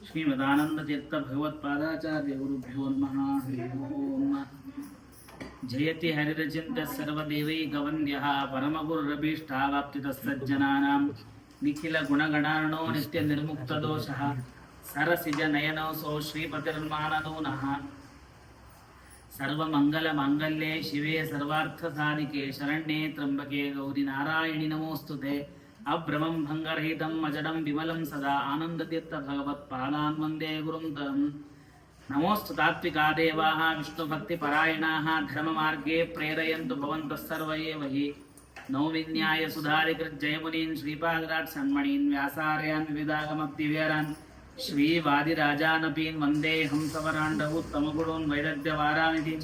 श्रीमदानंदतीर्थ भगवत्पादाचार्य गुरुभ्यो नमः। हरि ओम। जयति हरिरचिन्त्य सर्वदेवैकवन्द्यः परमगुरुरभीष्टावाप्तितः सज्जनानां निखिल गुणगणार्णो नित्य निर्मुक्तदोषः सरसिजनयनोऽसौ श्रीपतिर्मानदो नः। सर्वमङ्गलमाङ्गल्ये शिवे सर्वार्थसाधिके शरण्ये त्र्यम्बके गौरि नारायणि नमोऽस्तुते। अभ्रमं भङ्गरहितं अजडं विमलं सदा आनन्दतीर्थ भगवत्पादान् वन्दे गुरुं तं। नमोऽस्तु तात्विका देवाः विष्णुभक्तिपरायणाः धर्ममार्गे प्रेरयन्तु भवन्तः सर्व एव हि। नौमिन्यायसुधारिकृज्जयमुनीन् श्रीपादराट् सन्मणीन् व्यासार्यान् विविधागमद्दिव्यारान् श्रीवादिराजानपीन् वन्दे हंसवराण्डवोत्तमगुरून् वैदग्ध्यवारानिधिं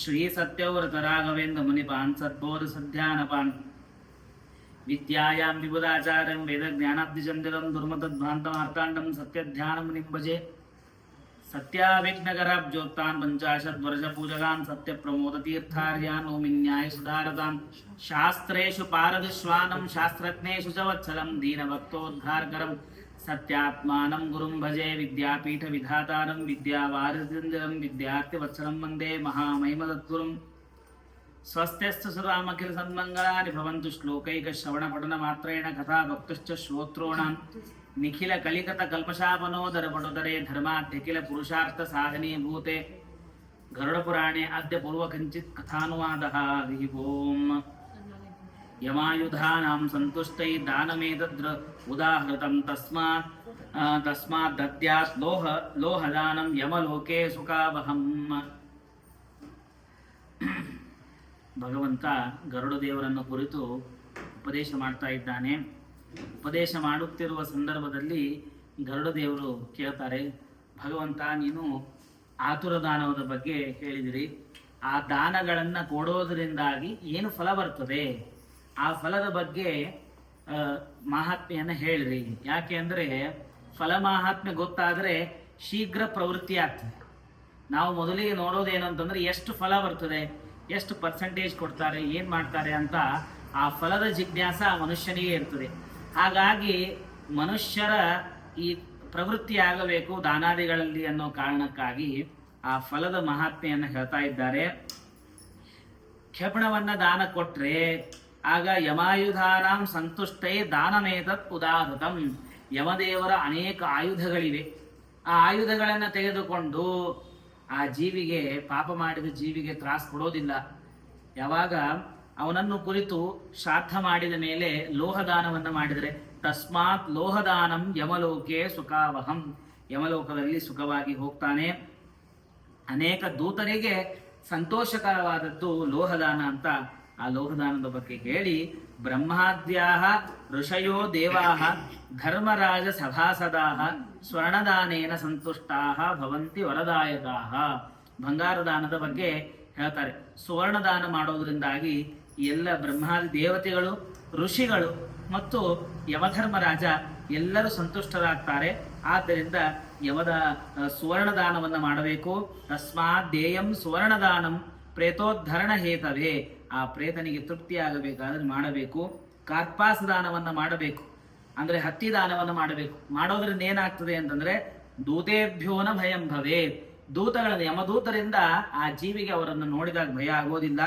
श्रीसत्यव्रतराघवेन्द्रमुनिपान् सद्बोधसध्यानपान् विद्यायां विबुधाचार्यं वेदज्ञानाब्धिचन्द्रं दुर्मतध्वान्तमार्ताण्डं सत्यध्यानमुनिं भजे। सत्याविघ्नकराब्जोत्तान् पञ्चाशद्वर्षपूजकान् सत्यप्रमोदतीर्थार्यान् नौमिन्यायसुधारतान् शास्त्रेषु पारदुष्वानं शास्त्रज्ञेषु च वत्सलं दीनभक्तोद्धारकरं सत्यात्मानं गुरुं भजे। विद्यापीठविधातारं विद्यावारिधिं विद्यार्थिवत्सलं वन्दे महामहिमदद्गुरुम्। स्वस्त्यस्तु सुरामखिल सन्मङ्गलानि भवन्तु। श्लोकैकश्रवणपठनमात्रेण कथा भक्तुश्च श्रोत्रोणां निखिल कलिकत कल्पशापनोदर पटुतरे धर्माद्यखिल पुरुषार्थ साधने भूते गरुडपुराणे अद्य पूर्वकञ्चित् कथानुवादः। हरिः ओम्। यमायुधानां सन्तुष्टै दानमेतद्र उदाहृतं तस्मात् दद्यात् लोहदानं यमलोके सुखावहम्। ಭಗವಂತ ಗರುಡ ದೇವರನ್ನು ಕುರಿತು ಉಪದೇಶ ಮಾಡ್ತಾ ಇದ್ದಾನೆ. ಉಪದೇಶ ಮಾಡುತ್ತಿರುವ ಸಂದರ್ಭದಲ್ಲಿ ಗರುಡ ದೇವರು ಕೇಳ್ತಾರೆ, ಭಗವಂತ ನೀನು ಆತುರ ದಾನದ ಬಗ್ಗೆ ಹೇಳಿದಿರಿ, ಆ ದಾನಗಳನ್ನು ಕೊಡೋದರಿಂದಾಗಿ ಏನು ಫಲ ಬರ್ತದೆ, ಆ ಫಲದ ಬಗ್ಗೆ ಮಹಾತ್ಮೆಯನ್ನು ಹೇಳಿರಿ. ಯಾಕೆ ಅಂದರೆ ಫಲ ಮಹಾತ್ಮೆ ಗೊತ್ತಾದರೆ ಶೀಘ್ರ ಪ್ರವೃತ್ತಿ ಆಗ್ತದೆ. ನಾವು ಮೊದಲಿಗೆ ನೋಡೋದೇನು ಅಂತಂದ್ರೆ ಎಷ್ಟು ಫಲ ಬರ್ತದೆ, ಎಷ್ಟು ಪರ್ಸೆಂಟೇಜ್ ಕೊಡ್ತಾರೆ, ಏನು ಮಾಡ್ತಾರೆ ಅಂತ ಆ ಫಲದ ಜಿಜ್ಞಾಸ ಮನುಷ್ಯನಿಗೆ ಇರ್ತದೆ. ಹಾಗಾಗಿ ಮನುಷ್ಯರ ಈ ಪ್ರವೃತ್ತಿ ಆಗಬೇಕು ದಾನಾದಿಗಳಲ್ಲಿ ಅನ್ನೋ ಕಾರಣಕ್ಕಾಗಿ ಆ ಫಲದ ಮಹಾತ್ಮೆಯನ್ನು ಹೇಳ್ತಾ ಇದ್ದಾರೆ. ಕ್ಷಪಣವನ್ನ ದಾನ ಕೊಟ್ರೆ ಆಗ ಯಮಾಯುಧಾನಾಂ ಸಂತುಷ್ಟೇ ದಾನಮೇತತ್ ಉದಾಹೃತಂ. ಯಮದೇವರ ಅನೇಕ ಆಯುಧಗಳಿವೆ. ಆ ಆಯುಧಗಳನ್ನು ತೆಗೆದುಕೊಂಡು ಆ ಜೀವಿಗೆ, ಪಾಪ ಮಾಡಿದ ಜೀವಿಗೆ ತ್ರಾಸ ಕೊಡೋದಿಲ್ಲ. ಯಾವಾಗ ಅವನನ್ನು ಕುರಿತು ಶ್ರಾದ್ದ ಮಾಡಿದ ಮೇಲೆ ಲೋಹದಾನವನ್ನು ಮಾಡಿದರೆ ತಸ್ಮಾತ್ ಲೋಹದಾನಂ ಯಮಲೋಕೆ ಸುಖಾವಹಂ, ಯಮಲೋಕದಲ್ಲಿ ಸುಖವಾಗಿ ಹೋಗ್ತಾನೆ. ಅನೇಕ ದೂತರಿಗೆ ಸಂತೋಷಕರವಾದದ್ದು ಲೋಹದಾನ ಅಂತ ಆ ಲೋಹದಾನದ ಬಗ್ಗೆ ಹೇಳಿ, ಬ್ರಹ್ಮಾದ್ಯಾಹ ಋಷಯೋ ದೇವಾಹ ಧರ್ಮರಾಜ ಸಭಾಸದಾಹ ಸ್ವರ್ಣದಾನೇನ ಸಂತುಷ್ಟಾಹ ಭವಂತಿ ವರದಾಯಕಾಹ. ಬಂಗಾರದಾನದ ಬಗ್ಗೆ ಹೇಳ್ತಾರೆ. ಸುವರ್ಣದಾನ ಮಾಡೋದ್ರಿಂದಾಗಿ ಎಲ್ಲ ಬ್ರಹ್ಮಾದಿ ದೇವತೆಗಳು, ಋಷಿಗಳು ಮತ್ತು ಯಮಧರ್ಮರಾಜ ಎಲ್ಲರೂ ಸಂತುಷ್ಟರಾಗ್ತಾರೆ. ಆದ್ದರಿಂದ ಸುವರ್ಣದಾನವನ್ನು ಮಾಡಬೇಕು. ತಸ್ಮಾತ್ ದೇಯಂ ಸುವರ್ಣದಾನಂ ಪ್ರೇತೋದ್ಧರಣ ಹೇತವೇ. ಆ ಪ್ರೇತನಿಗೆ ತೃಪ್ತಿಯಾಗಬೇಕಾದ್ರೆ ಮಾಡಬೇಕು. ಕಾರ್ಪಾಸ ದಾನವನ್ನು ಮಾಡಬೇಕು, ಅಂದ್ರೆ ಹತ್ತಿ ದಾನವನ್ನು ಮಾಡಬೇಕು. ಮಾಡೋದ್ರಿಂದ ಏನಾಗ್ತದೆ ಅಂತಂದ್ರೆ ದೂತೇಭ್ಯೋನ ಭಯಂ ಭವೇ. ದೂತಗಳನ್ನು, ಯಮದೂತರಿಂದ ಆ ಜೀವಿಗೆ ಅವರನ್ನು ನೋಡಿದಾಗ ಭಯ ಆಗೋದಿಲ್ಲ.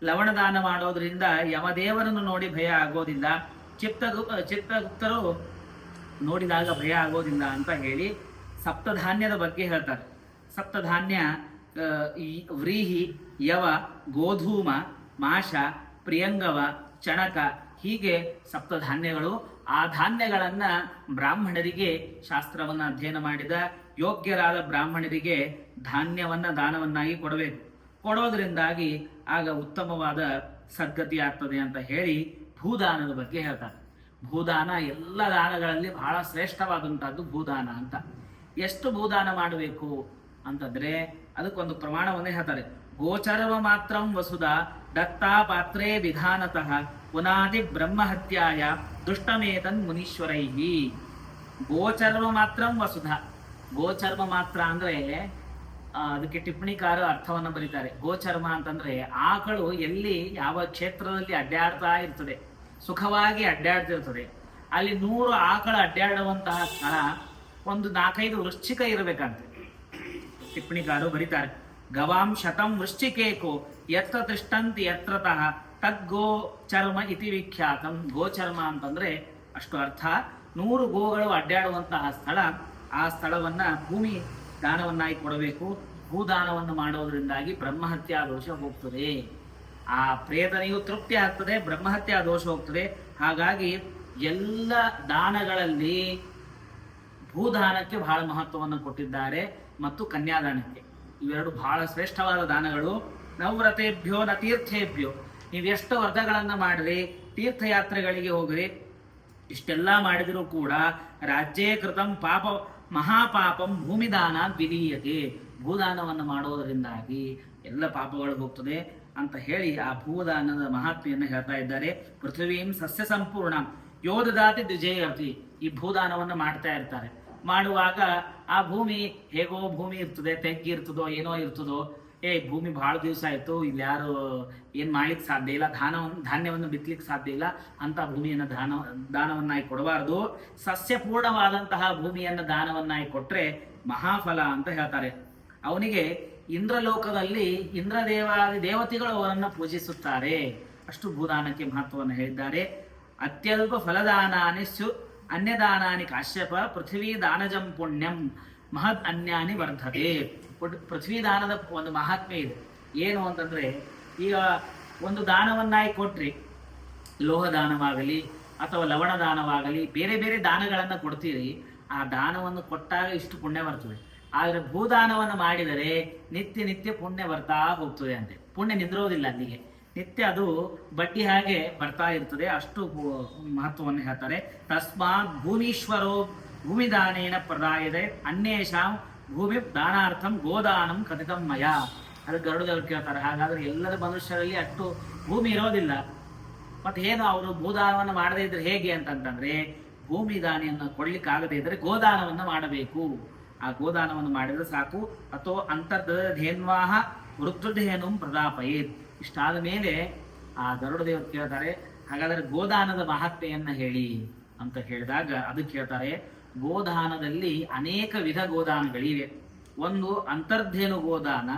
ಲವಣದಾನ ಮಾಡೋದ್ರಿಂದ ಯಮದೇವರನ್ನು ನೋಡಿ ಭಯ ಆಗೋದಿಲ್ಲ. ಚಿತ್ತಗುಪ್ತರು ನೋಡಿದಾಗ ಭಯ ಆಗೋದಿಲ್ಲ ಅಂತ ಹೇಳಿ ಸಪ್ತಧಾನ್ಯದ ಬಗ್ಗೆ ಹೇಳ್ತಾರೆ. ಸಪ್ತಧಾನ್ಯ ವ್ರೀಹಿ, ಯವ, ಗೋಧೂಮ, ಮಾಷ, ಪ್ರಿಯಂಗವ, ಚಣಕ, ಹೀಗೆ ಸಪ್ತಧಾನ್ಯಗಳು. ಆ ಧಾನ್ಯಗಳನ್ನ ಬ್ರಾಹ್ಮಣರಿಗೆ, ಶಾಸ್ತ್ರವನ್ನು ಅಧ್ಯಯನ ಮಾಡಿದ ಯೋಗ್ಯರಾದ ಬ್ರಾಹ್ಮಣರಿಗೆ ಧಾನ್ಯವನ್ನ ದಾನವನ್ನಾಗಿ ಕೊಡಬೇಕು. ಕೊಡೋದ್ರಿಂದಾಗಿ ಆಗ ಉತ್ತಮವಾದ ಸದ್ಗತಿ ಆಗ್ತದೆ ಅಂತ ಹೇಳಿ ಭೂದಾನದ ಬಗ್ಗೆ ಹೇಳ್ತಾರೆ. ಭೂದಾನ ಎಲ್ಲ ದಾನಗಳಲ್ಲಿ ಬಹಳ ಶ್ರೇಷ್ಠವಾದಂತಹದ್ದು ಭೂದಾನ ಅಂತ. ಎಷ್ಟು ಭೂದಾನ ಮಾಡಬೇಕು ಅಂತಂದ್ರೆ ಅದಕ್ಕೊಂದು ಪ್ರಮಾಣವನ್ನೇ ಹೇಳ್ತಾರೆ. ಗೋಚರವ ಮಾತ್ರಂ ವಸುಧ ದತ್ತಾ ಪಾತ್ರೇ ವಿಧಾನತಃ ಪುನಾದಿ ಬ್ರಹ್ಮಹತ್ಯಾಯ ದುಷ್ಟಮೇತನ್ ಮುನೀಶ್ವರೈಹಿ. ಗೋಚರ್ಮ ಮಾತ್ರಂ ವಸುಧ. ಗೋಚರ್ಮ ಮಾತ್ರ ಅಂದ್ರೆ ಅದಕ್ಕೆ ಟಿಪ್ಪಣಿಕಾರ ಅರ್ಥವನ್ನು ಬರೀತಾರೆ. ಗೋಚರ್ಮ ಅಂತಂದ್ರೆ ಆಕಳು ಎಲ್ಲಿ ಯಾವ ಕ್ಷೇತ್ರದಲ್ಲಿ ಅಡ್ಡಾಡ್ತಾ ಇರ್ತದೆ, ಸುಖವಾಗಿ ಅಡ್ಡಾಡ್ತಿರ್ತದೆ, ಅಲ್ಲಿ 100 ಆಕಳು ಅಡ್ಡಾಡುವಂತಹ ಸ್ಥಳ ಒಂದು 4-5 ವೃಶ್ಚಿಕ ಇರಬೇಕಂತೆ. ಟಿಪ್ಪಣಿಕಾರರು ಬರೀತಾರೆ, ಗವಾಂ ಶತಂ ವೃಶ್ಚಿಕೇಕೋ ಯತ್ರ ತಿಷ್ಟಂತಿ ಯತ್ರತಃ ತದ್ಗೋ ಚರ್ಮ ಇತಿ ವಿಖ್ಯಾತಂ. ಗೋಚರ್ಮ ಅಂತಂದ್ರೆ ಅಷ್ಟು ಅರ್ಥ. 100 ಗೋಗಳು ಅಡ್ಡಾಡುವಂತಹ ಸ್ಥಳ. ಆ ಸ್ಥಳವನ್ನ ಭೂಮಿ ದಾನವನ್ನಾಗಿ ಕೊಡಬೇಕು. ಭೂದಾನವನ್ನು ಮಾಡೋದ್ರಿಂದಾಗಿ ಬ್ರಹ್ಮಹತ್ಯಾ ದೋಷ ಹೋಗ್ತದೆ. ಆ ಪ್ರೇತನೆಯು ತೃಪ್ತಿ ಆಗ್ತದೆ, ಬ್ರಹ್ಮಹತ್ಯಾ ದೋಷ ಹೋಗ್ತದೆ. ಹಾಗಾಗಿ ಎಲ್ಲ ದಾನಗಳಲ್ಲಿ ಭೂದಾನಕ್ಕೆ ಬಹಳ ಮಹತ್ವವನ್ನು ಕೊಟ್ಟಿದ್ದಾರೆ ಮತ್ತು ಕನ್ಯಾದಾನಕ್ಕೆ. ಇವೆರಡು ಬಹಳ ಶ್ರೇಷ್ಠವಾದ ದಾನಗಳು. ನವವ್ರತೇಭ್ಯೋ ನ ತೀರ್ಥೇಭ್ಯೋ. ನೀವೆಷ್ಟು ವ್ರತಗಳನ್ನು ಮಾಡಿರಿ, ತೀರ್ಥಯಾತ್ರೆಗಳಿಗೆ ಹೋಗ್ರಿ, ಇಷ್ಟೆಲ್ಲ ಮಾಡಿದರೂ ಕೂಡ ರಾಜ್ಯೇ ಕೃತಂ ಪಾಪ ಮಹಾಪಾಪಂ ಭೂಮಿದಾನ ವಿಲೀಯತೆ. ಭೂದಾನವನ್ನು ಮಾಡೋದರಿಂದಾಗಿ ಎಲ್ಲ ಪಾಪಗಳು ಹೋಗ್ತದೆ ಅಂತ ಹೇಳಿ ಆ ಭೂದಾನದ ಮಹಾತ್ಮೆಯನ್ನು ಹೇಳ್ತಾ ಇದ್ದಾರೆ. ಪೃಥ್ವೀಂ ಸಸ್ಯ ಸಂಪೂರ್ಣ ಯೋಧದಾತಿ ದ್ವಿಜೇಯತಿ. ಈ ಭೂದಾನವನ್ನು ಮಾಡ್ತಾ ಇರ್ತಾರೆ. ಮಾಡುವಾಗ ಆ ಭೂಮಿ ಹೇಗೋ ಭೂಮಿ ಇರ್ತದೆ, ತೆಗ್ಗಿರ್ತದೋ ಏನೋ ಇರ್ತದೋ, ಭೂಮಿ ಬಹಳ ದಿವಸ ಆಯ್ತು, ಇಲ್ಲಿ ಯಾರು ಏನ್ ಮಾಡ್ಲಿಕ್ಕೆ ಸಾಧ್ಯ ಇಲ್ಲ, ಧಾನ್ಯವನ್ನು ಬಿತ್ತಲಿಕ್ಕೆ ಸಾಧ್ಯ ಇಲ್ಲ ಅಂತ ಭೂಮಿಯನ್ನು ದಾನವನ್ನಾಗಿ ಕೊಡಬಾರದು. ಸಸ್ಯಪೂರ್ಣವಾದಂತಹ ಭೂಮಿಯನ್ನು ದಾನವನ್ನಾಗಿ ಕೊಟ್ರೆ ಮಹಾಫಲ ಅಂತ ಹೇಳ್ತಾರೆ. ಅವನಿಗೆ ಇಂದ್ರಲೋಕದಲ್ಲಿ ಇಂದ್ರದೇವಾದಿ ದೇವತೆಗಳು ಅವರನ್ನು ಪೂಜಿಸುತ್ತಾರೆ. ಅಷ್ಟು ಭೂದಾನಕ್ಕೆ ಮಹತ್ವವನ್ನು ಹೇಳಿದ್ದಾರೆ. ಅತ್ಯಲ್ಪ ಫಲದಾನಾನಿ ಅನ್ಯದಾನಾನಿ ಕಾಶ್ಯಪ ಪೃಥ್ವೀ ದಾನಜಂ ಪುಣ್ಯಂ ಮಹದ್ ಅನ್ಯಾನಿ ವರ್ಧತೆ. ಪೃಥ್ವಿ ದಾನದ ಒಂದು ಮಹಾತ್ಮೆ ಇದೆ. ಏನು ಅಂತಂದ್ರೆ, ಈಗ ಒಂದು ದಾನವನ್ನಾಗಿ ಕೊಟ್ರಿ, ಲೋಹ ದಾನವಾಗಲಿ ಅಥವಾ ಲವಣ ದಾನವಾಗಲಿ, ಬೇರೆ ಬೇರೆ ದಾನಗಳನ್ನು ಕೊಡ್ತೀರಿ. ಆ ದಾನವನ್ನು ಕೊಟ್ಟಾಗ ಇಷ್ಟು ಪುಣ್ಯ ಬರ್ತದೆ. ಆದರೆ ಭೂದಾನವನ್ನು ಮಾಡಿದರೆ ನಿತ್ಯ ನಿತ್ಯ ಪುಣ್ಯ ಬರ್ತಾ ಹೋಗ್ತದೆ ಅಂತೆ. ಪುಣ್ಯ ನಿಂದಿರೋದಿಲ್ಲ, ಅಲ್ಲಿಗೆ ನಿತ್ಯ ಅದು ಬಡ್ಡಿ ಹಾಗೆ ಬರ್ತಾ ಇರ್ತದೆ. ಅಷ್ಟು ಮಹತ್ವವನ್ನು ಹೇಳ್ತಾರೆ. ತಸ್ಮಾತ್ ಭೂಮೀಶ್ವರೋ ಭೂಮಿದಾನೇನ ಪ್ರದಾಯದೆ ಅನ್ಯೇಷಾಂ ಭೂಮಿ ದಾನಾರ್ಥಂ ಗೋದಾನಂ ಕಥಿತಂ ಮಯ. ಅದು ಗರುಡದೇವರು ಕೇಳ್ತಾರೆ. ಹಾಗಾದ್ರೆ ಎಲ್ಲರ ಮನುಷ್ಯರಲ್ಲಿ ಅಷ್ಟು ಭೂಮಿ ಇರೋದಿಲ್ಲ, ಮತ್ತೆ ಏನು ಅವರು ಭೂದಾನವನ್ನು ಮಾಡದೇ ಇದ್ರೆ ಹೇಗೆ ಅಂತಂತಂದ್ರೆ, ಭೂಮಿ ದಾನಿಯನ್ನು ಕೊಡ್ಲಿಕ್ಕಾಗದೇ ಇದ್ರೆ ಗೋದಾನವನ್ನು ಮಾಡಬೇಕು. ಆ ಗೋದಾನವನ್ನು ಮಾಡಿದ್ರೆ ಸಾಕು. ಅಥವಾ ಅಂತರ್ಧೇನ್ವಾಹ ವೃದ್ಧೇನು ಪ್ರದಾಪಯೇತ್. ಇಷ್ಟಾದ ಮೇಲೆ ಆ ಗರುಡದೇವರು ಕೇಳ್ತಾರೆ, ಹಾಗಾದ್ರೆ ಗೋದಾನದ ಮಹತ್ವೆಯನ್ನ ಹೇಳಿ ಅಂತ ಹೇಳಿದಾಗ ಅದಕ್ಕೆ ಹೇಳ್ತಾರೆ, ಗೋದಾನದಲ್ಲಿ ಅನೇಕ ವಿಧ ಗೋದಾನಗಳಿವೆ. ಒಂದು ಅಂತರ್ಧೇನು ಗೋದಾನ,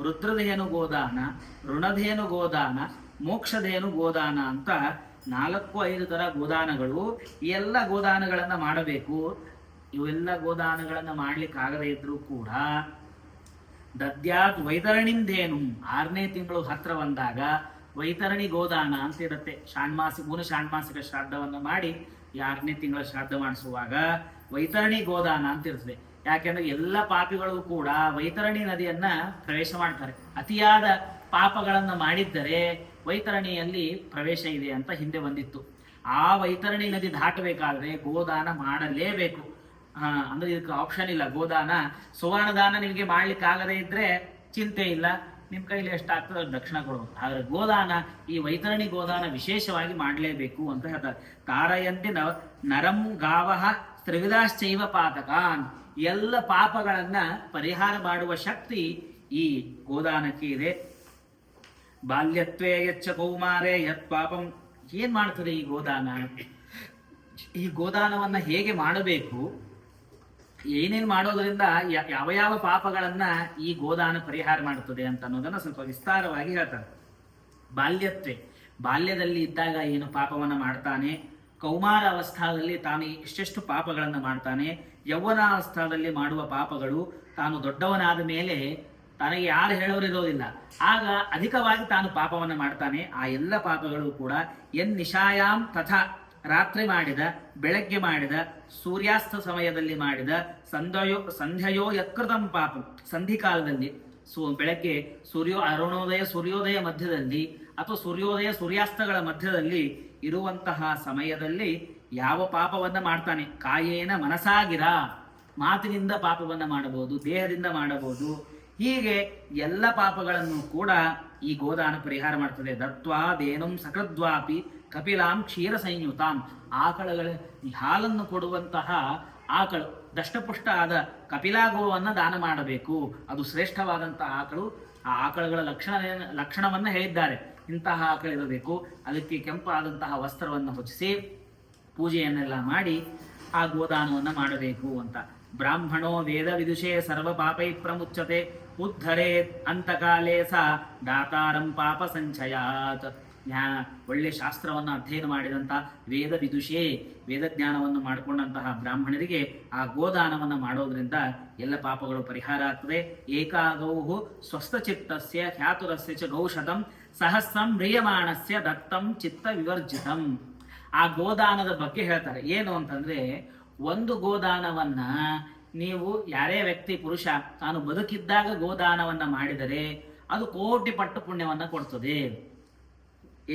ರುದ್ರಧೇನು ಗೋದಾನ, ಋಣಧೇನು ಗೋದಾನ, ಮೋಕ್ಷಧೇನು ಗೋದಾನ ಅಂತ 4-5 ತರ ಗೋದಾನಗಳು. ಈ ಎಲ್ಲ ಗೋದಾನಗಳನ್ನ ಮಾಡಬೇಕು. ಇವೆಲ್ಲ ಗೋದಾನಗಳನ್ನ ಮಾಡ್ಲಿಕ್ಕಾಗದೇ ಇದ್ರೂ ಕೂಡ ದದ್ಯಾತ್ ವೈತರಣಿಂಧೇನು, 6ನೇ ತಿಂಗಳು ಹತ್ರ ಬಂದಾಗ ವೈತರಣಿ ಗೋದಾನ ಅಂತ ಇರುತ್ತೆ. ಷಾಣ್ಮಾಸಿಕ ಶ್ರಾದ್ದವನ್ನು ಮಾಡಿ 6ನೇ ತಿಂಗಳ ಶ್ರಾದ್ದ ಮಾಡಿಸುವಾಗ ವೈತರಣಿ ಗೋದಾನ ಅಂತ ಇರ್ತದೆ. ಯಾಕೆಂದ್ರೆ ಎಲ್ಲ ಪಾಪಿಗಳು ಕೂಡ ವೈತರಣಿ ನದಿಯನ್ನ ಪ್ರವೇಶ ಮಾಡ್ತಾರೆ. ಅತಿಯಾದ ಪಾಪಗಳನ್ನು ಮಾಡಿದ್ದರೆ ವೈತರಣಿಯಲ್ಲಿ ಪ್ರವೇಶ ಇದೆ ಅಂತ ಹಿಂದೆ ಬಂದಿತ್ತು. ಆ ವೈತರಣಿ ನದಿ ದಾಟಬೇಕಾದ್ರೆ ಗೋದಾನ ಮಾಡಲೇಬೇಕು. ಅಂದ್ರೆ ಇದಕ್ಕೆ ಆಪ್ಷನ್ ಇಲ್ಲ. ಗೋದಾನ ಸುವರ್ಣದಾನ ನಿಮಗೆ ಮಾಡ್ಲಿಕ್ಕೆ ಆಗದೇ ಇದ್ರೆ ಚಿಂತೆ ಇಲ್ಲ, ನಿಮ್ ಕೈಲಿ ಎಷ್ಟಾಗ್ತದೆ ದಕ್ಷಿಣ ಕೊಡಬಹುದು. ಆದ್ರೆ ಗೋದಾನ, ಈ ವೈತರಣಿ ಗೋದಾನ ವಿಶೇಷವಾಗಿ ಮಾಡಲೇಬೇಕು ಅಂತ ಹೇಳ್ತಾರೆ. ತಾರಯಂತಿ ನರಂ ಗಾವಹ ತ್ರಿವಿಧಾಶ್ಚೈವ ಪಾತಕಾನ್. ಎಲ್ಲ ಪಾಪಗಳನ್ನ ಪರಿಹಾರ ಮಾಡುವ ಶಕ್ತಿ ಈ ಗೋದಾನಕ್ಕೆ ಇದೆ. ಬಾಲ್ಯತ್ವೇ ಯಚ್ಚ ಕೌಮಾರೇ ಯತ್ ಪಾಪಂ. ಏನ್ ಮಾಡ್ತದೆ ಈ ಗೋದಾನ? ಈ ಗೋದಾನವನ್ನ ಹೇಗೆ ಮಾಡಬೇಕು, ಏನೇನು ಮಾಡೋದ್ರಿಂದ ಯಾವ ಯಾವ ಪಾಪಗಳನ್ನ ಈ ಗೋದಾನ ಪರಿಹಾರ ಮಾಡುತ್ತದೆ ಅಂತ ಅನ್ನೋದನ್ನ ಸ್ವಲ್ಪ ವಿಸ್ತಾರವಾಗಿ ಹೇಳ್ತಾರೆ. ಬಾಲ್ಯತ್ವೆ, ಬಾಲ್ಯದಲ್ಲಿ ಇದ್ದಾಗ ಏನು ಪಾಪವನ್ನ ಮಾಡ್ತಾನೆ, ಕೌಮಾರ ಅವಸ್ಥಾದಲ್ಲಿ ತಾನು ಇಷ್ಟೆಷ್ಟು ಪಾಪಗಳನ್ನು ಮಾಡ್ತಾನೆ, ಯೌವನಾವಸ್ಥಾದಲ್ಲಿ ಮಾಡುವ ಪಾಪಗಳು, ತಾನು ದೊಡ್ಡವನಾದ ಮೇಲೆ ತನಗೆ ಯಾರು ಹೇಳೋರಿರೋದಿಲ್ಲ, ಆಗ ಅಧಿಕವಾಗಿ ತಾನು ಪಾಪವನ್ನು ಮಾಡ್ತಾನೆ. ಆ ಎಲ್ಲ ಪಾಪಗಳು ಕೂಡ ನಿಶಾಯಾಮ್ ತಥಾ, ರಾತ್ರಿ ಮಾಡಿದ, ಬೆಳಗ್ಗೆ ಮಾಡಿದ, ಸೂರ್ಯಾಸ್ತ ಸಮಯದಲ್ಲಿ ಮಾಡಿದ, ಸಂಧ್ಯಯೋ ಯತ್ಕೃತಂ ಪಾಪ, ಸಂಧಿಕಾಲದಲ್ಲಿ, ಬೆಳಗ್ಗೆ ಅರುಣೋದಯ ಸೂರ್ಯೋದಯ ಮಧ್ಯದಲ್ಲಿ ಅಥವಾ ಸೂರ್ಯೋದಯ ಸೂರ್ಯಾಸ್ತಗಳ ಮಧ್ಯದಲ್ಲಿ ಇರುವಂತಹ ಸಮಯದಲ್ಲಿ ಯಾವ ಪಾಪವನ್ನ ಮಾಡ್ತಾನೆ, ಕಾಯೇನ ಮನಸಾಗಿರ, ಮಾತಿನಿಂದ ಪಾಪವನ್ನ ಮಾಡಬಹುದು, ದೇಹದಿಂದ ಮಾಡಬಹುದು. ಹೀಗೆ ಎಲ್ಲ ಪಾಪಗಳನ್ನು ಕೂಡ ಈ ಗೋದಾನ ಪರಿಹಾರ ಮಾಡ್ತದೆ. ದತ್ವಾ ದೇನಂ ಸಕೃದ್ವಾಪಿ ಕಪಿಲಾಂ ಕ್ಷೀರ ಸಂಯುತಾಂ. ಆಕಳಗಳ ಹಾಲನ್ನು ಕೊಡುವಂತಹ ಆಕಳು, ದಷ್ಟಪುಷ್ಟ ಆದ ಕಪಿಲಾ ಗೋವನ್ನು ದಾನ ಮಾಡಬೇಕು. ಅದು ಶ್ರೇಷ್ಠವಾದಂತಹ ಆಕಳು. ಆ ಆಕಳುಗಳ ಲಕ್ಷಣವನ್ನ ಹೇಳಿದ್ದಾರೆ. ಇಂತಹ ಆಕಳಿರಬೇಕು. ಅದಕ್ಕೆ ಕೆಂಪಾದಂತಹ ವಸ್ತ್ರವನ್ನು ಹೊಚ್ಚಿಸಿ ಪೂಜೆಯನ್ನೆಲ್ಲ ಮಾಡಿ ಆ ಗೋದಾನವನ್ನು ಮಾಡಬೇಕು ಅಂತ. ಬ್ರಾಹ್ಮಣೋ ವೇದ ವಿದುಷೇ ಸರ್ವ ಪಾಪೈ ಪ್ರಮುಚ್ಯತೆ ಉದ್ಧರೇ ಅಂತಕಾಲೇ ಸ ದಾತಾರಂ ಪಾಪ ಸಂಚಯಾತ್. ಒಳ್ಳೆ ಶಾಸ್ತ್ರವನ್ನು ಅಧ್ಯಯನ ಮಾಡಿದಂಥ ವೇದ ವಿದುಷೇ, ವೇದಜ್ಞಾನವನ್ನು ಮಾಡಿಕೊಂಡಂತಹ ಬ್ರಾಹ್ಮಣರಿಗೆ ಆ ಗೋದಾನವನ್ನು ಮಾಡೋದ್ರಿಂದ ಎಲ್ಲ ಪಾಪಗಳು ಪರಿಹಾರ ಆಗ್ತದೆ. ಏಕಾಗೌಹು ಸ್ವಸ್ಥಚಿತ್ತಸ್ಯ ಖ್ಯಾತುರಸ್ಯ ಚ ಗೌಶತಂ ಸಹಸ್ರಂ ಮ್ರಿಯಮಾಣಸ್ಯ ದತ್ತಂ ಚಿತ್ತ ವಿವರ್ಜಿತಂ. ಆ ಗೋದಾನದ ಬಗ್ಗೆ ಹೇಳ್ತಾರೆ. ಏನು ಅಂತಂದ್ರೆ, ಒಂದು ಗೋದಾನವನ್ನ ನೀವು ಯಾರೇ ವ್ಯಕ್ತಿ ಪುರುಷ ತಾನು ಬದುಕಿದ್ದಾಗ ಗೋದಾನವನ್ನ ಮಾಡಿದರೆ ಅದು ಕೋಟಿ ಪಟ್ಟು ಪುಣ್ಯವನ್ನ ಕೊಡ್ತದೆ.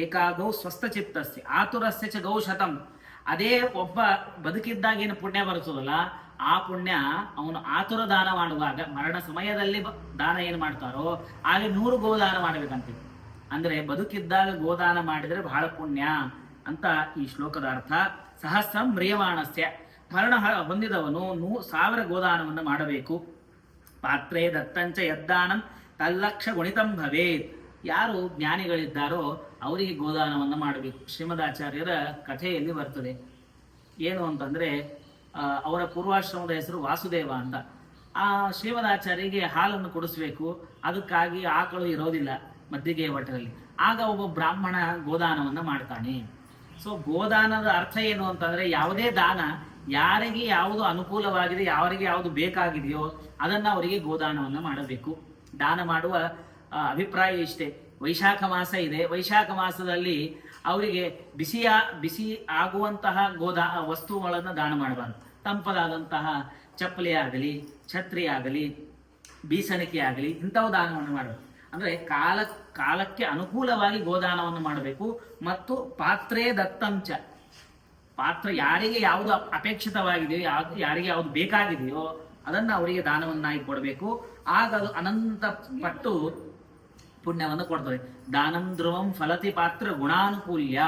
ಏಕಾಗೌ ಸ್ವಸ್ಥಚಿತ್ತಸ್ಯ ಆತುರಸ್ಯ ಚ ಗೌಶತಂ. ಅದೇ ಒಬ್ಬ ಬದುಕಿದ್ದಾಗ ಏನು ಪುಣ್ಯ ಬರ್ತದಲ್ಲ, ಆ ಪುಣ್ಯ ಅವನು ಆತುರ ದಾನ ಮಾಡುವಾಗ, ಮರಣ ಸಮಯದಲ್ಲಿ ದಾನ ಏನು ಮಾಡ್ತಾರೋ ಹಾಗೆ 100 ಗೋದಾನ ಮಾಡಬೇಕಂತ. ಅಂದ್ರೆ ಬದುಕಿದ್ದಾಗ ಗೋದಾನ ಮಾಡಿದರೆ ಬಹಳ ಪುಣ್ಯ ಅಂತ ಈ ಶ್ಲೋಕದ ಅರ್ಥ. ಸಹಸ್ರಂ ಮ್ರಿಯಮಾಣಸ್ಯ, ಮರಣ ಹೊಂದಿದವನು 1000 ಗೋದಾನವನ್ನು ಮಾಡಬೇಕು. ಪಾತ್ರೇ ದತ್ತಂಚ ಯದ್ದಾನಂ ತಲ್ಲಕ್ಷ ಗುಣಿತಂ ಭವೇತ್. ಯಾರು ಜ್ಞಾನಿಗಳಿದ್ದಾರೋ ಅವರಿಗೆ ಗೋದಾನವನ್ನು ಮಾಡಬೇಕು. ಶ್ರೀಮದಾಚಾರ್ಯರ ಕಥೆಯಲ್ಲಿ ಬರ್ತದೆ. ಏನು ಅಂತಂದ್ರೆ, ಅವರ ಪೂರ್ವಾಶ್ರಮದ ಹೆಸರು ವಾಸುದೇವ ಅಂತ. ಆ ಶ್ರೀಮದಾಚಾರ್ಯರಿಗೆ ಹಾಲನ್ನು ಕೊಡಿಸ್ಬೇಕು. ಅದಕ್ಕಾಗಿ ಆಕಳು ಇರೋದಿಲ್ಲ ಮದ್ದಿಗೆ ಒಟ್ಟರಲ್ಲಿ. ಆಗ ಒಬ್ಬ ಬ್ರಾಹ್ಮಣ ಗೋದಾನವನ್ನು ಮಾಡ್ತಾನೆ. ಸೊ ಗೋದಾನದ ಅರ್ಥ ಏನು ಅಂತಂದ್ರೆ, ಯಾವುದೇ ದಾನ ಯಾರಿಗೆ ಯಾವುದು ಅನುಕೂಲವಾಗಿದೆ, ಯಾರಿಗೆ ಯಾವುದು ಬೇಕಾಗಿದೆಯೋ ಅದನ್ನ ಅವರಿಗೆ ಗೋದಾನವನ್ನು ಮಾಡಬೇಕು. ದಾನ ಮಾಡುವ ಅಭಿಪ್ರಾಯ ಇಷ್ಟೇ. ವೈಶಾಖ ಮಾಸ ಇದೆ, ವೈಶಾಖ ಮಾಸದಲ್ಲಿ ಅವರಿಗೆ ಬಿಸಿ ಆಗುವಂತಹ ವಸ್ತುಗಳನ್ನು ದಾನ ಮಾಡಬಾರ್ದು. ತಂಪದಾದಂತಹ ಚಪ್ಪಲಿ ಆಗಲಿ, ಛತ್ರಿ ಆಗಲಿ, ಬೀಸಣಿಕೆ ಆಗಲಿ, ಇಂಥವು ದಾನವನ್ನು ಮಾಡಬೇಕು. ಅಂದ್ರೆ ಕಾಲಕ್ಕೆ ಅನುಕೂಲವಾಗಿ ಗೋದಾನವನ್ನು ಮಾಡಬೇಕು. ಮತ್ತು ಪಾತ್ರೇ ದತ್ತಂಚ, ಪಾತ್ರ ಯಾರಿಗೆ ಯಾವುದು ಅಪೇಕ್ಷಿತವಾಗಿದೆಯೋ, ಯಾರಿಗೆ ಯಾವುದು ಬೇಕಾಗಿದೆಯೋ ಅದನ್ನು ಅವರಿಗೆ ದಾನವನ್ನಾಗಿ ಕೊಡಬೇಕು. ಆಗ ಅದು ಅನಂತ ಪಟ್ಟು ಪುಣ್ಯವನ್ನು ಕೊಡ್ತದೆ. ದಾನಂ ಧ್ರುವಂ ಫಲತಿ ಪಾತ್ರ ಗುಣಾನುಕೂಲ್ಯ.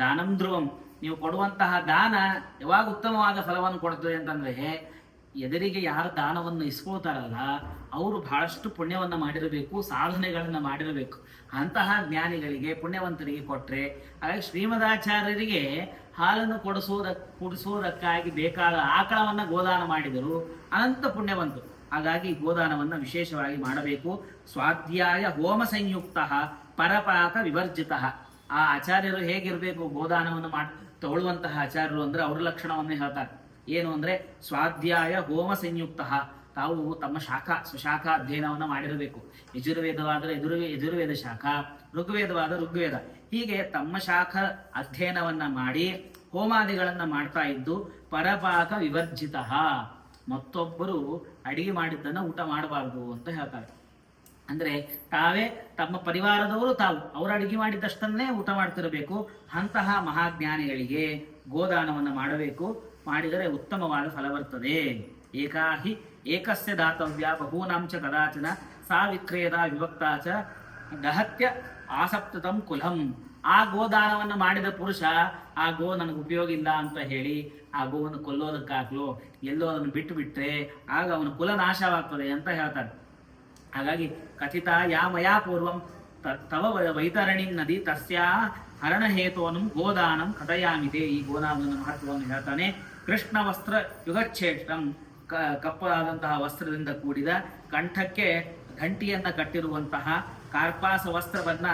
ದಾನಂ ಧ್ರುವಂ, ನೀವು ಕೊಡುವಂತಹ ದಾನ ಯಾವಾಗ ಉತ್ತಮವಾದ ಫಲವನ್ನು ಕೊಡ್ತದೆ ಅಂತಂದ್ರೆ, ಎದುರಿಗೆ ಯಾರು ದಾನವನ್ನು ಇಸ್ಕೊಳ್ತಾರಲ್ಲ ಅವರು ಬಹಳಷ್ಟು ಪುಣ್ಯವನ್ನು ಮಾಡಿರಬೇಕು, ಸಾಧನೆಗಳನ್ನು ಮಾಡಿರಬೇಕು. ಅಂತಹ ಜ್ಞಾನಿಗಳಿಗೆ, ಪುಣ್ಯವಂತರಿಗೆ ಕೊಟ್ಟರೆ, ಹಾಗಾಗಿ ಶ್ರೀಮದಾಚಾರ್ಯರಿಗೆ ಹಾಲನ್ನು ಕುಡಿಸೋದಕ್ಕಾಗಿ ಬೇಕಾದ ಆಕಳವನ್ನು ಗೋದಾನ ಮಾಡಿದರು, ಅನಂತ ಪುಣ್ಯವಂತರು. ಹಾಗಾಗಿ ಗೋದಾನವನ್ನು ವಿಶೇಷವಾಗಿ ಮಾಡಬೇಕು. ಸ್ವಾಧ್ಯಾಯ ಹೋಮ ಸಂಯುಕ್ತ ಪರಪಾಕ ವಿವರ್ಜಿತ. ಆ ಆಚಾರ್ಯರು ಹೇಗಿರಬೇಕು, ಗೋದಾನವನ್ನು ತಗೊಳ್ಳುವಂತಹ ಆಚಾರ್ಯರು ಅಂದ್ರೆ ಅವರ ಲಕ್ಷಣವನ್ನೇ ಹೇಳ್ತಾರೆ. ಏನು ಅಂದ್ರೆ, ಸ್ವಾಧ್ಯಾಯ ಹೋಮ ಸಂಯುಕ್ತ. ತಾವು ತಮ್ಮ ಸ್ವಶಾಖಾ ಅಧ್ಯಯನವನ್ನು ಮಾಡಿರಬೇಕು. ಯಜುರ್ವೇದವಾದರೆ ಯಜುರ್ವೇದ ಶಾಖ, ಋಗ್ವೇದವಾದ ಋಗ್ವೇದ, ಹೀಗೆ ತಮ್ಮ ಶಾಖ ಅಧ್ಯಯನವನ್ನ ಮಾಡಿ ಹೋಮಾದಿಗಳನ್ನ ಮಾಡ್ತಾ ಇದ್ದು ಪರಪಾಕ ವಿವರ್ಜಿತ. ಮತ್ತೊಬ್ಬರು ಅಡಿಗೆ ಮಾಡಿದ್ದನ್ನ ಊಟ ಮಾಡಬಾರ್ದು ಅಂತ ಹೇಳ್ತಾರೆ. ಅಂದ್ರೆ ತಾವೇ ತಮ್ಮ ಪರಿವಾರದವರು ಅವರು ಅಡಿಗೆ ಮಾಡಿದಷ್ಟನ್ನೇ ಊಟ ಮಾಡ್ತಿರಬೇಕು. ಅಂತಹ ಮಹಾಜ್ಞಾನಿಗಳಿಗೆ ಗೋದಾನವನ್ನು ಮಾಡಬೇಕು. ಮಾಡಿದರೆ ಉತ್ತಮವಾದ ಫಲ ಬರ್ತದೆ. ಏಕಸ್ಯ ದಾತವ್ಯ ಬಹೂನಾಂಚ ಕದಾಚನ ಸಾ ವಿಕ್ರೇತ ವಿಭಕ್ತ ಚ ದಹತ್ಯ ಆಸಪ್ತತಂ ಕುಲಂ. ಆ ಗೋದಾನವನ್ನು ಮಾಡಿದ ಪುರುಷ ಆ ಗೋ ನನಗೆ ಉಪಯೋಗ ಇಲ್ಲ ಅಂತ ಹೇಳಿ ಆ ಗೋವನ್ನು ಕೊಲ್ಲೋದಕ್ಕಾಗ್ಲೋ ಎಲ್ಲೋ ಅದನ್ನು ಬಿಟ್ಟು ಬಿಟ್ರೆ ಆಗ ಅವನ ಕುಲ ನಾಶವಾಗ್ತದೆ ಅಂತ ಹೇಳ್ತಾರೆ. ಹಾಗಾಗಿ ಕಥಿತ ಯಾ ಮಯಾ ಪೂರ್ವಂ ತವ ವೈತರಣಿ ನದಿ ತಸ್ಯಾ ಹರಣ ಹೇತೋನಂ ಗೋದಾನಂ ಕಥಯಾಮಿದೆ. ಈ ಗೋದಾನದ ಮಹತ್ವವನ್ನು ಹೇಳ್ತಾನೆ. ಕೃಷ್ಣ ವಸ್ತ್ರ ಯುಗಚ್ಛೇಷ್ಟಂ, ಕಪ್ಪದಾದಂತಹ ವಸ್ತ್ರದಿಂದ ಕೂಡಿದ, ಕಂಠಕ್ಕೆ ಘಂಟಿಯನ್ನ ಕಟ್ಟಿರುವಂತಹ ಕಾರ್ಪಾಸ ವಸ್ತ್ರವನ್ನ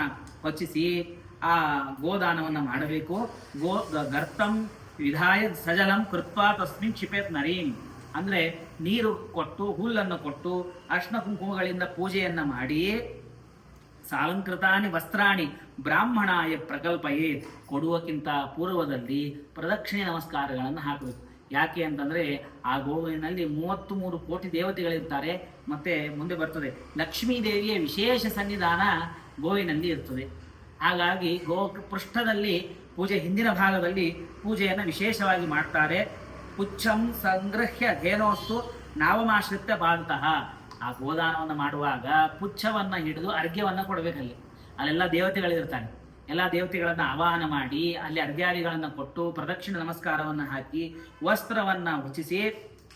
ಹೊಚ್ಚಿಸಿ ಆ ಗೋದಾನವನ್ನು ಮಾಡಬೇಕು. ಗರ್ತಂ ವಿಧಾಯ ಸಜಲಂ ಕೃತ್ವಾ ತಸ್ಮಿನ್ ಕ್ಷಿಪೇತ್ ನರೀಂ. ಅಂದ್ರೆ ನೀರು ಕೊಟ್ಟು, ಹುಲ್ಲನ್ನು ಕೊಟ್ಟು, ಅರ್ಶನ ಕುಂಕುಮಗಳಿಂದ ಪೂಜೆಯನ್ನ ಮಾಡಿ, ಸಾಲಂಕೃತಾನಿ ವಸ್ತ್ರಾಣಿ ಬ್ರಾಹ್ಮಣಾಯ ಪ್ರಕಲ್ಪಯೇ, ಕೊಡುವಕ್ಕಿಂತ ಪೂರ್ವದಲ್ಲಿ ಪ್ರದಕ್ಷಿಣೆ ನಮಸ್ಕಾರಗಳನ್ನು ಹಾಕಬೇಕು. ಯಾಕೆ ಅಂತಂದ್ರೆ ಆ ಗೋವಿನಲ್ಲಿ 33 ಕೋಟಿ ದೇವತೆಗಳಿರ್ತಾರೆ. ಮತ್ತೆ ಮುಂದೆ ಬರ್ತದೆ ಲಕ್ಷ್ಮೀ ದೇವಿಯ ವಿಶೇಷ ಸನ್ನಿಧಾನ ಗೋವಿನಲ್ಲಿ ಇರ್ತದೆ. ಹಾಗಾಗಿ ಗೋ ಪೃಷ್ಠದಲ್ಲಿ ಪೂಜೆ, ಹಿಂದಿನ ಭಾಗದಲ್ಲಿ ಪೂಜೆಯನ್ನು ವಿಶೇಷವಾಗಿ ಮಾಡ್ತಾರೆ. ಪುಚ್ಛಂ ಸಂಗ್ರಹ್ಯ ಧೇನೋಸ್ತು ನಾವಮಾಶ್ರಿತ್ಯ ಬಾಂತಹ. ಆ ಗೋದಾನವನ್ನು ಮಾಡುವಾಗ ಪುಚ್ಛವನ್ನ ಹಿಡಿದು ಅರ್ಘ್ಯವನ್ನ ಕೊಡಬೇಕಲ್ಲಿ. ಅಲ್ಲೆಲ್ಲ ದೇವತೆಗಳಿರ್ತಾರೆ. ಎಲ್ಲ ದೇವತೆಗಳನ್ನ ಆವಾಹನ ಮಾಡಿ ಅಲ್ಲಿ ಅರ್ಘ್ಯಾದಿಗಳನ್ನು ಕೊಟ್ಟು ಪ್ರದಕ್ಷಿಣೆ ನಮಸ್ಕಾರವನ್ನು ಹಾಕಿ ವಸ್ತ್ರವನ್ನ ಹೊಚ್ಚಿಸಿ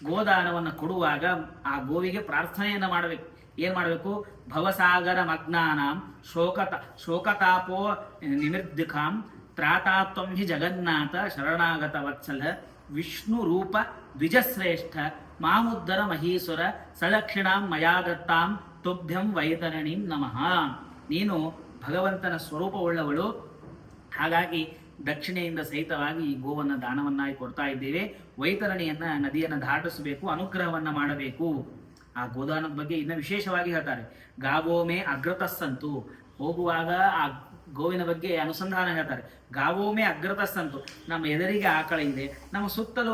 ಗೋದಾನವನ್ನು ಕೊಡುವಾಗ ಆ ಗೋವಿಗೆ ಪ್ರಾರ್ಥನೆಯನ್ನ ಮಾಡಬೇಕು. ಏನ್ ಮಾಡಬೇಕು? ಭವಸಾಗರ ಮಗ್ನಾನಾಂ ಶೋಕತಾಪೋ ನಿಮಿರ್ದಿಖಾಂ ತ್ರಾತಾತ್ವಂ ಹಿ ಜಗನ್ನಾಥ ಶರಣಾಗತ ವತ್ಸಲ ವಿಷ್ಣು ರೂಪ ದ್ವಿಜಶ್ರೇಷ್ಠ ಮಾಮುದ್ದರ ಮಹೀಸುರ ಸದಕ್ಷಿಣಾಂ ಮಯಾ ದತ್ತಾಂ ತುಭ್ಯಂ ವೈತರಣೀಂ ನಮಃ. ನೀನು ಭಗವಂತನ ಸ್ವರೂಪವುಳ್ಳವಳು, ಹಾಗಾಗಿ ದಕ್ಷಿಣೆಯಿಂದ ಸಹಿತವಾಗಿ ಈ ಗೋವನ್ನು ದಾನವನ್ನಾಗಿ ಕೊಡ್ತಾ ಇದ್ದೇವೆ. ವೈತರಣಿಯನ್ನ, ನದಿಯನ್ನು ದಾಟಿಸಬೇಕು, ಅನುಗ್ರಹವನ್ನ ಮಾಡಬೇಕು. ಆ ಗೋದಾನದ ಬಗ್ಗೆ ಇನ್ನು ವಿಶೇಷವಾಗಿ ಹೇಳ್ತಾರೆ. ಗಾವೋಮೆ ಅಗ್ರತಸ್ಸಂತು, ಹೋಗುವಾಗ ಆ ಗೋವಿನ ಬಗ್ಗೆ ಅನುಸಂಧಾನ ಹೇಳ್ತಾರೆ. ಗಾವೋಮೆ ಅಗ್ರತಸ್ಸಂತು, ನಮ್ಮ ಎದುರಿಗೆ ಆಕಳ ಇದೆ, ನಮ್ಮ ಸುತ್ತಲೂ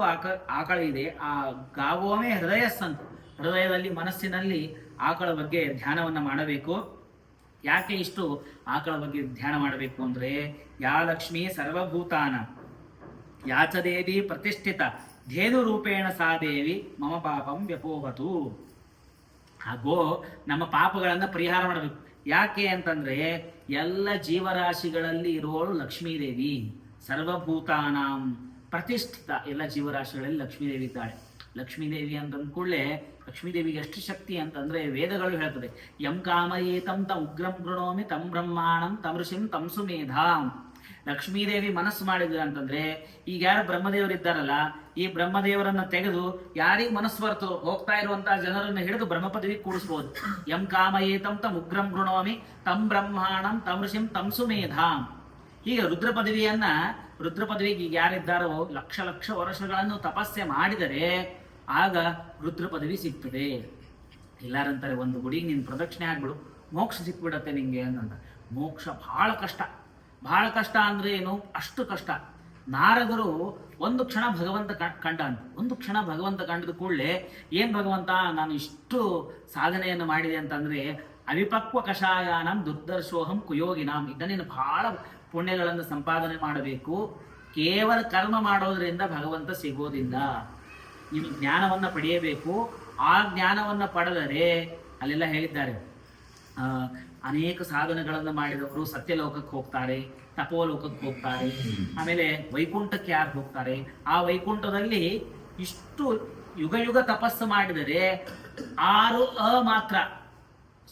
ಆಕಳ ಇದೆ. ಆ ಗಾವೋಮೆ ಹೃದಯಸ್ಸಂತು, ಹೃದಯದಲ್ಲಿ ಮನಸ್ಸಿನಲ್ಲಿ ಆಕಳ ಬಗ್ಗೆ ಧ್ಯಾನವನ್ನ ಮಾಡಬೇಕು. ಯಾಕೆ ಇಷ್ಟು ಆಕಳ ಬಗ್ಗೆ ಧ್ಯಾನ ಮಾಡಬೇಕು ಅಂದ್ರೆ, ಯಾ ಲಕ್ಷ್ಮೀ ಸರ್ವಭೂತಾನ ಯಾಚ ದೇವಿ ಪ್ರತಿಷ್ಠಿತ ಧೇನು ರೂಪೇಣ ಸಾ ದೇವಿ ಮಮ ಪಾಪಂ ವ್ಯಪೋಹತು. ಆ ಗೋ ನಮ್ಮ ಪಾಪಗಳನ್ನು ಪರಿಹಾರ ಮಾಡಬೇಕು. ಯಾಕೆ ಅಂತಂದ್ರೆ, ಎಲ್ಲ ಜೀವರಾಶಿಗಳಲ್ಲಿ ಇರುವವಳು ಲಕ್ಷ್ಮೀದೇವಿ. ಸರ್ವಭೂತಾನಾಂ ಪ್ರತಿಷ್ಠಿತ, ಎಲ್ಲ ಜೀವರಾಶಿಗಳಲ್ಲಿ ಲಕ್ಷ್ಮೀದೇವಿ ಇದ್ದಾಳೆ. ಲಕ್ಷ್ಮೀದೇವಿ ಅಂತಂದ ಕೂಡಲೇ ಲಕ್ಷ್ಮೀದೇವಿಗೆ ಎಷ್ಟು ಶಕ್ತಿ ಅಂತಂದ್ರೆ, ವೇದಗಳು ಹೇಳ್ತದೆ, ಯಂ ಕಾಮಯೇತಂ ತಂ ಉಗ್ರಂ ಗೃಣೋಮಿ ತಂ ಬ್ರಹ್ಮಾಣಂ ತಂ ಋಷಿಂ ತಂ ಸುಮೇಧಾಂ. ಲಕ್ಷ್ಮೀದೇವಿ ಮನಸ್ಸು ಮಾಡಿದ್ರು ಅಂತಂದ್ರೆ, ಈಗ ಯಾರು ಬ್ರಹ್ಮದೇವರಿದ್ದಾರಲ್ಲ, ಈ ಬ್ರಹ್ಮದೇವರನ್ನ ತೆಗೆದು ಯಾರಿಗೆ ಮನಸ್ಸು ಬರ್ತೋ ಹೋಗ್ತಾ ಇರುವಂತಹ ಜನರನ್ನು ಹಿಡಿದು ಬ್ರಹ್ಮ ಪದವಿ ಕೂಡಿಸ್ಬೋದು. ಯಂ ಕಾಮಯೇತಂ ತಂ ಉಗ್ರಂ ಗೃಣೋಮಿ ತಂ ಬ್ರಹ್ಮಾಣಂ ತಂ ಋಷಿಂ ತಂ ಸುಮೇಧಾಂ. ಹೀಗೆ ರುದ್ರ ಪದವಿಗೆ ಈಗ ಯಾರಿದ್ದಾರೋ ಲಕ್ಷ ಲಕ್ಷ ವರ್ಷಗಳನ್ನು ತಪಸ್ಸೆ ಮಾಡಿದರೆ ಆಗ ರುದ್ರ ಪದವಿ ಸಿಗ್ತದೆ. ಎಲ್ಲಾರಂತಾರೆ, ಒಂದು ಗುಡಿಗೆ ನೀನು ಪ್ರದಕ್ಷಿಣೆ ಆಗ್ಬಿಡು, ಮೋಕ್ಷ ಸಿಕ್ಬಿಡತ್ತೆ ನಿಂಗೆ ಅಂತ. ಮೋಕ್ಷ ಬಹಳ ಕಷ್ಟ. ಬಹಳ ಕಷ್ಟ ಅಂದ್ರೆ ಏನು? ಅಷ್ಟು ಕಷ್ಟ. ನಾರದರು ಒಂದು ಕ್ಷಣ ಭಗವಂತ ಕಂಡ ಅಂತ. ಒಂದು ಕ್ಷಣ ಭಗವಂತ ಕಂಡದ ಕೂಡಲೇ, ಏನ್ ಭಗವಂತ ನಾನು ಇಷ್ಟು ಸಾಧನೆಯನ್ನು ಮಾಡಿದೆ ಅಂತಂದ್ರೆ, ಅವಿಪಕ್ವ ಕಷಾಯಾನಂ ದುರ್ದರ್ಶೋಹಂ ಕುಯೋಗಿನಾಂ, ಇದನ್ನೇನು ಬಹಳ ಪುಣ್ಯಗಳನ್ನು ಸಂಪಾದನೆ ಮಾಡಬೇಕು. ಕೇವಲ ಕರ್ಮ ಮಾಡೋದ್ರಿಂದ ಭಗವಂತ ಸಿಗೋದಿಲ್ಲ. ನೀನು ಜ್ಞಾನವನ್ನ ಪಡೆಯಬೇಕು. ಆ ಜ್ಞಾನವನ್ನ ಪಡೆದರೆ, ಅಲ್ಲೆಲ್ಲ ಹೇಳಿದ್ದಾರೆ, ಅನೇಕ ಸಾಧನೆಗಳನ್ನು ಮಾಡಿದವರು ಸತ್ಯಲೋಕಕ್ಕೆ ಹೋಗ್ತಾರೆ, ತಪೋಲೋಕಕ್ಕೆ ಹೋಗ್ತಾರೆ, ಆಮೇಲೆ ವೈಕುಂಠಕ್ಕೆ ಯಾರು ಹೋಗ್ತಾರೆ. ಆ ವೈಕುಂಠದಲ್ಲಿ ಇಷ್ಟು ಯುಗ ಯುಗ ತಪಸ್ಸು ಮಾಡಿದರೆ 6 ಮಾತ್ರ,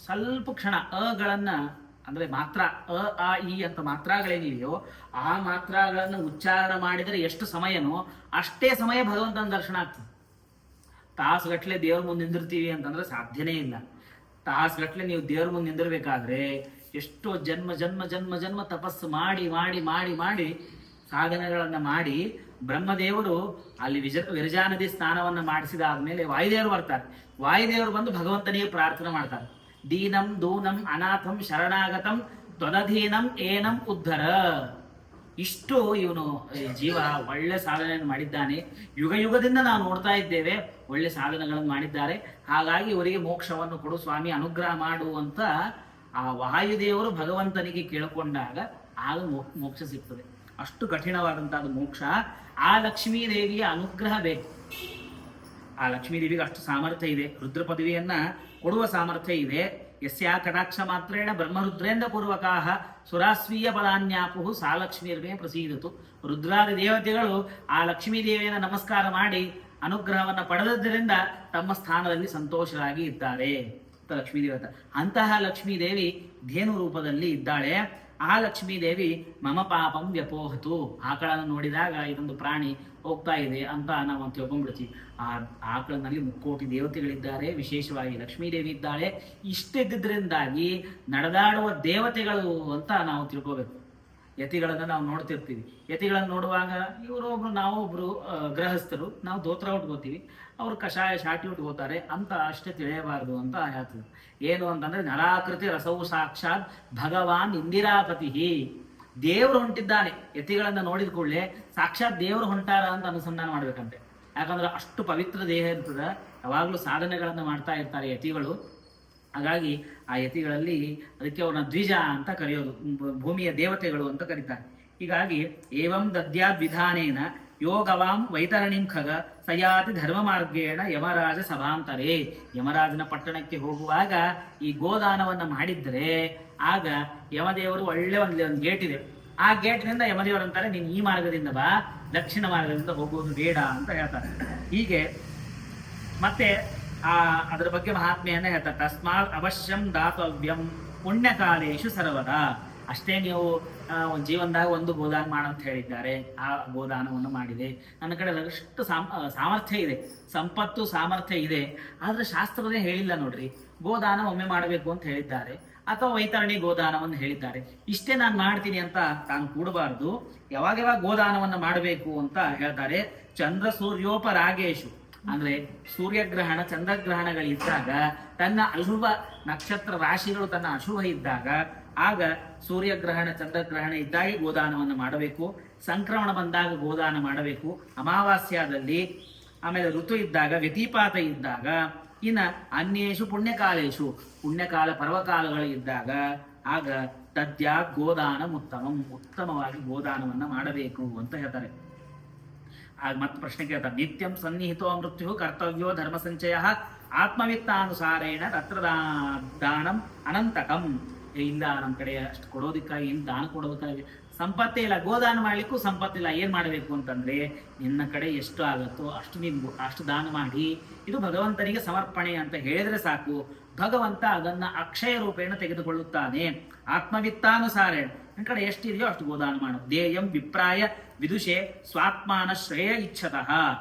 ಸ್ವಲ್ಪ ಕ್ಷಣ ಅಗಳನ್ನ ಅಂದ್ರೆ ಮಾತ್ರ ಅ ಈ ಅಂತ ಮಾತ್ರಗಳೇನಿವೆಯೋ ಆ ಮಾತ್ರಗಳನ್ನು ಉಚ್ಚಾರ ಮಾಡಿದರೆ ಎಷ್ಟು ಸಮಯನೋ ಅಷ್ಟೇ ಸಮಯ ಭಗವಂತನ ದರ್ಶನ ಆಗ್ತದೆ. ತಾಸುಗಟ್ಲೆ ದೇವ್ರ ಮುಂದೆ ನಿಂದಿರ್ತೀವಿ ಅಂತಂದ್ರೆ ಸಾಧ್ಯನೇ ಇಲ್ಲ. ತಾಸುಗಟ್ಲೆ ನೀವು ದೇವ್ರ ಮುಂದೆ ನಿಂದಿರ್ಬೇಕಾದ್ರೆ ಎಷ್ಟೋ ಜನ್ಮ ಜನ್ಮ ಜನ್ಮ ಜನ್ಮ ತಪಸ್ಸು ಮಾಡಿ ಮಾಡಿ ಮಾಡಿ ಮಾಡಿ ಸಾಧನೆಗಳನ್ನ ಮಾಡಿ ಬ್ರಹ್ಮದೇವರು ಅಲ್ಲಿ ವಿರಜಾ ನದಿ ಸ್ನಾನವನ್ನ ಮಾಡಿಸಿದಾದ್ಮೇಲೆ ವಾಯುದೇವರು ಬರ್ತಾರೆ. ವಾಯುದೇವರು ಬಂದು ಭಗವಂತನಿಗೆ ಪ್ರಾರ್ಥನೆ ಮಾಡ್ತಾರೆ. ದೀನಂ ದೂನಂ ಅನಾಥಂ ಶರಣಾಗತಂ ತ್ವದಧೀನಂ ಏನಂ ಉದ್ಧರ. ಇಷ್ಟು ಇವನು ಜೀವ ಒಳ್ಳೆ ಸಾಧನೆಯನ್ನು ಮಾಡಿದ್ದಾನೆ. ಯುಗ ಯುಗದಿಂದ ನಾವು ನೋಡ್ತಾ ಇದ್ದೇವೆ, ಒಳ್ಳೆ ಸಾಧನೆಗಳನ್ನು ಮಾಡಿದ್ದಾರೆ. ಹಾಗಾಗಿ ಇವರಿಗೆ ಮೋಕ್ಷವನ್ನು ಕೊಡು ಸ್ವಾಮಿ, ಅನುಗ್ರಹ ಮಾಡು ಅಂತ ಆ ವಾಯುದೇವರು ಭಗವಂತನಿಗೆ ಕೇಳಿಕೊಂಡಾಗ ಆಗ ಮೋಕ್ಷ ಸಿಗ್ತದೆ. ಅಷ್ಟು ಕಠಿಣವಾದಂತಹ ಮೋಕ್ಷ. ಆ ಲಕ್ಷ್ಮೀ ದೇವಿಯ ಅನುಗ್ರಹ ಬೇಕು. ಆ ಲಕ್ಷ್ಮೀ ದೇವಿಗೆ ಅಷ್ಟು ಸಾಮರ್ಥ್ಯ ಇದೆ. ರುದ್ರ ಪದವಿಯನ್ನ ಕೊಡುವ ಸಾಮರ್ಥ್ಯ ಇದೆ. ಯಸ್ಯಾ ಕಟಾಕ್ಷ ಮಾತ್ರೇಣ ಬ್ರಹ್ಮರುದ್ರೇಂದ್ರ ಪೂರ್ವಕಾಹ ಸುರಾಸ್ವೀಯ ಪದಾನ್ಯಾಪು ಸಾ ಲಕ್ಷ್ಮೀರ್ಮೇ ಪ್ರಸೀದತು. ರುದ್ರಾದಿ ದೇವತೆಗಳು ಆ ಲಕ್ಷ್ಮೀ ದೇವಿಯನ್ನು ನಮಸ್ಕಾರ ಮಾಡಿ ಅನುಗ್ರಹವನ್ನು ಪಡೆದದ್ದರಿಂದ ತಮ್ಮ ಸ್ಥಾನದಲ್ಲಿ ಸಂತೋಷರಾಗಿ ಇದ್ದಾರೆ ಅಂತ ಲಕ್ಷ್ಮೀ ದೇವತೆ. ಅಂತಹ ಲಕ್ಷ್ಮೀ ದೇವಿ ಧೇನು ರೂಪದಲ್ಲಿ ಇದ್ದಾಳೆ. ಆ ಲಕ್ಷ್ಮೀ ದೇವಿ ಮಮ ಪಾಪಂ ವ್ಯಪೋಹತು. ಆಕಳನ್ನು ನೋಡಿದಾಗ ಇದೊಂದು ಪ್ರಾಣಿ ಹೋಗ್ತಾ ಇದೆ ಅಂತ ನಾವು ತಿಳ್ಕೊಂಡ್ಬಿಡ್ತೀವಿ. ಆ ಆಕಳನಲ್ಲಿ 3 ಕೋಟಿ ದೇವತೆಗಳಿದ್ದಾರೆ, ವಿಶೇಷವಾಗಿ ಲಕ್ಷ್ಮೀ ದೇವಿ ಇದ್ದಾಳೆ. ಇಷ್ಟಿದ್ದರಿಂದಾಗಿ ನಡೆದಾಡುವ ದೇವತೆಗಳು ಅಂತ ನಾವು ತಿಳ್ಕೋಬೇಕು. ಯತಿಗಳನ್ನು ನಾವು ನೋಡ್ತಿರ್ತೀವಿ. ಯತಿಗಳನ್ನು ನೋಡುವಾಗ ಇವರೊಬ್ರು, ನಾವೊಬ್ರು ಗೃಹಸ್ಥರು, ನಾವು ಧೋತ್ರ ಉಟ್ಕೋತೀವಿ, ಅವರು ಕಷಾಯ ಶಾಟಿ ಉಟ್ಕೋತಾರೆ ಅಂತ ಅಷ್ಟೇ ತಿಳಿಯಬಾರದು ಅಂತ ಹೇಳ್ತದೆ. ಏನು ಅಂತಂದ್ರೆ, ನರಾಕೃತಿ ರಸವು ಸಾಕ್ಷಾತ್ ಭಗವಾನ್ ಇಂದಿರಾಪತಿ. ದೇವರು ಹೊಂಟಿದ್ದಾನೆ. ಯತಿಗಳನ್ನ ನೋಡಿದ ಕೂಡಲೇ ಸಾಕ್ಷಾತ್ ದೇವರು ಹೊಂಟಾರ ಅಂತ ಅನುಸಂಧಾನ ಮಾಡ್ಬೇಕಂತೆ. ಯಾಕಂದ್ರೆ ಅಷ್ಟು ಪವಿತ್ರ ದೇಹ ಇರ್ತದೆ, ಯಾವಾಗಲೂ ಸಾಧನೆಗಳನ್ನು ಮಾಡ್ತಾ ಇರ್ತಾರೆ ಯತಿಗಳು. ಹಾಗಾಗಿ ಆ ಯತಿಗಳಲ್ಲಿ ಅದಕ್ಕೆ ಅವ್ರನ್ನ ದ್ವಿಜ ಅಂತ ಕರೆಯೋದು, ಭೂಮಿಯ ದೇವತೆಗಳು ಅಂತ ಕರೀತಾರೆ. ಹೀಗಾಗಿ ಏವಂ ದದ್ಯಾದ್ ವಿಧಾನೇನ ಯೋಗವಾಂ ವೈತರಣಿಂ ಖಗ ಸಯಾತಿ ಧರ್ಮ ಮಾರ್ಗೇಣ ಯಮರಾಜ ಸಭಾಂತರೇ. ಯಮರಾಜನ ಪಟ್ಟಣಕ್ಕೆ ಹೋಗುವಾಗ ಈ ಗೋದಾನವನ್ನ ಮಾಡಿದ್ರೆ ಆಗ ಯಮದೇವರು ಒಳ್ಳೆ ಒಂದು ಗೇಟ್ ಇದೆ. ಆ ಗೇಟ್ನಿಂದ ಯಮದೇವರು ಅಂತಾರೆ, ನೀನು ಈ ಮಾರ್ಗದಿಂದ ಬಾ, ದಕ್ಷಿಣ ಮಾರ್ಗದಿಂದ ಹೋಗುವುದು ಬೇಡ ಅಂತ ಹೇಳ್ತಾರೆ. ಹೀಗೆ ಮತ್ತೆ ಅದರ ಬಗ್ಗೆ ಮಹಾತ್ಮೆಯನ್ನ ಹೇಳ್ತಾರೆ. ತಸ್ಮಾತ್ ಅವಶ್ಯಂ ದಾತವ್ಯಂ ಪುಣ್ಯಕಾಲೇಶು ಸರ್ವದಾ. ಅಷ್ಟೇ ನೀವು ಒಂದು ಜೀವನದಾಗ ಒಂದು ಗೋದಾನ ಮಾಡಂತ ಹೇಳಿದ್ದಾರೆ. ಆ ಗೋದಾನವನ್ನು ಮಾಡಿದೆ. ನನ್ನ ಕಡೆ ಅಷ್ಟು ಸಾಮರ್ಥ್ಯ ಇದೆ, ಸಂಪತ್ತು ಸಾಮರ್ಥ್ಯ ಇದೆ, ಆದರೆ ಶಾಸ್ತ್ರನೇ ಹೇಳಿಲ್ಲ ನೋಡ್ರಿ, ಗೋದಾನ ಒಮ್ಮೆ ಮಾಡಬೇಕು ಅಂತ ಹೇಳಿದ್ದಾರೆ, ಅಥವಾ ವೈತರಣಿ ಗೋದಾನವನ್ನು ಹೇಳಿದ್ದಾರೆ. ಇಷ್ಟೇ ನಾನು ಮಾಡ್ತೀನಿ ಅಂತ ತಾನು ಕೂಡಬಾರ್ದು. ಯಾವಾಗ ಗೋದಾನವನ್ನು ಮಾಡಬೇಕು ಅಂತ ಹೇಳ್ತಾರೆ. ಚಂದ್ರ ಸೂರ್ಯೋಪರಾಗೇಶು, ಅಂದ್ರೆ ಸೂರ್ಯಗ್ರಹಣ ಚಂದ್ರಗ್ರಹಣಗಳಿದ್ದಾಗ, ತನ್ನ ಅಶುಭ ನಕ್ಷತ್ರ ರಾಶಿಗಳು ತನ್ನ ಅಶುಭ ಇದ್ದಾಗ, ಆಗ ಸೂರ್ಯಗ್ರಹಣ ಚಂದ್ರಗ್ರಹಣ ಇದ್ದಾಗ ಗೋದಾನವನ್ನು ಮಾಡಬೇಕು. ಸಂಕ್ರಮಣ ಬಂದಾಗ ಗೋದಾನ ಮಾಡಬೇಕು. ಅಮಾವಾಸ್ಯದಲ್ಲಿ, ಆಮೇಲೆ ಋತು ಇದ್ದಾಗ, ವ್ಯತಿಪಾತ ಇದ್ದಾಗ, ಇನ್ನ ಅನ್ಯೇಷು ಪುಣ್ಯಕಾಲೇಶು, ಪುಣ್ಯಕಾಲ ಪರ್ವಕಾಲಗಳು ಇದ್ದಾಗ, ಆಗ ತದ್ಯಾ ಗೋದಾನ ಉತ್ತಮವಾಗಿ ಗೋದಾನವನ್ನ ಮಾಡಬೇಕು ಅಂತ ಹೇಳ್ತಾರೆ. ಆಗ ಮತ್ತೆ ಪ್ರಶ್ನೆ ಕೇಳ್ತಾರೆ, ನಿತ್ಯಂ ಸನ್ನಿಹಿತೋ ಮೃತ್ಯು ಕರ್ತವ್ಯೋ ಧರ್ಮ ಸಂಚಯ ಆತ್ಮವಿತ್ತಾನುಸಾರೇಣ ತತ್ರ ದಾನಂ ಅನಂತಕಂ. ಇಲ್ಲ, ನಮ್ಮ ಕಡೆ ಅಷ್ಟು ಕೊಡೋದಕ್ಕಾಗಿ ಏನು ದಾನ ಕೊಡೋದಕ್ಕಾಗಿ ಸಂಪತ್ತೇ ಇಲ್ಲ, ಗೋದಾನ ಮಾಡ್ಲಿಕ್ಕೂ ಸಂಪತ್ತಿಲ್ಲ, ಏನ್ ಮಾಡಬೇಕು ಅಂತಂದ್ರೆ ನಿನ್ನ ಕಡೆ ಎಷ್ಟು ಆಗುತ್ತೋ ಅಷ್ಟು ದಾನ ಮಾಡಿ ಇದು ಭಗವಂತನಿಗೆ ಸಮರ್ಪಣೆ ಅಂತ ಹೇಳಿದ್ರೆ ಸಾಕು. ಭಗವಂತ ಅದನ್ನ ಅಕ್ಷಯ ರೂಪೇಣ ತೆಗೆದುಕೊಳ್ಳುತ್ತಾನೆ. ಆತ್ಮವಿತ್ತಾನುಸಾರೇಣ ನಿನ್ನ ಕಡೆ ಎಷ್ಟಿದೆಯೋ ಅಷ್ಟು ಗೋದಾನ ಮಾಡು. ದೇಯಂ ವಿಪ್ರಾಯ ವಿದುಷೆ ಸ್ವಾತ್ಮಾನ ಶ್ರೇಯ ಇಚ್ಛತಃ,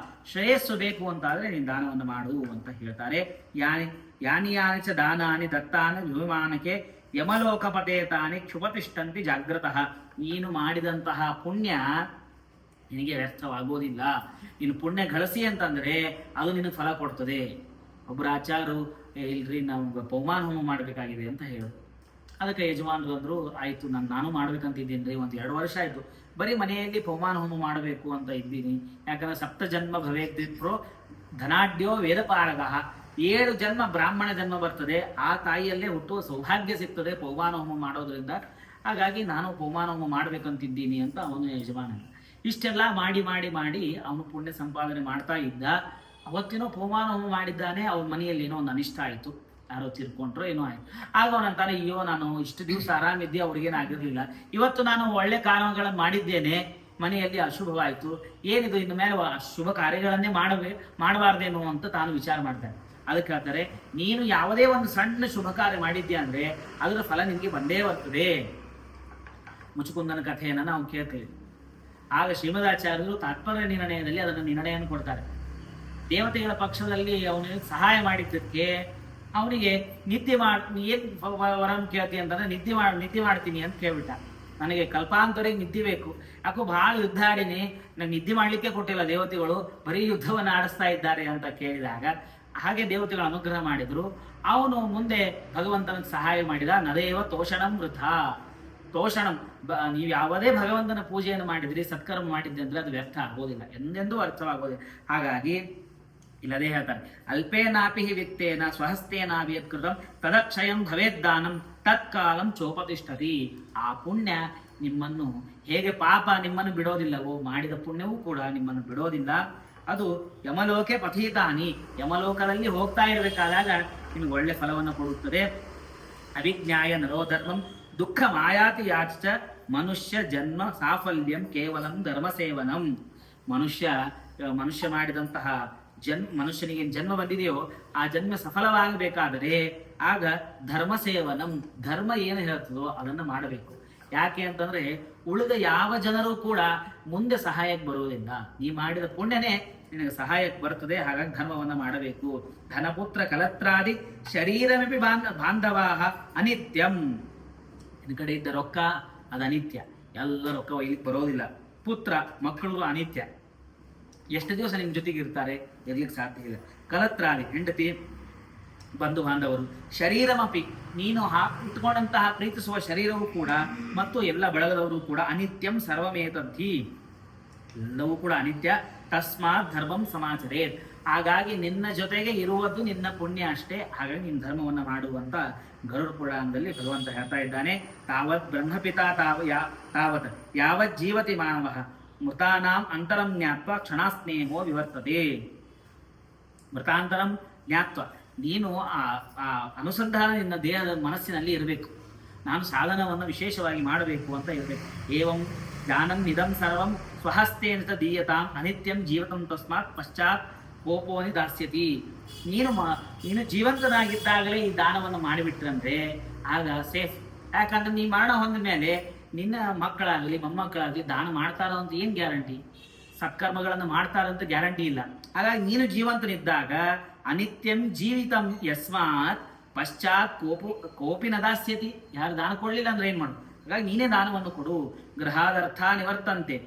ಶ್ರೇಯಸ್ಸು ಬೇಕು ಅಂತಾದ್ರೆ ನೀನು ದಾನವನ್ನು ಮಾಡು ಅಂತ ಹೇಳ್ತಾರೆ. ಯಾನಿ ಚ ದಾನಾನಿ ದತ್ತಾನ ವಿಮಾನಕ್ಕೆ ಯಮಲೋಕಪತೇತಾನಿ ಕ್ಷುಪತಿಷ್ಠಂತಿ ಜಾಗೃತಃ. ನೀನು ಮಾಡಿದಂತಹ ಪುಣ್ಯ ನಿನಗೆ ವ್ಯರ್ಥವಾಗೋದಿಲ್ಲ. ನೀನು ಪುಣ್ಯ ಗಳಿಸಿ ಅಂತಂದ್ರೆ ಅದು ನಿನಗೆ ಫಲ ಕೊಡ್ತದೆ. ಒಬ್ಬರು ಆಚಾರ್ಯರು, ಇಲ್ರಿ ನಾವು ಪೌಮಾನ ಹೋಮ ಮಾಡಬೇಕಾಗಿದೆ ಅಂತ ಹೇಳು. ಅದಕ್ಕೆ ಯಜಮಾನರು ಅಂದ್ರು, ಆಯ್ತು ನಾನು ಮಾಡ್ಬೇಕಂತಿದ್ದೀನಿ ರೀ, 1-2 ವರ್ಷ ಆಯ್ತು, ಬರೀ ಮನೆಯಲ್ಲಿ ಪೌಮಾನ ಹೋಮ ಮಾಡಬೇಕು ಅಂತ ಇದ್ದೀನಿ. ಯಾಕಂದ್ರೆ 7 ಜನ್ಮ ಭವೇದ್ವಿಪ್ರೋ ಧನಾಢ್ಯೋ ವೇದಪಾರಗ, 7 ಜನ್ಮ ಬ್ರಾಹ್ಮಣ ಜನ್ಮ ಬರ್ತದೆ, ಆ ತಾಯಿಯಲ್ಲೇ ಹುಟ್ಟುವ ಸೌಭಾಗ್ಯ ಸಿಗ್ತದೆ ಪೌಮಾನ ಹೋಮ ಮಾಡೋದ್ರಿಂದ. ಹಾಗಾಗಿ ನಾನು ಪೌಮಾನ ಹೋಮ ಮಾಡ್ಬೇಕಂತಿದ್ದೀನಿ ಅಂತ ಅವನು ಯಜಮಾನ. ಇಷ್ಟೆಲ್ಲ ಮಾಡಿ ಮಾಡಿ ಮಾಡಿ ಅವನು ಪುಣ್ಯ ಸಂಪಾದನೆ ಮಾಡ್ತಾ ಇದ್ದ. ಅವತ್ತಿನೋ ಪೌಮಾನ ಹೋಮ ಮಾಡಿದ್ದಾನೆ, ಅವನ ಮನೆಯಲ್ಲಿ ಏನೋ ಒಂದು ಅನಿಷ್ಟ ಆಯಿತು, ಯಾರೋ ತೀರ್ಕೊಂಡ್ರು ಏನೋ ಆಯ್ತು. ಆಗ ಅವನಂತಾನೆ, ಅಯ್ಯೋ ನಾನು ಇಷ್ಟು ದಿವಸ ಆರಾಮಿದ್ದೆ, ಅವ್ರಿಗೇನಾಗಿರ್ಲಿಲ್ಲ, ಇವತ್ತು ನಾನು ಒಳ್ಳೆ ಕಾರ್ಯಗಳನ್ನು ಮಾಡಿದ್ದೇನೆ, ಮನೆಯಲ್ಲಿ ಅಶುಭವಾಯಿತು, ಏನಿದು ಇನ್ನು ಮೇಲೆ ಶುಭ ಕಾರ್ಯಗಳನ್ನೇ ಮಾಡಬಾರ್ದೇನೋ ಅಂತ ತಾನು ವಿಚಾರ ಮಾಡ್ತಾನೆ. ಅದಕ್ಕೆ ಹೇಳ್ತಾರೆ, ನೀನು ಯಾವುದೇ ಒಂದು ಸಣ್ಣ ಶುಭ ಕಾರ್ಯ ಮಾಡಿದ್ಯಾ ಅಂದ್ರೆ ಅದರ ಫಲ ನಿನಗೆ ಬಂದೇ ಬರ್ತದೆ. ಮುಚುಕುಂದನ ಕಥೆಯನ್ನು ನಾವು ಕೇಳ್ತೇವೆ. ಆಗ ಶ್ರೀಮದಾಚಾರ್ಯರು ತಾತ್ಪರ್ಯ ನಿರ್ಣಯದಲ್ಲಿ ಅದನ್ನು ನಿರ್ಣಯವನ್ನು ಕೊಡ್ತಾರೆ. ದೇವತೆಗಳ ಪಕ್ಷದಲ್ಲಿ ಅವನಿಗೆ ಸಹಾಯ ಮಾಡಿದ್ದಕ್ಕೆ ಅವನಿಗೆ ನಿದ್ದೆ ಏನ್ ವರಂ ಕೇಳ್ತಿ ಅಂತಂದ್ರೆ ನಿದ್ದೆ ಮಾಡ್ತೀನಿ ಅಂತ ಕೇಳ್ಬಿಟ್ಟ. ನನಗೆ ಕಲ್ಪಾಂತರಿಗೆ ನಿದ್ದೆ ಬೇಕು, ಯಾಕೋ ಬಹಳ ಯುದ್ಧ ಆಡಿನಿ, ನಂಗೆ ನಿದ್ದೆ ಮಾಡ್ಲಿಕ್ಕೆ ಕೊಟ್ಟಿಲ್ಲ ದೇವತೆಗಳು, ಬರೀ ಯುದ್ಧವನ್ನು ಆಡಿಸ್ತಾ ಇದ್ದಾರೆ ಅಂತ ಕೇಳಿದಾಗ ಹಾಗೆ ದೇವತೆಗಳು ಅನುಗ್ರಹ ಮಾಡಿದ್ರು. ಅವನು ಮುಂದೆ ಭಗವಂತನ ಸಹಾಯ ಮಾಡಿದ. ನದೇವ ತೋಷಣಂ ವೃಥ, ತೋಷಣಂ, ನೀವು ಯಾವುದೇ ಭಗವಂತನ ಪೂಜೆಯನ್ನು ಮಾಡಿದ್ರಿ, ಸತ್ಕರ್ಮ ಮಾಡಿದ್ರಿ ಅಂದ್ರೆ ಅದು ವ್ಯರ್ಥ ಆಗೋದಿಲ್ಲ, ಎಂದೆಂದೂ ಅರ್ಥವಾಗೋದಿಲ್ಲ. ಹಾಗಾಗಿ ಇಲ್ಲದೇ ಹೇಳ್ತಾರೆ, ಅಲ್ಪೇನಾಪಿ ವಿತ್ತೇನ ಸ್ವಹಸ್ತೇನಾಪಿ ಯತ್ಕೃತಂ ತದಕ್ಷಯಂ ಭವೇದ್ದಾನಂ ತತ್ಕಾಲಂ ಚೋಪತಿಷ್ಠತಿ. ಆ ಪುಣ್ಯ ನಿಮ್ಮನ್ನು ಹೇಗೆ ಪಾಪ ನಿಮ್ಮನ್ನು ಬಿಡೋದಿಲ್ಲವೋ, ಮಾಡಿದ ಪುಣ್ಯವೂ ಕೂಡ ನಿಮ್ಮನ್ನು ಬಿಡೋದಿಲ್ಲ. ಅದು ಯಮಲೋಕೆ ಪಥೀತಾನಿ, ಯಮಲೋಕದಲ್ಲಿ ಹೋಗ್ತಾ ಇರಬೇಕಾದಾಗ ನಿಮಗೆ ಒಳ್ಳೆ ಫಲವನ್ನು ಕೊಡುತ್ತದೆ. ಅವಿಜ್ಞಾಯ ನರೋಧರ್ಮಂ ದುಃಖ ಮಾಯಾತಿ ಯಾಚ ಮನುಷ್ಯ ಜನ್ಮ ಸಾಫಲ್ಯಂ ಕೇವಲಂ ಧರ್ಮ ಸೇವನಂ. ಮನುಷ್ಯ ಮಾಡಿದಂತಹ ಮನುಷ್ಯನಿಗೆ ಜನ್ಮ ಬಂದಿದೆಯೋ ಆ ಜನ್ಮ ಸಫಲವಾಗಬೇಕಾದರೆ ಆಗ ಧರ್ಮ ಸೇವನಂ, ಧರ್ಮ ಏನು ಹೇಳ್ತದೋ ಅದನ್ನು ಮಾಡಬೇಕು. ಯಾಕೆ ಅಂತಂದ್ರೆ ಉಳಿದ ಯಾವ ಜನರು ಕೂಡ ಮುಂದೆ ಸಹಾಯಕ್ಕೆ ಬರುವುದಿಲ್ಲ, ನೀ ಮಾಡಿದ ಪುಣ್ಯನೇ ನಿನಗೆ ಸಹಾಯಕ್ಕೆ ಬರ್ತದೆ. ಹಾಗಾಗಿ ಧರ್ಮವನ್ನು ಮಾಡಬೇಕು. ಧನಪುತ್ರ ಕಲತ್ರಾದಿ ಶರೀರಮಪಿ ಬಾಂಧವಾಹ ಅನಿತ್ಯಂ. ನಿನ್ನ ಕಡೆ ಇದ್ದ ರೊಕ್ಕ ಅದು ಅನಿತ್ಯ, ಎಲ್ಲ ರೊಕ್ಕ ಒಯ್ಲಿಕ್ಕೆ ಬರೋದಿಲ್ಲ. ಪುತ್ರ ಮಕ್ಕಳು ಅನಿತ್ಯ, ಎಷ್ಟು ದಿವಸ ನಿಮ್ಮ ಜೊತೆಗೆ ಇರ್ತಾರೆ, ಇರ್ಲಿಕ್ಕೆ ಸಾಧ್ಯ ಇಲ್ಲ. ಕಲತ್ರಾದಿ ಹೆಂಡತಿ ಬಂಧು ಬಾಂಧವರು, ಶರೀರಮಪಿ ನೀನು ಇಟ್ಕೊಂಡಂತಹ ಪ್ರೀತಿಸುವ ಶರೀರವೂ ಕೂಡ ಮತ್ತು ಎಲ್ಲ ಬಳಗದವರು ಕೂಡ ಅನಿತ್ಯಂ ಸರ್ವಮೇತದ್ಧಿ, ಎಲ್ಲವೂ ಕೂಡ ಅನಿತ್ಯ. ತಸ್ಮಾತ್ ಧರ್ಮಂ ಸಮಾಚರೇತ್. ಹಾಗಾಗಿ ನಿನ್ನ ಜೊತೆಗೆ ಇರುವುದು ನಿನ್ನ ಪುಣ್ಯ ಅಷ್ಟೇ. ಹಾಗಾಗಿ ನಿನ್ನ ಧರ್ಮವನ್ನು ಮಾಡುವಂತ ಗರುಡ ಪುರಾಣದಲ್ಲಿ ಭಗವಂತ ಹೇಳ್ತಾ ಇದ್ದಾನೆ. ತಾವತ್ ಬ್ರಹ್ಮಪಿತಾ ತಾವತ್ ಯಾವತ್ ಜೀವತಿ ಮಾನವ ಮೃತಾನಾಂ ಅಂತರಂ ಜ್ಞಾತ್ವ ಕ್ಷಣಾಸ್ನೇಹೋ ವಿವರ್ತದೆ. ಮೃತಾಂತರಂ ಜ್ಞಾತ್ವ, ನೀನು ಆ ಅನುಸಂಧಾನ ನಿನ್ನ ದೇಹದ ಮನಸ್ಸಿನಲ್ಲಿ ಇರಬೇಕು. ನಾನು ಸಾಧನವನ್ನು ವಿಶೇಷವಾಗಿ ಮಾಡಬೇಕು ಅಂತ ಇರಬೇಕು. ಏವಂ ಜ್ಞಾನಂ ನಿದಂ ಸರ್ವಂ ಸ್ವಹಸ್ತೇನ ದೀಯತಾಂ ಅನಿತ್ಯಂ ಜೀವತಂ ತಸ್ಮಾತ್ ಪಶ್ಚಾತ್ ಕೋಪೋನಿ ದಾಸ್ಯತಿ. ನೀನು ಜೀವಂತನಾಗಿದ್ದಾಗಲೇ ಈ ದಾನವನ್ನು ಮಾಡಿಬಿಟ್ರಂದ್ರೆ ಆಗ ಸೇಫ್. ಯಾಕಂದ್ರೆ ನೀ ಮರಣ ಹೊಂದ ಮೇಲೆ ನಿನ್ನ ಮಕ್ಕಳಾಗಲಿ ಮೊಮ್ಮಕ್ಕಳಾಗಲಿ ದಾನ ಮಾಡ್ತಾರೋ ಅಂತ ಏನು ಗ್ಯಾರಂಟಿ? ಸತ್ಕರ್ಮಗಳನ್ನು ಮಾಡ್ತಾರಂತ ಗ್ಯಾರಂಟಿ ಇಲ್ಲ. ಹಾಗಾಗಿ ನೀನು ಜೀವಂತನಿದ್ದಾಗ ಅನಿತ್ಯಂ ಜೀವಿತಂ ಯಸ್ಮಾತ್ ಪಶ್ಚಾತ್ ಕೋಪಿ ನ ದಾಸ್ಯತಿ. ಯಾರು ದಾನ ಕೊಡಲಿಲ್ಲ ಅಂದ್ರೆ ಏನು ಮಾಡು? ಹಾಗಾಗಿ ನೀನೇ ದಾನವನ್ನು ಕೊಡು. ಗೃಹಾದರ್ಥ ನಿವರ್ತಂತೆ.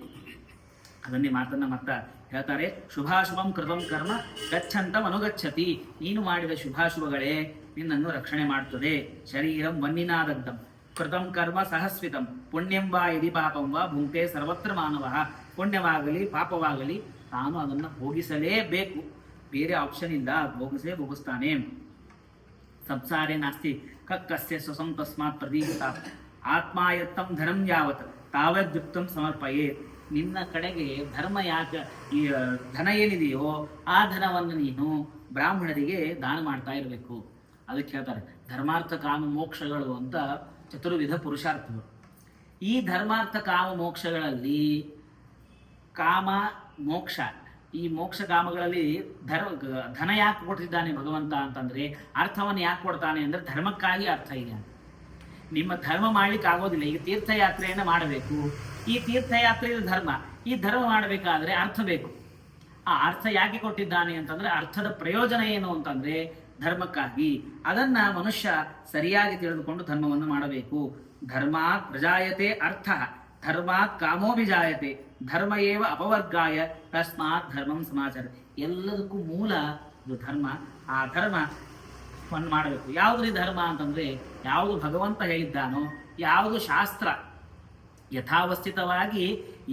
ಅದನ್ನೇ ಮಾತನ್ನ ಮತ್ತ ಹೇಳ್ತಾರೆ, ಶುಭಾಶುಭಂ ಕೃತಂ ಕರ್ಮ ಗಚ್ಚಂತಂ ಅನುಗಚ್ಚತಿ. ನೀನು ಮಾಡಿದ ಶುಭಾಶುಭಗಳೇ ನಿನ್ನನ್ನು ರಕ್ಷಣೆ ಮಾಡುತ್ತದೆ. ಶರೀರಂ ವನ್ನಿನಾದಗ್ಧಂ ಕೃತಂ ಕರ್ಮ ಸಹಸ್ವಿತಂ ಪುಣ್ಯಂ ವಾ ಯದಿ ಪಾಪಂ ವಾ ಭುಂಕ್ತೆ ಸರ್ವತ್ರ ಮಾನವ. ಪುಣ್ಯವಾಗಲಿ ಪಾಪವಾಗಲಿ ತಾನು ಅದನ್ನು ಭೋಗಿಸಲೇಬೇಕು, ಬೇರೆ ಆಪ್ಷನ್ ಇಲ್ಲ, ಭೋಗಿಸ್ತಾನೆ. ಸಂಸಾರೇ ನಾಸ್ತಿ ಕಕ್ಕಸ್ಯ ಸ್ವಸಂ ತಸ್ಮಾತ್ ಪ್ರದೀಪಿತ ಆತ್ಮಾಯತ್ತಂ ಧನಂ ಯಾವತ್ ತಾವದ್ಯುಕ್ತಂ ಸಮರ್ಪಯೇ. ನಿನ್ನ ಕಡೆಗೆ ಧರ್ಮ ಯಾಕೆ, ಈ ಧನ ಏನಿದೆಯೋ ಆ ಧನವನ್ನು ನೀನು ಬ್ರಾಹ್ಮಣರಿಗೆ ದಾನ ಮಾಡ್ತಾ ಇರಬೇಕು. ಅದಕ್ಕೆ ಹೇಳ್ತಾರೆ ಧರ್ಮಾರ್ಥ ಕಾಮ ಮೋಕ್ಷಗಳು ಅಂತ ಚತುರ್ವಿಧ ಪುರುಷಾರ್ಥಗಳು. ಈ ಧರ್ಮಾರ್ಥ ಕಾಮ ಮೋಕ್ಷಗಳಲ್ಲಿ ಕಾಮ ಮೋಕ್ಷ, ಈ ಮೋಕ್ಷ ಕಾಮಗಳಲ್ಲಿ ಧನ ಯಾಕೆ ಕೊಡ್ತಿದ್ದಾನೆ ಭಗವಂತ ಅಂತಂದ್ರೆ, ಅರ್ಥವನ್ನು ಯಾಕೆ ಕೊಡ್ತಾನೆ ಅಂದ್ರೆ ಧರ್ಮಕ್ಕಾಗಿ ಅರ್ಥ ಇದೆ. ನಿಮ್ಮ ಧರ್ಮ ಮಾಡ್ಲಿಕ್ಕೆ ಆಗೋದಿಲ್ಲ. ಈಗ ತೀರ್ಥಯಾತ್ರೆಯನ್ನು ಮಾಡಬೇಕು, ಈ ತೀರ್ಥಯಾತ್ರೆ ಧರ್ಮ, ಈ ಧರ್ಮ ಮಾಡಬೇಕಾದ್ರೆ ಅರ್ಥ ಬೇಕು. ಆ ಅರ್ಥ ಯಾಕೆ ಕೊಟ್ಟಿದ್ದಾನೆ ಅಂತಂದ್ರೆ ಅರ್ಥದ ಪ್ರಯೋಜನ ಏನು ಅಂತಂದ್ರೆ ಧರ್ಮಕ್ಕಾಗಿ. ಅದನ್ನ ಮನುಷ್ಯ ಸರಿಯಾಗಿ ತಿಳಿದುಕೊಂಡು ಧರ್ಮವನ್ನು ಮಾಡಬೇಕು. ಧರ್ಮಾತ್ ಪ್ರಜಾಯತೆ ಅರ್ಥ ಧರ್ಮಾತ್ ಕಾಮೋಭಿಜಾಯತೆ ಧರ್ಮ ಏವ ಅಪವರ್ಗಾಯ ತಸ್ಮಾತ್ ಧರ್ಮಂ ಸಮಾಚಾರ. ಎಲ್ಲದಕ್ಕೂ ಮೂಲ ಇದು ಧರ್ಮ. ಆ ಧರ್ಮವನ್ನು ಮಾಡಬೇಕು. ಯಾವುದ್ರಿ ಧರ್ಮ ಅಂತಂದ್ರೆ ಯಾವುದು ಭಗವಂತ ಹೇಳಿದ್ದಾನೋ, ಯಾವುದು ಶಾಸ್ತ್ರ ಯಥಾವಸ್ಥಿತವಾಗಿ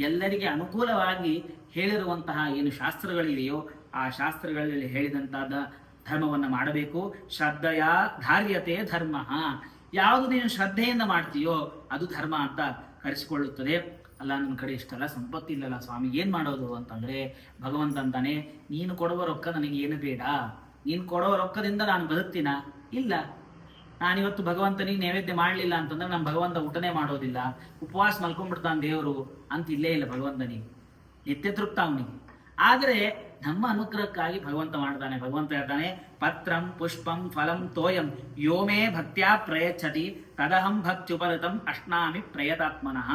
ಎಲ್ಲರಿಗೆ ಅನುಕೂಲವಾಗಿ ಹೇಳಿರುವಂತಹ ಏನು ಶಾಸ್ತ್ರಗಳಿವೆಯೋ ಆ ಶಾಸ್ತ್ರಗಳಲ್ಲಿ ಹೇಳಿದಂತಾದ ಧರ್ಮವನ್ನು ಮಾಡಬೇಕು. ಶ್ರದ್ಧೆಯ ಧಾರ್ಯತೆ ಧರ್ಮ. ಯಾವುದು ನೀನು ಶ್ರದ್ಧೆಯಿಂದ ಮಾಡ್ತೀಯೋ ಅದು ಧರ್ಮ ಅಂತ ಕರೆಸಿಕೊಳ್ಳುತ್ತದೆ. ಅಲ್ಲ, ನನ್ನ ಕಡೆ ಇಷ್ಟೆಲ್ಲ ಸಂಪತ್ತಿಲ್ಲಲ್ಲ ಸ್ವಾಮಿ, ಏನು ಮಾಡೋದು ಅಂತಂದರೆ ಭಗವಂತ ಅಂತಾನೆ, ನೀನು ಕೊಡುವ ರೊಕ್ಕ ನನಗೆ ಏನು ಬೇಡ. ನೀನು ಕೊಡುವ ರೊಕ್ಕದಿಂದ ನಾನು ಬದುಕ್ತೀನ? ಇಲ್ಲ. ನಾನಿವತ್ತು ಭಗವಂತನಿಗೆ ನೈವೇದ್ಯ ಮಾಡಲಿಲ್ಲ ಅಂತಂದ್ರೆ ನಮ್ಮ ಭಗವಂತ ಊಟನೇ ಮಾಡೋದಿಲ್ಲ, ಉಪವಾಸ ಮಲ್ಕೊಂಡ್ಬಿಡ್ತಾನೆ ದೇವರು ಅಂತ ಇಲ್ಲೇ ಇಲ್ಲ ಭಗವಂತನಿಗೆ. ನಿತ್ಯ ತೃಪ್ತ ಅವನಿಗೆ. ಆದರೆ ನಮ್ಮ ಅನುಗ್ರಹಕ್ಕಾಗಿ ಭಗವಂತ ಮಾಡ್ತಾನೆ. ಭಗವಂತ ಹೇಳ್ತಾನೆ, ಪತ್ರಂ ಪುಷ್ಪಂ ಫಲಂ ತೋಯಂ ಯೋಮೇ ಭಕ್ತ್ಯಾ ಪ್ರಯಚ್ಛತಿ ತದಹಂ ಭಕ್ತ್ಯುಪರತಂ ಅಶ್ನಾಮಿ ಪ್ರಯತಾತ್ಮನಃ.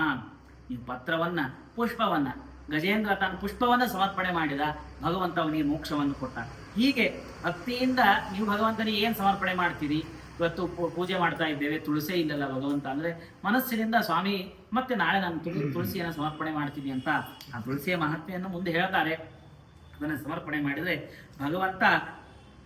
ನೀವು ಪತ್ರವನ್ನ ಪುಷ್ಪವನ್ನ, ಗಜೇಂದ್ರ ತಾನು ಪುಷ್ಪವನ್ನ ಸಮರ್ಪಣೆ ಮಾಡಿದ, ಭಗವಂತ ಅವನಿಗೆ ಮೋಕ್ಷವನ್ನು ಕೊಟ್ಟ. ಹೀಗೆ ಭಕ್ತಿಯಿಂದ ನೀವು ಭಗವಂತನಿಗೆ ಏನು ಸಮರ್ಪಣೆ ಮಾಡ್ತೀರಿ? ಇವತ್ತು ಪೂಜೆ ಮಾಡ್ತಾ ಇದ್ದೇವೆ, ತುಳಸಿ ಇಲ್ಲಲ್ಲ ಭಗವಂತ ಅಂದ್ರೆ ಮನಸ್ಸಿನಿಂದ ಸ್ವಾಮಿ ಮತ್ತೆ ನಾಳೆ ನಾನು ತುಳಸಿಯನ್ನು ಸಮರ್ಪಣೆ ಮಾಡ್ತೀನಿ ಅಂತ ಆ ತುಳಸಿಯ ಮಹತ್ವೆಯನ್ನು ಮುಂದೆ ಹೇಳ್ತಾರೆ. ಅದನ್ನು ಸಮರ್ಪಣೆ ಮಾಡಿದರೆ ಭಗವಂತ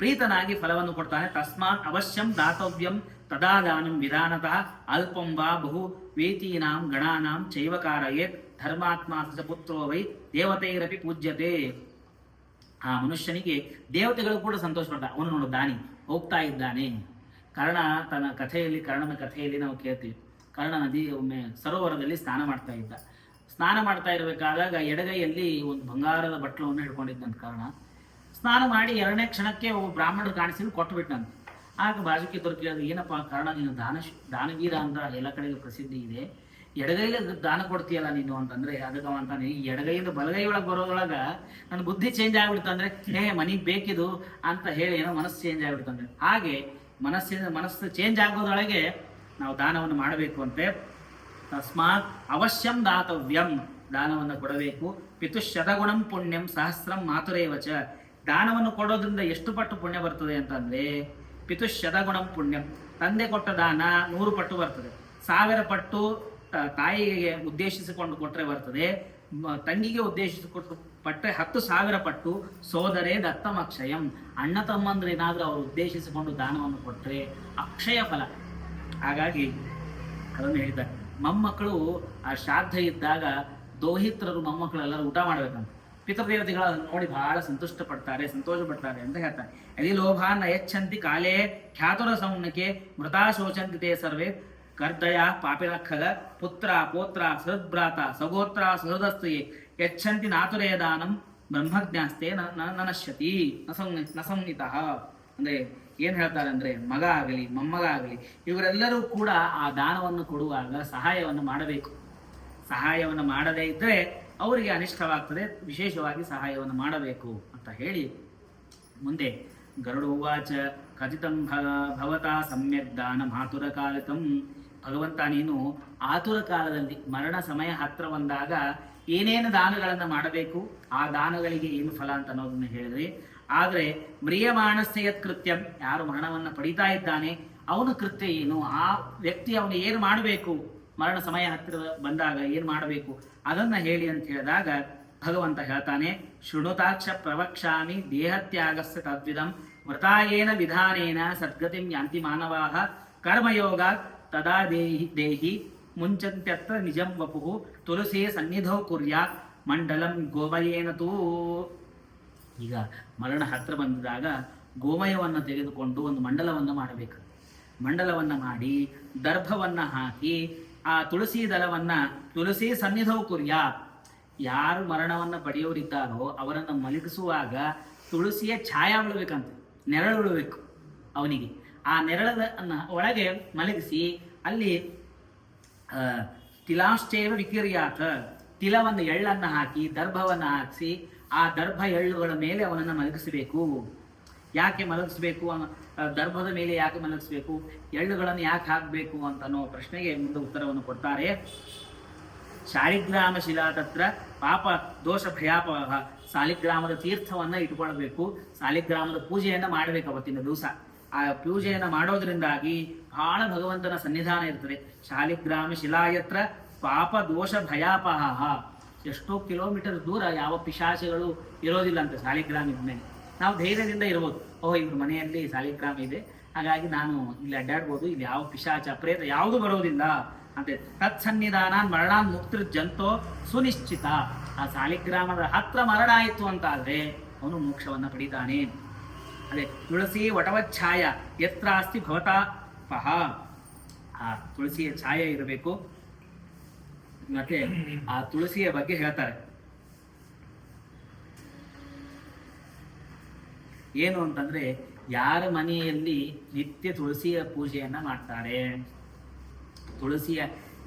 ಪ್ರೀತನಾಗಿ ಫಲವನ್ನು ಕೊಡ್ತಾನೆ. ತಸ್ಮಾತ್ ಅವಶ್ಯಂ ದಾತವ್ಯಂ ತದಾದಾನಂ ವಿಧಾನತಃ ಅಲ್ಪಂ ವಾ ಬಹು ವೇತೀನಾಂ ಗಣಾನಾಂ ಚೈವಕಾರಯೇತ್ ಧರ್ಮಾತ್ಮ ಪುತ್ರೋ ವೈ ದೇವತೈರಪಿ ಪೂಜ್ಯತೆ. ಆ ಮನುಷ್ಯನಿಗೆ ದೇವತೆಗಳು ಕೂಡ ಸಂತೋಷ ಪಡ್ತಾರೆ. ಅವನು ನೋಡು ದಾನಿ ಹೋಗ್ತಾ ಇದ್ದಾನೆ. ಕರ್ಣ ತನ್ನ ಕಥೆಯಲ್ಲಿ, ಕರ್ಣನ ಕಥೆಯಲ್ಲಿ ನಾವು ಕೇಳ್ತೀವಿ, ಕರ್ಣ ನದಿ ಒಮ್ಮೆ ಸರೋವರದಲ್ಲಿ ಸ್ನಾನ ಮಾಡ್ತಾ ಇದ್ದ. ಸ್ನಾನ ಮಾಡ್ತಾ ಇರಬೇಕಾದಾಗ ಎಡಗೈಯಲ್ಲಿ ಒಂದು ಬಂಗಾರದ ಬಟ್ಲವನ್ನು ಹಿಡ್ಕೊಂಡಿದ್ದಂತ ಕರ್ಣ. ಸ್ನಾನ ಮಾಡಿ 2ನೇ ಕ್ಷಣಕ್ಕೆ ಒಬ್ಬ ಬ್ರಾಹ್ಮಣರು ಕಾಣಿಸಿ ಕೊಟ್ಟುಬಿಟ್ಟಂತೆ. ಆಗ ಬಾಜುಕಿದ್ದವ್ರು ಕೇಳಿದ್ರು, ಏನಪ್ಪ ಕರ್ಣ, ನೀನು ದಾನವೀರ ಅಂತ ಎಲ್ಲ ಕಡೆಗೆ ಪ್ರಸಿದ್ಧಿ ಇದೆ, ಎಡಗೈಲಿ ದಾನ ಕೊಡ್ತೀಯಲ್ಲ ನೀನು ಅಂತಂದ್ರೆ, ಅದಕ್ಕೆ ಅಂತಾನೆ ಈ ಎಡಗೈಯಿಂದ ಬಲಗೈ ಒಳಗೆ ಬರೋದ್ರೊಳಗ ನನ್ನ ಬುದ್ಧಿ ಚೇಂಜ್ ಆಗ್ಬಿಡ್ತಂದ್ರೆ ಮನೆಗೆ ಬೇಕಿದು ಅಂತ ಹೇಳಿ ಏನೋ ಮನಸ್ಸು ಚೇಂಜ್ ಆಗ್ಬಿಡ್ತಂದ್ರೆ, ಹಾಗೆ ಮನಸ್ಸು ಚೇಂಜ್ ಆಗೋದ್ರೊಳಗೆ ನಾವು ದಾನವನ್ನು ಮಾಡಬೇಕು ಅಂತೆ. ತಸ್ಮಾತ್ ಅವಶ್ಯಂ ದಾತವ್ಯಂ, ದಾನವನ್ನು ಕೊಡಬೇಕು. ಪಿತುಶತಗುಣಂ ಪುಣ್ಯಂ ಸಹಸ್ರಂ ಮಾತುರೇವಚ. ದಾನವನ್ನು ಕೊಡೋದ್ರಿಂದ ಎಷ್ಟು ಪಟ್ಟು ಪುಣ್ಯ ಬರ್ತದೆ ಅಂತಂದ್ರೆ, ಪಿತುಶತಗುಣಂ ಪುಣ್ಯಂ, ತಂದೆ ಕೊಟ್ಟ ದಾನ 100 ಪಟ್ಟು ಬರ್ತದೆ. 1000 ಪಟ್ಟು ತಾಯಿಗೆ ಉದ್ದೇಶಿಸಿಕೊಂಡು ಕೊಟ್ಟರೆ ಬರ್ತದೆ. ತಂಗಿಗೆ ಉದ್ದೇಶಿಸಿಕೊಟ್ಟು ಪಟ್ಟರೆ 10,000 ಪಟ್ಟು. ಸೋದರೇ ದತ್ತಂ ಅಕ್ಷಯಂ, ಅಣ್ಣ ತಮ್ಮಂದ್ರೆ ಏನಾದರೂ ಅವರು ಉದ್ದೇಶಿಸಿಕೊಂಡು ದಾನವನ್ನು ಕೊಟ್ಟರೆ ಅಕ್ಷಯ ಫಲ. ಹಾಗಾಗಿ ಅದನ್ನು ಹೇಳಿದ್ದಾರೆ. ಮೊಮ್ಮಕ್ಕಳು ಆ ಶ್ರಾದ್ದ ಇದ್ದಾಗ ದೋಹಿತ್ರರು ಮೊಮ್ಮಕ್ಕಳೆಲ್ಲರೂ ಊಟ ಮಾಡ್ಬೇಕಂತ. ಪಿತೃದೇವತೆಗಳು ಅದನ್ನು ನೋಡಿ ಬಹಳ ಸಂತೋಷ ಪಡ್ತಾರೆ ಅಂತ ಹೇಳ್ತಾರೆ. ಯದಿ ಲೋಭಾನ್ ಯಚ್ಛಂತಿ ಕಾಲೇ ಖ್ಯಾತುರ ಸೌನಕೆ ಮೃತಾ ಶೋಚಂತಿ ತೇ ಸರ್ವೇ ಕರ್ದಯ ಪಾಪಿರಖಗ ಪುತ್ರ ಪೋತ್ರ ಸಹೃದ್ಭ್ರಾತ ಸಗೋತ್ರ ಸಹೃದಸ್ತ್ರೀ ಯಚ್ಛಂತಿ ನಾತುರೇ ದಾನಂ ಬ್ರಹ್ಮಜ್ಞಾಸ್ತೆ ನನಶ್ಯತಿ ನ ಸಂಹಿತಃ. ಅಂದ್ರೆ ಏನ್ ಹೇಳ್ತಾರೆ ಅಂದ್ರೆ, ಮಗ ಆಗಲಿ ಮೊಮ್ಮಗ ಆಗಲಿ ಇವರೆಲ್ಲರೂ ಕೂಡ ಆ ದಾನವನ್ನು ಕೊಡುವಾಗ ಸಹಾಯವನ್ನು ಮಾಡಬೇಕು. ಸಹಾಯವನ್ನು ಮಾಡದೇ ಇದ್ರೆ ಅವರಿಗೆ ಅನಿಷ್ಟವಾಗ್ತದೆ. ವಿಶೇಷವಾಗಿ ಸಹಾಯವನ್ನು ಮಾಡಬೇಕು ಅಂತ ಹೇಳಿ ಮುಂದೆ ಗರುಡ ಉವಾಚ ಕಥಿತಂ ಭವತಾ ಸಮ್ಯಕ್ ದಾನ ಮಾತುರ ಕಾಲಿಕಂ ಭಗವಂತ ನೀನು ಆತುರ ಕಾಲದಲ್ಲಿ ಮರಣ ಸಮಯ ಹತ್ರ ಬಂದಾಗ ಏನೇನು ದಾನಗಳನ್ನು ಮಾಡಬೇಕು, ಆ ದಾನಗಳಿಗೆ ಏನು ಫಲ ಅಂತ ಅನ್ನೋದನ್ನ ಹೇಳಿದ್ರಿ. ಆದರೆ ಮ್ರಿಯಮಾಣಸ್ಯ ಕೃತ್ಯಂ, ಯಾರು ಮರಣವನ್ನು ಪಡಿತಾ ಇದ್ದಾನೆ ಅವನ ಕೃತ್ಯ ಏನು, ಆ ವ್ಯಕ್ತಿ ಅವನು ಏನು ಮಾಡಬೇಕು, ಮರಣ ಸಮಯ ಹತ್ತಿರ ಬಂದಾಗ ಏನು ಮಾಡಬೇಕು ಅದನ್ನ ಹೇಳಿ ಅಂತ ಹೇಳಿದಾಗ ಭಗವಂತ ಹೇಳ್ತಾನೆ, ಶೃಣುತಾಕ್ಷ ಪ್ರವಕ್ಷಾಮಿ ದೇಹತ್ಯಾಗಸ್ಯ ತದ್ವಿಧಂ ಮೃತಾಯೇನ ವಿಧಾನೇನ ಸದ್ಗತಿಂ ಯಾಂತಿ ಮಾನವಾಹ ಕರ್ಮಯೋಗ ತದಾ ದೇಹಿ ಮುಂಚಂತ್ಯತ್ರ ನಿಜಂ ವಪುಃ ತುಳಸಿ ಸನ್ನಿಧೌ ಕುರ್ಯಾತ್ ಮಂಡಲಂ ಗೋಮಯೇನತೂ. ಈಗ ಮರಣ ಹತ್ರ ಬಂದಾಗ ಗೋಮಯವನ್ನು ತೆಗೆದುಕೊಂಡು ಒಂದು ಮಂಡಲವನ್ನು ಮಾಡಬೇಕು. ಮಂಡಲವನ್ನು ಮಾಡಿ ದರ್ಭವನ್ನು ಹಾಕಿ ಆ ತುಳಸಿ ದಳವನ್ನು ತುಳಸಿ ಸನ್ನಿಧೌ ಕುರ್ಯಾತ್, ಯಾರು ಮರಣವನ್ನು ಪಡೆಯೋರಿದ್ದಾರೋ ಅವರನ್ನು ಮಲಗಿಸುವಾಗ ತುಳಸಿಯ ಛಾಯಾ ಉಳಬೇಕಂತ, ನೆರಳು ಉಳಬೇಕು ಅವನಿಗೆ. ಆ ನೆರಳನ್ನ ಒಳಗೆ ಮಲಗಿಸಿ ಅಲ್ಲಿ ತಿಲಾಶ್ಚೇವ ವಿಕಿರ್ಯಾತ, ತಿಲವನ್ನು ಎಳ್ಳನ್ನು ಹಾಕಿ ದರ್ಭವನ್ನು ಹಾಕಿಸಿ ಆ ದರ್ಭ ಎಳ್ಳುಗಳ ಮೇಲೆ ಅವನನ್ನು ಮಲಗಿಸಬೇಕು. ಯಾಕೆ ಮಲಗಿಸ್ಬೇಕು, ದರ್ಭದ ಮೇಲೆ ಯಾಕೆ ಮಲಗಿಸ್ಬೇಕು, ಎಳ್ಳುಗಳನ್ನು ಯಾಕೆ ಹಾಕಬೇಕು ಅಂತ ಅನ್ನೋ ಪ್ರಶ್ನೆಗೆ ಮುಂದೆ ಉತ್ತರವನ್ನು ಕೊಡ್ತಾರೆ. ಶಾಲಿಗ್ರಾಮ ಶಿಲಾ ತತ್ರ ಪಾಪ ದೋಷ ಭಯಾಪಹ, ಸಾಲಿಗ್ರಾಮದ ತೀರ್ಥವನ್ನು ಇಟ್ಕೊಳ್ಬೇಕು, ಸಾಲಿಗ್ರಾಮದ ಪೂಜೆಯನ್ನು ಮಾಡಬೇಕು ಅವತ್ತಿನ ದಿವಸ. ಆ ಪೂಜೆಯನ್ನು ಮಾಡೋದ್ರಿಂದಾಗಿ ಬಹಳ ಭಗವಂತನ ಸನ್ನಿಧಾನ ಇರ್ತದೆ. ಶಾಲಿಗ್ರಾಮ ಶಿಲಾಯತ್ರ ಪಾಪ ದೋಷ ಭಯಾಪಹ, ಎಷ್ಟೋ ಕಿಲೋಮೀಟರ್ ದೂರ ಯಾವ ಪಿಶಾಚಿಗಳು ಇರೋದಿಲ್ಲ ಅಂತ ಸಾಲಿಗ್ರಾಮದ ಮೇಲೆ. ನಾವು ಧೈರ್ಯದಿಂದ ಇರ್ಬೋದು, ಓಹ್ ಇವ್ರ ಮನೆಯಲ್ಲಿ ಸಾಲಿಗ್ರಾಮ ಇದೆ, ಹಾಗಾಗಿ ನಾನು ಇಲ್ಲಿ ಅಡ್ಡಾಡ್ಬೋದು, ಇಲ್ಲಿ ಯಾವ ಪಿಶಾಚ ಪ್ರೇತ ಯಾವುದು ಬರೋದಿಲ್ಲ ಅಂತ. ತತ್ಸನ್ನಿಧಾನ ಮರಣಾನ್ ಮುಕ್ತಿರ್ ಜಂತೋ ಸುನಿಶ್ಚಿತ, ಆ ಸಾಲಿಗ್ರಾಮದ ಹತ್ರ ಮರಣ ಆಯಿತು ಅಂತ ಆದ್ರೆ ಅವನು ಮೋಕ್ಷವನ್ನು ಪಡಿತಾನೆ. ಅದೇ ತುಳಸಿ ವಟವಚ್ಛಾಯ ಯತ್ರಾಸ್ತಿ ಭವತಾ ಪಹ, ಆ ತುಳಸಿಯ ಛಾಯೆ ಇರಬೇಕು. ಮತ್ತೆ ಆ ತುಳಸಿಯ ಬಗ್ಗೆ ಹೇಳ್ತಾರೆ ಏನು ಅಂತಂದ್ರೆ, ಯಾರ ಮನೆಯಲ್ಲಿ ನಿತ್ಯ ತುಳಸಿಯ ಪೂಜೆಯನ್ನ ಮಾಡ್ತಾರೆ, ತುಳಸಿಯ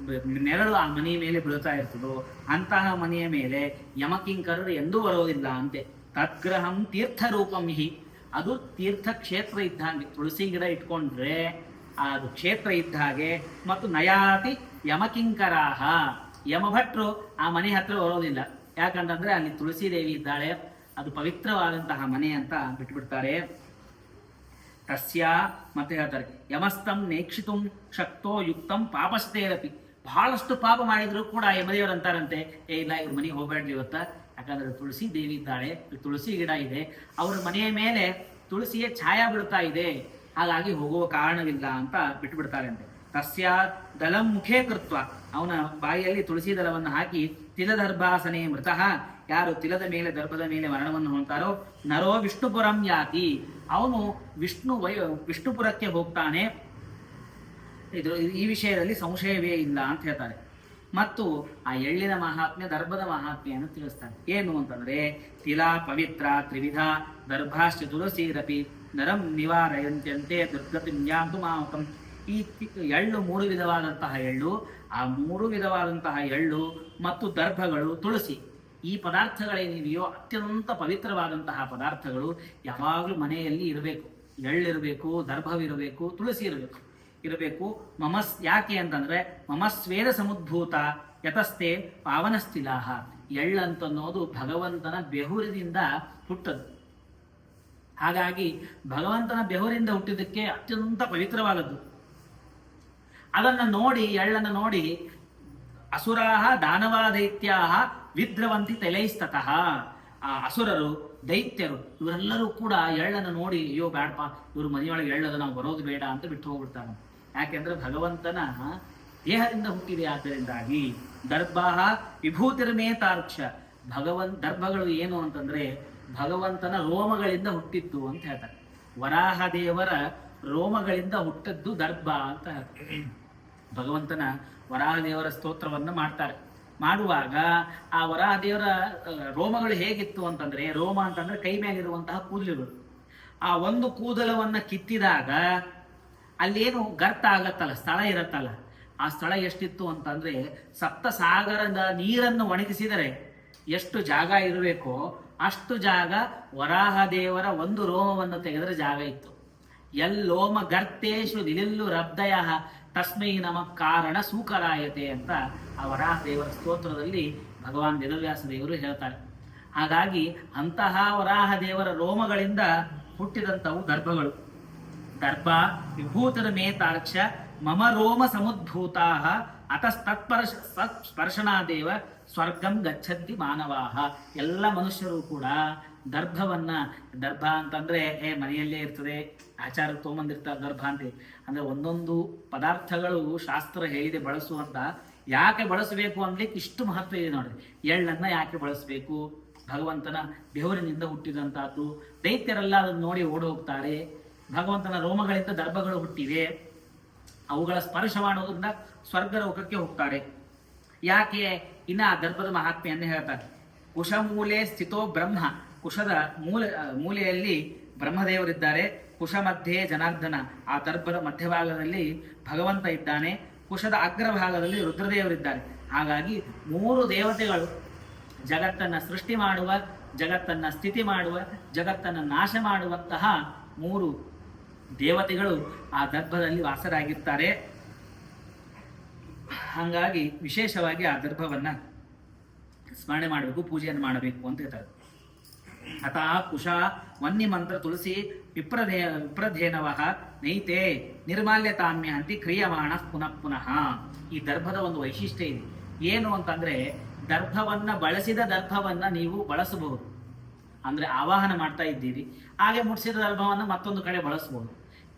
ನೆರಳು ಆ ಮನೆಯ ಮೇಲೆ ಬೀಳ್ತಾ ಇರ್ತದೋ ಅಂತಹ ಮನೆಯ ಮೇಲೆ ಯಮಕಿಂಕರರು ಎಂದೂ ಬರೋದಿಲ್ಲ ಅಂತೆ. ತದ್ಗ್ರಹಂ ತೀರ್ಥ ರೂಪಂ ಹಿ, ಅದು ತೀರ್ಥ ಕ್ಷೇತ್ರ ಇದ್ದ ಹಾಗೆ, ತುಳಸಿ ಗಿಡ ಇಟ್ಕೊಂಡ್ರೆ ಅದು ಕ್ಷೇತ್ರ ಇದ್ದ ಹಾಗೆ. ಮತ್ತು ನಯಾತಿ ಯಮಕಿಂಕರಾಹ, ಯಮಭಟ್ರು ಆ ಮನೆ ಹತ್ರ ಬರೋದಿಲ್ಲ, ಯಾಕಂತಂದ್ರೆ ಅಲ್ಲಿ ತುಳಸಿ ದೇವಿ ಇದ್ದಾಳೆ, ಅದು ಪವಿತ್ರವಾದಂತಹ ಮನೆ ಅಂತ ಬಿಟ್ಬಿಡ್ತಾರೆ. ತಸ್ಯ ಮತ್ತೆ ಹೇಳ್ತಾರೆ, ಯಮಸ್ತಂ ನೇಕ್ಷಿತುಂ ಶಕ್ತೋ ಯುಕ್ತಂ ಪಾಪಸ್ತೇರಪಿ, ಬಹಳಷ್ಟು ಪಾಪ ಮಾಡಿದ್ರು ಕೂಡ ಯಮದೇವರು ಅಂತಾರಂತೆ, ಇಲ್ಲ ಇವ್ರ ಮನೆಗೆ ಹೋಗ್ಬೇಡ್ರಿ ಇವತ್ತ, ಯಾಕಂದ್ರೆ ತುಳಸಿ ದೇವಿ ಇದ್ದಾಳೆ, ತುಳಸಿ ಗಿಡ ಇದೆ, ಅವ್ರ ಮನೆಯ ಮೇಲೆ ತುಳಸಿಯ ಛಾಯಾ ಬೀಳ್ತಾ ಇದೆ, ಹಾಗಾಗಿ ಹೋಗುವ ಕಾರಣವಿಲ್ಲ ಅಂತ ಬಿಟ್ಟುಬಿಡ್ತಾರೆ ಅಂತೆ. ತಸ್ಯ ದಲಂ ಮುಖೇ ಕೃತ್ವ, ಅವನ ಬಾಯಿಯಲ್ಲಿ ತುಳಸಿ ದಳವನ್ನು ಹಾಕಿ ತಿಲದರ್ಭಾಸನೆ ಮೃತಃ, ಯಾರು ತಿಲದ ಮೇಲೆ ದರ್ಭದ ಮೇಲೆ ಮರಣವನ್ನು ಹೊಂತಾರೋ ನರೋ ವಿಷ್ಣುಪುರಂ ಯಾತಿ, ಅವನು ವಿಷ್ಣುಪುರಕ್ಕೆ ಹೋಗ್ತಾನೆ. ಇದು ಈ ವಿಷಯದಲ್ಲಿ ಸಂಶಯವೇ ಇಲ್ಲ ಅಂತ ಹೇಳ್ತಾರೆ. ಮತ್ತು ಆ ಎಳ್ಳಿನ ಮಹಾತ್ಮ್ಯ ದರ್ಭದ ಮಹಾತ್ಮೆಯನ್ನು ತಿಳಿಸ್ತಾರೆ. ಏನು ಅಂತಂದ್ರೆ, ತಿಲ ಪವಿತ್ರ ತ್ರಿವಿಧ ದರ್ಭಾಶ್ಚ ತುಳಸೀರಪಿ ನರಂ ನಿವಾರಯಂತ್ಯಂತೆ ದುರ್ಗತಿ ನ್ಯಾಂತು ಮಾಮಕಂ. ಈ ಎಳ್ಳು 3 ವಿಧವಾದಂತಹ ಎಳ್ಳು, ಆ 3 ವಿಧವಾದಂತಹ ಎಳ್ಳು ಮತ್ತು ದರ್ಭಗಳು ತುಳಸಿ, ಈ ಪದಾರ್ಥಗಳೇನಿವೆಯೋ ಅತ್ಯಂತ ಪವಿತ್ರವಾದಂತಹ ಪದಾರ್ಥಗಳು ಯಾವಾಗಲೂ ಮನೆಯಲ್ಲಿ ಇರಬೇಕು. ಎಳ್ಳಿರಬೇಕು, ದರ್ಭವಿರಬೇಕು, ತುಳಸಿ ಇರಬೇಕು. ಯಾಕೆ ಅಂತಂದ್ರೆ ಮಮಸ್ವೇದ ಸಮುದ್ಭೂತ ಯತಸ್ತೆ ಪಾವನಸ್ಥಿಲಾಹ, ಎಳ್ಳಂತನ್ನೋದು ಭಗವಂತನ ಬೆಹುರಿನಿಂದ ಹುಟ್ಟದು. ಹಾಗಾಗಿ ಭಗವಂತನ ಬೆಹುರಿಂದ ಹುಟ್ಟಿದ್ದಕ್ಕೆ ಅತ್ಯಂತ ಪವಿತ್ರವಾದದ್ದು. ಅದನ್ನು ನೋಡಿ, ಎಳ್ಳನ್ನು ನೋಡಿ ಅಸುರಾಹ ದಾನವಾದೈತ್ಯಾಹ ವಿದ್ರವಂತಿ ತೈಲೈಸ್ತತಃ, ಆ ಅಸುರರು ದೈತ್ಯರು ಇವರೆಲ್ಲರೂ ಕೂಡ ಎಳ್ಳನ್ನು ನೋಡಿ, ಅಯ್ಯೋ ಬೇಡಪ್ಪ ಇವ್ರ ಮನೆಯೊಳಗೆ ಎಳ್ಳದ, ನಾವು ಬರೋದು ಬೇಡ ಅಂತ ಬಿಟ್ಟು ಹೋಗ್ಬಿಡ್ತಾನೆ. ಯಾಕೆಂದ್ರೆ ಭಗವಂತನ ದೇಹದಿಂದ ಹುಟ್ಟಿದೆ. ಆದ್ದರಿಂದಾಗಿ ದರ್ಭಾಹ ವಿಭೂತಿರ್ಮೇತಾರ್ಕ್ಷ, ದರ್ಭಗಳು ಏನು ಅಂತಂದ್ರೆ ಭಗವಂತನ ರೋಮಗಳಿಂದ ಹುಟ್ಟಿತ್ತು ಅಂತ ಹೇಳ್ತಾರೆ. ವರಾಹ ದೇವರ ರೋಮಗಳಿಂದ ಹುಟ್ಟದ್ದು ದರ್ಭ ಅಂತ ಹೇಳ್ತಾರೆ. ಭಗವಂತನ ವರಾಹದೇವರ ಸ್ತೋತ್ರವನ್ನು ಮಾಡ್ತಾರೆ. ಮಾಡುವಾಗ ಆ ವರಾಹದೇವರ ರೋಮಗಳು ಹೇಗಿತ್ತು ಅಂತಂದ್ರೆ, ರೋಮ ಅಂತಂದ್ರೆ ಕೈ ಮೇಲಿರುವಂತಹ ಕೂದಲುಗಳು. ಆ ಒಂದು ಕೂದಲವನ್ನು ಕಿತ್ತಿದಾಗ ಅಲ್ಲೇನು ಗರ್ತ ಆಗತ್ತಲ್ಲ, ಸ್ಥಳ ಇರತ್ತಲ್ಲ, ಆ ಸ್ಥಳ ಎಷ್ಟಿತ್ತು ಅಂತಂದ್ರೆ ಸಪ್ತ ಸಾಗರದ ನೀರನ್ನು ಒಣಗಿಸಿದರೆ ಎಷ್ಟು ಜಾಗ ಇರಬೇಕೋ ಅಷ್ಟು ಜಾಗ ವರಾಹದೇವರ ಒಂದು ರೋಮವನ್ನು ತೆಗೆದರೆ ಜಾಗ ಇತ್ತು. ಎಲ್ಲೋಮ ಗರ್ತೇಶು ನಿಲಿಲ್ಲು ರಬ್ದಯ ತಸ್ಮೈ ನಮ ಕಾರಣ ಸೂಕರಾಯತೆ ಅಂತ ಆ ವರಾಹ ದೇವರ ಸ್ತೋತ್ರದಲ್ಲಿ ಭಗವಾನ್ ವೇದವ್ಯಾಸ ದೇವರು ಹೇಳ್ತಾರೆ. ಹಾಗಾಗಿ ಅಂತಹ ವರಾಹ ದೇವರ ರೋಮಗಳಿಂದ ಹುಟ್ಟಿದಂಥವು ದರ್ಭಗಳು. ದರ್ಭ ವಿಭೂತರ ಮೇತಾಕ್ಷ ಮಮ ರೋಮ ಸಮುದ್ಭೂತಾ ಅತಸ್ತತ್ಪರ್ಶ ಸ್ಪರ್ಶನಾದೇವ ಸ್ವರ್ಗಂ ಗಚ್ಚಂತಿ ಮಾನವಾಹ. ಎಲ್ಲ ಮನುಷ್ಯರು ಕೂಡ ದರ್ಭವನ್ನ, ದರ್ಭ ಅಂತಂದ್ರೆ ಮನೆಯಲ್ಲೇ ಇರ್ತದೆ, ಆಚಾರ ತೊಗೊಂಬಂದಿರ್ತಾರೆ ದರ್ಭ ಅಂತ. ಅಂದ್ರೆ ಒಂದೊಂದು ಪದಾರ್ಥಗಳು ಶಾಸ್ತ್ರ ಹೇಳಿದೆ ಬಳಸುವಂತ. ಯಾಕೆ ಬಳಸಬೇಕು ಅನ್ಲಿಕ್ಕೆ ಇಷ್ಟು ಮಹತ್ವ ಇದೆ ನೋಡ್ರಿ. ಎಳ್ಳನ್ನ ಯಾಕೆ ಬಳಸಬೇಕು? ಭಗವಂತನ ಬೆವರಿನಿಂದ ಹುಟ್ಟಿದಂತಹದ್ದು. ದೈತ್ಯರೆಲ್ಲ ಅದನ್ನು ನೋಡಿ ಓಡಿ ಹೋಗ್ತಾರೆ. ಭಗವಂತನ ರೋಮಗಳಿಂದ ದರ್ಭಗಳು ಹುಟ್ಟಿವೆ, ಅವುಗಳ ಸ್ಪರ್ಶ ಮಾಡೋದ್ರಿಂದ ಸ್ವರ್ಗ ಲೋಕಕ್ಕೆ ಹೋಗ್ತಾರೆ. ಯಾಕೆ? ಇನ್ನ ಆ ದರ್ಭದ ಮಹಾತ್ಮೆಯನ್ನು ಹೇಳ್ತಾರೆ. ಕುಶಮೂಲೆ ಸ್ಥಿತೋ ಬ್ರಹ್ಮ. ಕುಶದ ಮೂಲೆಯಲ್ಲಿ ಬ್ರಹ್ಮದೇವರಿದ್ದಾರೆ. ಕುಶ ಮಧ್ಯೆ ಜನಾರ್ದನ. ಆ ದರ್ಭದ ಮಧ್ಯಭಾಗದಲ್ಲಿ ಭಗವಂತ ಇದ್ದಾನೆ. ಕುಶದ ಅಗ್ರಭಾಗದಲ್ಲಿ ರುದ್ರದೇವರಿದ್ದಾರೆ. ಹಾಗಾಗಿ 3 ದೇವತೆಗಳು ಜಗತ್ತನ್ನ ಸೃಷ್ಟಿ ಮಾಡುವ, ಜಗತ್ತನ್ನ ಸ್ಥಿತಿ ಮಾಡುವ, ಜಗತ್ತನ್ನ ನಾಶ ಮಾಡುವಂತಹ 3 ದೇವತೆಗಳು ಆ ದರ್ಭದಲ್ಲಿ ವಾಸರಾಗಿರ್ತಾರೆ. ಹಾಗಾಗಿ ವಿಶೇಷವಾಗಿ ಆ ದರ್ಭವನ್ನ ಸ್ಮರಣೆ ಮಾಡಬೇಕು, ಪೂಜೆಯನ್ನು ಮಾಡಬೇಕು ಅಂತ ಹೇಳ್ತಾರೆ. ಅತಃ ಕುಶ ವನ್ಯ ಮಂತ್ರ ತುಳಸಿ ವಿಪ್ರಧೇನವ ನೈತೆ ನಿರ್ಮಾಲ್ಯತಾಮ್ಯ ಅಂತಿ ಕ್ರಿಯಮಾಣ ಪುನಃ ಪುನಃ. ಈ ದರ್ಭದ ಒಂದು ವೈಶಿಷ್ಟ್ಯ ಇದೆ. ಏನು ಅಂತಂದ್ರೆ, ದರ್ಭವನ್ನ ಬಳಸಿದ ದರ್ಭವನ್ನ ನೀವು ಬಳಸಬಹುದು. ಅಂದ್ರೆ ಆವಾಹನ ಮಾಡ್ತಾ ಇದ್ದೀರಿ, ಹಾಗೆ ಮುಡಿಸಿದ ದರ್ಭವನ್ನ ಮತ್ತೊಂದು ಕಡೆ ಬಳಸಬಹುದು.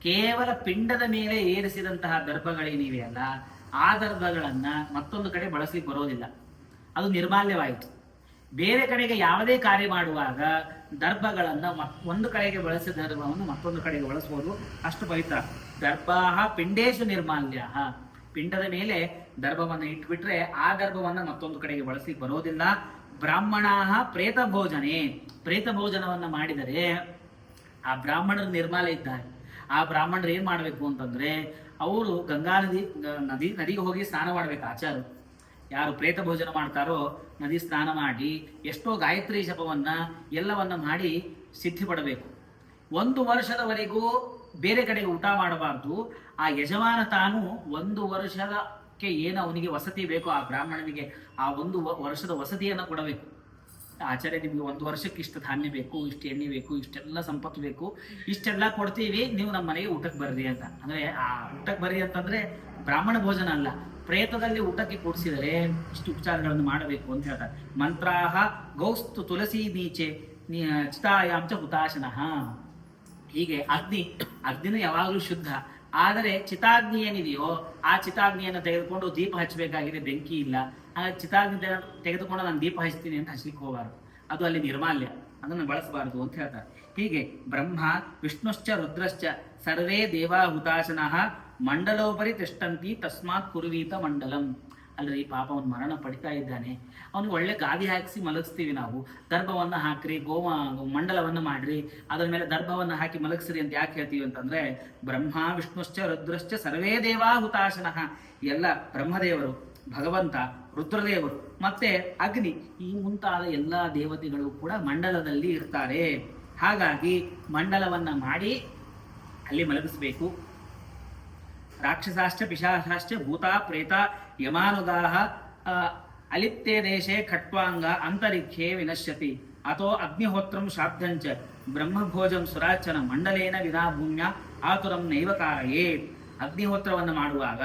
ಕೇವಲ ಪಿಂಡದ ಮೇಲೆ ಏರಿಸಿದಂತಹ ದರ್ಭಗಳೇನಿವೆ ಅಲ್ಲ, ಆ ದರ್ಭಗಳನ್ನ ಮತ್ತೊಂದು ಕಡೆ ಬಳಸಲಿಕ್ಕೆ ಬರೋದಿಲ್ಲ, ಅದು ನಿರ್ಮಾಲ್ಯವಾಯಿತು. ಬೇರೆ ಕಡೆಗೆ ಯಾವುದೇ ಕಾರ್ಯ ಮಾಡುವಾಗ ದರ್ಭಗಳನ್ನ ಒಂದು ಕಡೆಗೆ ಬಳಸಿದ ದರ್ಭವನ್ನು ಮತ್ತೊಂದು ಕಡೆಗೆ ಬಳಸಬಹುದು, ಅಷ್ಟು ಪವಿತ್ರ. ದರ್ಭಾಹ ಪಿಂಡೇಶು ನಿರ್ಮಾಲ್ಯ. ಪಿಂಡದ ಮೇಲೆ ದರ್ಭವನ್ನು ಇಟ್ಬಿಟ್ರೆ ಆ ದರ್ಭವನ್ನ ಮತ್ತೊಂದು ಕಡೆಗೆ ಬಳಸಲಿಕ್ಕೆ ಬರೋದಿಲ್ಲ. ಬ್ರಾಹ್ಮಣಾಹ ಪ್ರೇತ ಭೋಜನೆ. ಪ್ರೇತ ಭೋಜನವನ್ನ ಮಾಡಿದರೆ ಆ ಬ್ರಾಹ್ಮಣರು ನಿರ್ಮಾಲ್ಯ ಇದ್ದಾರೆ. ಆ ಬ್ರಾಹ್ಮಣರು ಏನ್ ಮಾಡ್ಬೇಕು ಅಂತಂದ್ರೆ, ಅವರು ಗಂಗಾ ನದಿಗೆ ಹೋಗಿ ಸ್ನಾನ ಮಾಡ್ಬೇಕು. ಆಚಾರ್ಯರು ಯಾರು ಪ್ರೇತ ಭೋಜನ ಮಾಡ್ತಾರೋ ನದಿ ಸ್ನಾನ ಮಾಡಿ ಎಷ್ಟೋ ಗಾಯತ್ರಿ ಜಪವನ್ನ ಎಲ್ಲವನ್ನ ಮಾಡಿ ಸಿದ್ಧಿ ಪಡಬೇಕು. 1 ವರ್ಷದವರೆಗೂ ಬೇರೆ ಕಡೆಗೆ ಊಟ ಮಾಡಬಾರ್ದು. ಆ ಯಜಮಾನ ತಾನು 1 ವರ್ಷಕ್ಕೆ ಏನು ಅವನಿಗೆ ವಸತಿ ಬೇಕೋ ಆ ಬ್ರಾಹ್ಮಣನಿಗೆ ಆ 1 ವರ್ಷದ ವಸತಿಯನ್ನು ಕೊಡಬೇಕು. ಆಚಾರ್ಯ, ನಿಮ್ಗೆ 1 ವರ್ಷಕ್ಕೆ ಇಷ್ಟು ಧಾನ್ಯ ಬೇಕು, ಇಷ್ಟು ಎಣ್ಣೆ ಬೇಕು, ಇಷ್ಟೆಲ್ಲ ಸಂಪತ್ತು ಬೇಕು, ಇಷ್ಟೆಲ್ಲ ಕೊಡ್ತೀವಿ, ನೀವು ನಮ್ಮ ಮನೆಗೆ ಊಟಕ್ಕೆ ಬರ್ರಿ ಅಂತ. ಅಂದ್ರೆ ಆ ಊಟಕ್ಕೆ ಬರ್ರಿ ಅಂತಂದ್ರೆ ಬ್ರಾಹ್ಮಣ ಭೋಜನ ಅಲ್ಲ, ಪ್ರೇತದಲ್ಲಿ ಊಟಕ್ಕೆ ಕೂಡಿಸಿದರೆ ಇಷ್ಟು ಉಪಚಾರಗಳನ್ನು ಮಾಡಬೇಕು ಅಂತ ಹೇಳ್ತಾರೆ. ಮಂತ್ರಾಹ ಗೌಸ್ತು ತುಳಸಿ ನೀಚೆ ಚಿತಾಯಾಂಚ ಹುತಾಶನಃ. ಹೀಗೆ ಅಗ್ನಿನೂ ಯಾವಾಗಲೂ ಶುದ್ಧ. ಆದರೆ ಚಿತಾಗ್ನಿ ಏನಿದೆಯೋ ಆ ಚಿತಾಗ್ನಿಯನ್ನು ತೆಗೆದುಕೊಂಡು ದೀಪ ಹಚ್ಚಬೇಕಾಗಿದೆ, ಬೆಂಕಿ ಇಲ್ಲ. ಚಿತಾಗ್ನಿ ತೆಗೆದುಕೊಂಡು ನಾನು ದೀಪ ಹಚ್ತೀನಿ ಅಂತ ಹಚ್ಚಲಿಕ್ಕೆ ಹೋಗಬಾರ್ದು, ಅದು ಅಲ್ಲಿ ನಿರ್ಮಾಲ್ಯ, ಅದನ್ನು ಬಳಸಬಾರದು ಅಂತ ಹೇಳ್ತಾರೆ. ಹೀಗೆ ಬ್ರಹ್ಮ ವಿಷ್ಣುಶ್ಚ ರುದ್ರಶ್ಚ ಸರ್ವೇ ದೇವಾ ಹುತಾಶನಃ ಮಂಡಲೋಪರಿ ತಿಷ್ಟಂತಿ ತಸ್ಮಾತ್ ಕುರುವೀತ ಮಂಡಲಂ. ಅಲ್ಲರಿ, ಪಾಪ ಅವನು ಮರಣ ಪಡಿತಾ ಇದ್ದಾನೆ, ಅವನಿಗೆ ಒಳ್ಳೆ ಗಾದಿ ಹಾಕಿಸಿ ಮಲಗಿಸ್ತೀವಿ ನಾವು. ದರ್ಭವನ್ನ ಹಾಕ್ರಿ, ಮಂಡಲವನ್ನು ಮಾಡ್ರಿ, ಅದರ ಮೇಲೆ ದರ್ಭವನ್ನ ಹಾಕಿ ಮಲಗಿಸ್ರಿ ಅಂತ ಯಾಕೆ ಹೇಳ್ತೀವಿ ಅಂತಂದ್ರೆ, ಬ್ರಹ್ಮ ವಿಷ್ಣುಶ್ಚ ರುದ್ರಶ್ಚ ಸರ್ವೇ ದೇವಾ ಹುತಾಶನಃ. ಎಲ್ಲ ಬ್ರಹ್ಮದೇವರು, ಭಗವಂತ, ರುದ್ರದೇವರು ಮತ್ತೆ ಅಗ್ನಿ, ಈ ಮುಂತಾದ ಎಲ್ಲ ದೇವತೆಗಳು ಕೂಡ ಮಂಡಲದಲ್ಲಿ ಇರ್ತಾರೆ. ಹಾಗಾಗಿ ಮಂಡಲವನ್ನ ಮಾಡಿ ಅಲ್ಲಿ ಮಲಗಿಸ್ಬೇಕು. ರಾಕ್ಷಸಾಶ್ಚ ಪಿಶಾಚಾಶ್ಚ ಭೂತ ಪ್ರೇತ ಯಮಾನುಗಾಹ ಅಲಿಪ್ತೇ ದೇಶೆ ಖಟ್ವಾಂಗ ಅಂತರಿಕ್ಷೇ ವಿನಶ್ಯತಿ ಅಥೋ ಅಗ್ನಿಹೋತ್ರಂ ಶ್ರಾದ್ದಂಚ ಬ್ರಹ್ಮಭೋಜಂ ಸುರಾಚನ ಮಂಡಲೇನ ವಿನಾ ಭೂಮ್ಯ ಆತುರಂ ನೈವ ಕಾರಯೇತ್. ಅಗ್ನಿಹೋತ್ರವನ್ನು ಮಾಡುವಾಗ,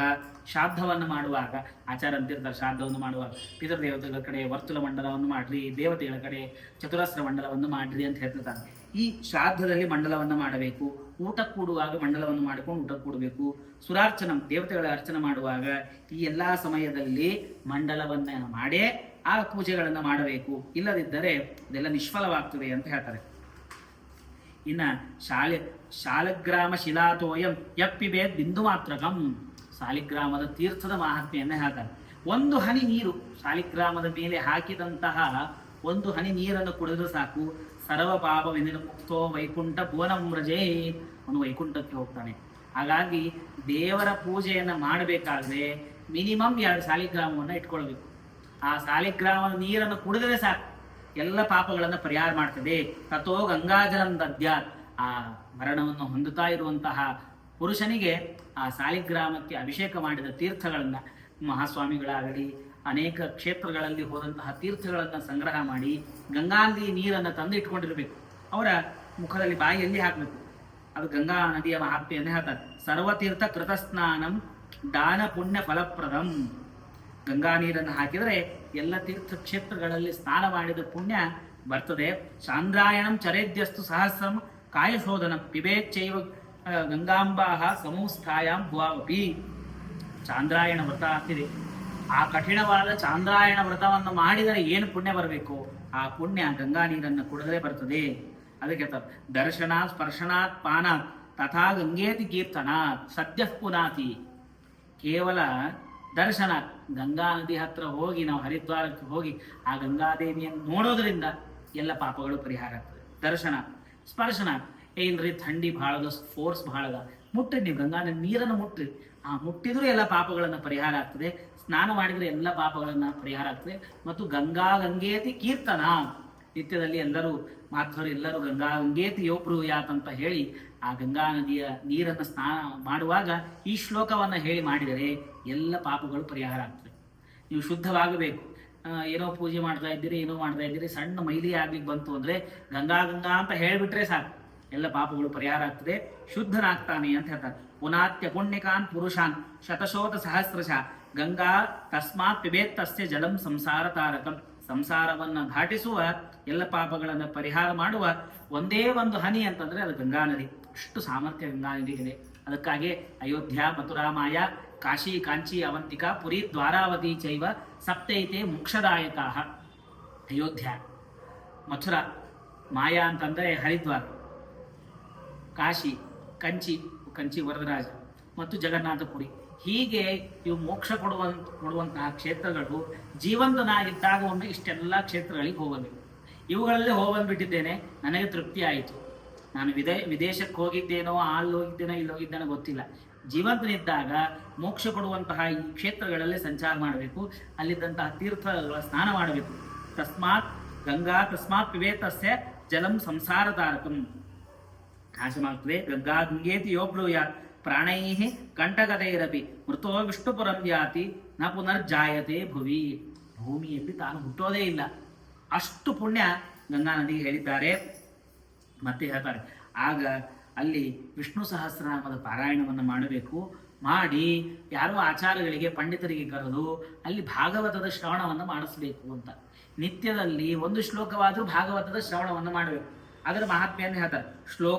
ಶ್ರಾದ್ದವನ್ನು ಮಾಡುವಾಗ, ಆಚಾರ ಅಂತಿರ್ತಾರೆ, ಶ್ರಾದ್ದವನ್ನು ಮಾಡುವಾಗ ಪಿತೃದೇವತೆಗಳ ಕಡೆ ವರ್ತುಲ ಮಂಡಲವನ್ನು ಮಾಡ್ರಿ, ದೇವತೆಗಳ ಕಡೆ ಚತುರಸ್ರ ಮಂಡಲವನ್ನು ಮಾಡ್ರಿ ಅಂತ ಹೇಳ್ತಿರ್ತಾರೆ. ಈ ಶ್ರಾದ್ದದಲ್ಲಿ ಮಂಡಲವನ್ನು ಮಾಡಬೇಕು. ಊಟ ಕೂಡುವಾಗ ಮಂಡಲವನ್ನು ಮಾಡಿಕೊಂಡು ಊಟ ಕೂಡಬೇಕು. ಸುರಾರ್ಚನ, ದೇವತೆಗಳ ಅರ್ಚನೆ ಮಾಡುವಾಗ ಈ ಎಲ್ಲಾ ಸಮಯದಲ್ಲಿ ಮಂಡಲವನ್ನ ಮಾಡೇ ಆ ಪೂಜೆಗಳನ್ನು ಮಾಡಬೇಕು. ಇಲ್ಲದಿದ್ದರೆ ಇದೆಲ್ಲ ನಿಷ್ಫಲವಾಗ್ತದೆ ಅಂತ ಹೇಳ್ತಾರೆ. ಇನ್ನ ಶಾಲಗ್ರಾಮ ಶಿಲಾತೋಯಂ ಯಪ್ಪಿಬೇದ್ ಬಿಂದು ಮಾತ್ರಕಂ. ಸಾಲಿಗ್ರಾಮದ ತೀರ್ಥದ ಮಹಾತ್ಮೆಯನ್ನ ಹೇಳ್ತಾರೆ. 1 ಹನಿ ನೀರು ಸಾಲಿಗ್ರಾಮದ ಮೇಲೆ ಹಾಕಿದಂತಹ 1 ಹನಿ ನೀರನ್ನು ಕುಡಿದ್ರೆ ಸಾಕು, ಸರ್ವ ಪಾಪ ವಿನಿರ್ಮುಕ್ತೋ ವೈಕುಂಠ ಭುವನಂ ವ್ರಜೇ. ಅವನು ವೈಕುಂಠಕ್ಕೆ ಹೋಗ್ತಾನೆ. ಹಾಗಾಗಿ ದೇವರ ಪೂಜೆಯನ್ನ ಮಾಡಬೇಕಾದ್ರೆ ಮಿನಿಮಮ್ 2 ಸಾಲಿಗ್ರಾಮವನ್ನು ಇಟ್ಕೊಳ್ಬೇಕು. ಆ ಸಾಲಿಗ್ರಾಮದ ನೀರನ್ನು ಕುಡಿದ್ರೆ ಸಾಕು, ಎಲ್ಲ ಪಾಪಗಳನ್ನು ಪರಿಹಾರ ಮಾಡ್ತದೆ. ತಥೋ ಗಂಗಾಜಲಂ ದದ್ಯಾತ್. ಆ ಮರಣವನ್ನು ಹೊಂದುತ್ತಾ ಇರುವಂತಹ ಪುರುಷನಿಗೆ ಆ ಸಾಲಿಗ್ರಾಮಕ್ಕೆ ಅಭಿಷೇಕ ಮಾಡಿದ ತೀರ್ಥಗಳನ್ನು, ಮಹಾಸ್ವಾಮಿಗಳಾಗಲಿ ಅನೇಕ ಕ್ಷೇತ್ರಗಳಲ್ಲಿ ಹೋದಂತಹ ತೀರ್ಥಗಳನ್ನು ಸಂಗ್ರಹ ಮಾಡಿ ಗಂಗಾ ನದಿ ನೀರನ್ನು ತಂದು ಇಟ್ಕೊಂಡಿರಬೇಕು. ಅವರ ಮುಖದಲ್ಲಿ ಬಾಯಿಯಲ್ಲಿ ಹಾಕಬೇಕು. ಅದು ಗಂಗಾ ನದಿಯ ಮಹಾತ್ಮೆಯನ್ನೇ ಹೇಳ್ತಾರೆ. ಸರ್ವತೀರ್ಥ ಕೃತಸ್ನಾನಂ ದಾನ ಪುಣ್ಯ ಫಲಪ್ರದಂ. ಗಂಗಾ ನೀರನ್ನು ಹಾಕಿದರೆ ಎಲ್ಲ ತೀರ್ಥಕ್ಷೇತ್ರಗಳಲ್ಲಿ ಸ್ನಾನ ಮಾಡಿದ ಪುಣ್ಯ ಬರ್ತದೆ. ಚಾಂದ್ರಾಯಣಂ ಚರೇದ್ಯಸ್ತು ಸಹಸ್ರಂ ಕಾಯಶೋಧನಂ ಪಿಬೇಚ್ಚೈವ ಗಂಗಾಂಬಾ ಸಮೂಸ್ಥಾಯಾಂ ಭುವಾವಪಿ. ಚಾಂದ್ರಾಯಣ ವ್ರತ ಆಗ್ತಿದೆ. ಆ ಕಠಿಣವಾದ ಚಾಂದ್ರಾಯಣ ವ್ರತವನ್ನು ಮಾಡಿದರೆ ಏನು ಪುಣ್ಯ ಬರಬೇಕು? ಆ ಪುಣ್ಯ ಗಂಗಾ ನೀರನ್ನು ಕುಡಿದ್ರೆ ಬರ್ತದೆ. ಅದಕ್ಕೆ ದರ್ಶನಾತ್ ಸ್ಪರ್ಶನಾತ್ ಪಾನಾತ್ ತಥಾ ಗಂಗೇತಿ ಕೀರ್ತನಾತ್ ಸದ್ಯ ಪುನಾತಿ. ಕೇವಲ ದರ್ಶನ, ಗಂಗಾ ನದಿ ಹತ್ರ ಹೋಗಿ ನಾವು ಹರಿದ್ವಾರಕ್ಕೆ ಹೋಗಿ ಆ ಗಂಗಾದೇವಿಯನ್ನು ನೋಡೋದ್ರಿಂದ ಎಲ್ಲ ಪಾಪಗಳು ಪರಿಹಾರ ಆಗ್ತದೆ. ದರ್ಶನ. ಸ್ಪರ್ಶನ, ಇಲ್ರಿ ಥಂಡಿ ಭಾಳದ, ಫೋರ್ಸ್ ಭಾಳದ, ಮುಟ್ರಿ ನೀವು ಗಂಗಾ ನೀರನ್ನು ಮುಟ್ರಿ. ಆ ಮುಟ್ಟಿದ್ರೂ ಎಲ್ಲ ಪಾಪಗಳನ್ನು ಪರಿಹಾರ ಆಗ್ತದೆ. ಸ್ನಾನ ಮಾಡಿದರೆ ಎಲ್ಲ ಪಾಪಗಳನ್ನು ಪರಿಹಾರ ಆಗ್ತದೆ. ಮತ್ತು ಗಂಗೇತಿ ಕೀರ್ತನ, ನಿತ್ಯದಲ್ಲಿ ಎಲ್ಲರೂ ಮಾಧ್ವರು ಎಲ್ಲರೂ ಗಂಗೇತಿ ಯೋಬ್ರೂಯಾತ್ ಅಂತ ಹೇಳಿ ಆ ಗಂಗಾ ನದಿಯ ನೀರನ್ನು ಸ್ನಾನ ಮಾಡುವಾಗ ಈ ಶ್ಲೋಕವನ್ನು ಹೇಳಿ ಮಾಡಿದರೆ ಎಲ್ಲ ಪಾಪಗಳು ಪರಿಹಾರ ಆಗ್ತದೆ. ನೀವು ಶುದ್ಧವಾಗಬೇಕು. ಏನೋ ಪೂಜೆ ಮಾಡ್ತಾ ಇದ್ದೀರಿ, ಏನೋ ಮಾಡ್ತಾ ಇದ್ದೀರಿ, ಸಣ್ಣ ಮೈಲಿ ಆಗ್ಲಿಕ್ಕೆ ಬಂತು ಅಂದರೆ ಗಂಗಾ ಅಂತ ಹೇಳಿಬಿಟ್ರೆ ಸಾಕು, ಎಲ್ಲ ಪಾಪಗಳು ಪರಿಹಾರ ಆಗ್ತದೆ, ಶುದ್ಧನಾಗ್ತಾನೆ ಅಂತ ಹೇಳ್ತಾರೆ. ಪುನಾತ್ಯ ಪುಣ್ಯಕಾನ್ ಪುರುಷಾನ್ ಶತಶೋತ ಸಹಸ್ರಶ ಗಂಗಾ ತಸ್ಮಾತ್ ಪಿಬೇತ್ತಸ್ಯ ಜಲಂ ಸಂಸಾರ ತಾರಕಂ. ಸಂಸಾರವನ್ನು ದಾಟಿಸುವ ಎಲ್ಲ ಪಾಪಗಳನ್ನು ಪರಿಹಾರ ಮಾಡುವ ಒಂದೇ ಒಂದು ಹನಿ ಅಂತಂದರೆ ಅದು ಗಂಗಾ ನದಿ. ಅಷ್ಟು ಸಾಮರ್ಥ್ಯ ಗಂಗಾ ನದಿಗಿದೆ. ಅದಕ್ಕಾಗಿ ಅಯೋಧ್ಯ, ಮಥುರಾ, ಮಾಯಾ, ಕಾಶಿ, ಕಾಂಚಿ, ಅವಂತಿಕಾ, ಪುರಿ, ದ್ವಾರಾವತಿ ಚೈವ ಸಪ್ತೈತೆ ಮೋಕ್ಷದಾಯಕ. ಅಯೋಧ್ಯ, ಮಥುರಾ, ಮಾಯಾ ಅಂತಂದರೆ ಹರಿದ್ವಾರ, ಕಾಶಿ, ಕಂಚಿ ವರದರಾಜ ಮತ್ತು ಜಗನ್ನಾಥಪುರಿ. ಹೀಗೆ ಇವು ಮೋಕ್ಷ ಕೊಡುವಂತಹ ಕ್ಷೇತ್ರಗಳು. ಜೀವಂತನಾಗಿದ್ದಾಗ ಒಮ್ಮೆ ಇಷ್ಟೆಲ್ಲ ಕ್ಷೇತ್ರಗಳಿಗೆ ಹೋಗಬೇಕು. ಇವುಗಳಲ್ಲೇ ಹೋಗ್ಬಂದ್ಬಿಟ್ಟಿದ್ದೇನೆ, ನನಗೆ ತೃಪ್ತಿ ಆಯಿತು. ನಾನು ವಿದೇಶಕ್ಕೆ ಹೋಗಿದ್ದೇನೋ, ಅಲ್ಲಿ ಹೋಗಿದ್ದೇನೋ, ಇಲ್ಲಿ ಹೋಗಿದ್ದೇನೋ ಗೊತ್ತಿಲ್ಲ. ಜೀವಂತನಿದ್ದಾಗ ಮೋಕ್ಷ ಕೊಡುವಂತಹ ಈ ಕ್ಷೇತ್ರಗಳಲ್ಲಿ ಸಂಚಾರ ಮಾಡಬೇಕು. ಅಲ್ಲಿದ್ದಂತಹ ತೀರ್ಥಗಳ ಸ್ನಾನ ಮಾಡಬೇಕು. ತಸ್ಮಾತ್ ಪಿಬೇತಸ್ಯ ಜಲಂ ಸಂಸಾರ ತಾರಕಂ. ನಾಶಮಾಗ್ತದೆ. ಗಂಗೇತಿ ಯೋಬ್ರೂಯಾತ್ ಪ್ರಾಣೈ ಕಂಠಗತೈರಪಿ ಮೃತೋ ವಿಷ್ಣುಪುರಂ ಯಾತಿ ನ ಪುನರ್ಜಾಯತೆ ಭುವಿ. ಭೂಮಿಯಲ್ಲಿ ತಾನು ಹುಟ್ಟೋದೇ ಇಲ್ಲ, ಅಷ್ಟು ಪುಣ್ಯ ಗಂಗಾ ನದಿಗೆ ಹೇಳಿದ್ದಾರೆ. ಮತ್ತೆ ಹೇಳ್ತಾರೆ, ಆಗ ಅಲ್ಲಿ ವಿಷ್ಣು ಸಹಸ್ರನಾಮದ ಪಾರಾಯಣವನ್ನು ಮಾಡಬೇಕು. ಮಾಡಿ ಯಾರೋ ಆಚಾರ್ಯಗಳಿಗೆ, ಪಂಡಿತರಿಗೆ ಕರೆದು ಅಲ್ಲಿ ಭಾಗವತದ ಶ್ರವಣವನ್ನು ಮಾಡಿಸ್ಬೇಕು ಅಂತ. ನಿತ್ಯದಲ್ಲಿ ಒಂದು ಶ್ಲೋಕವಾದರೂ ಭಾಗವತದ ಶ್ರವಣವನ್ನು ಮಾಡಬೇಕು. ಅದರ ಮಹಾತ್ಮೆಯನ್ನು ಹೇಳ್ತಾರೆ.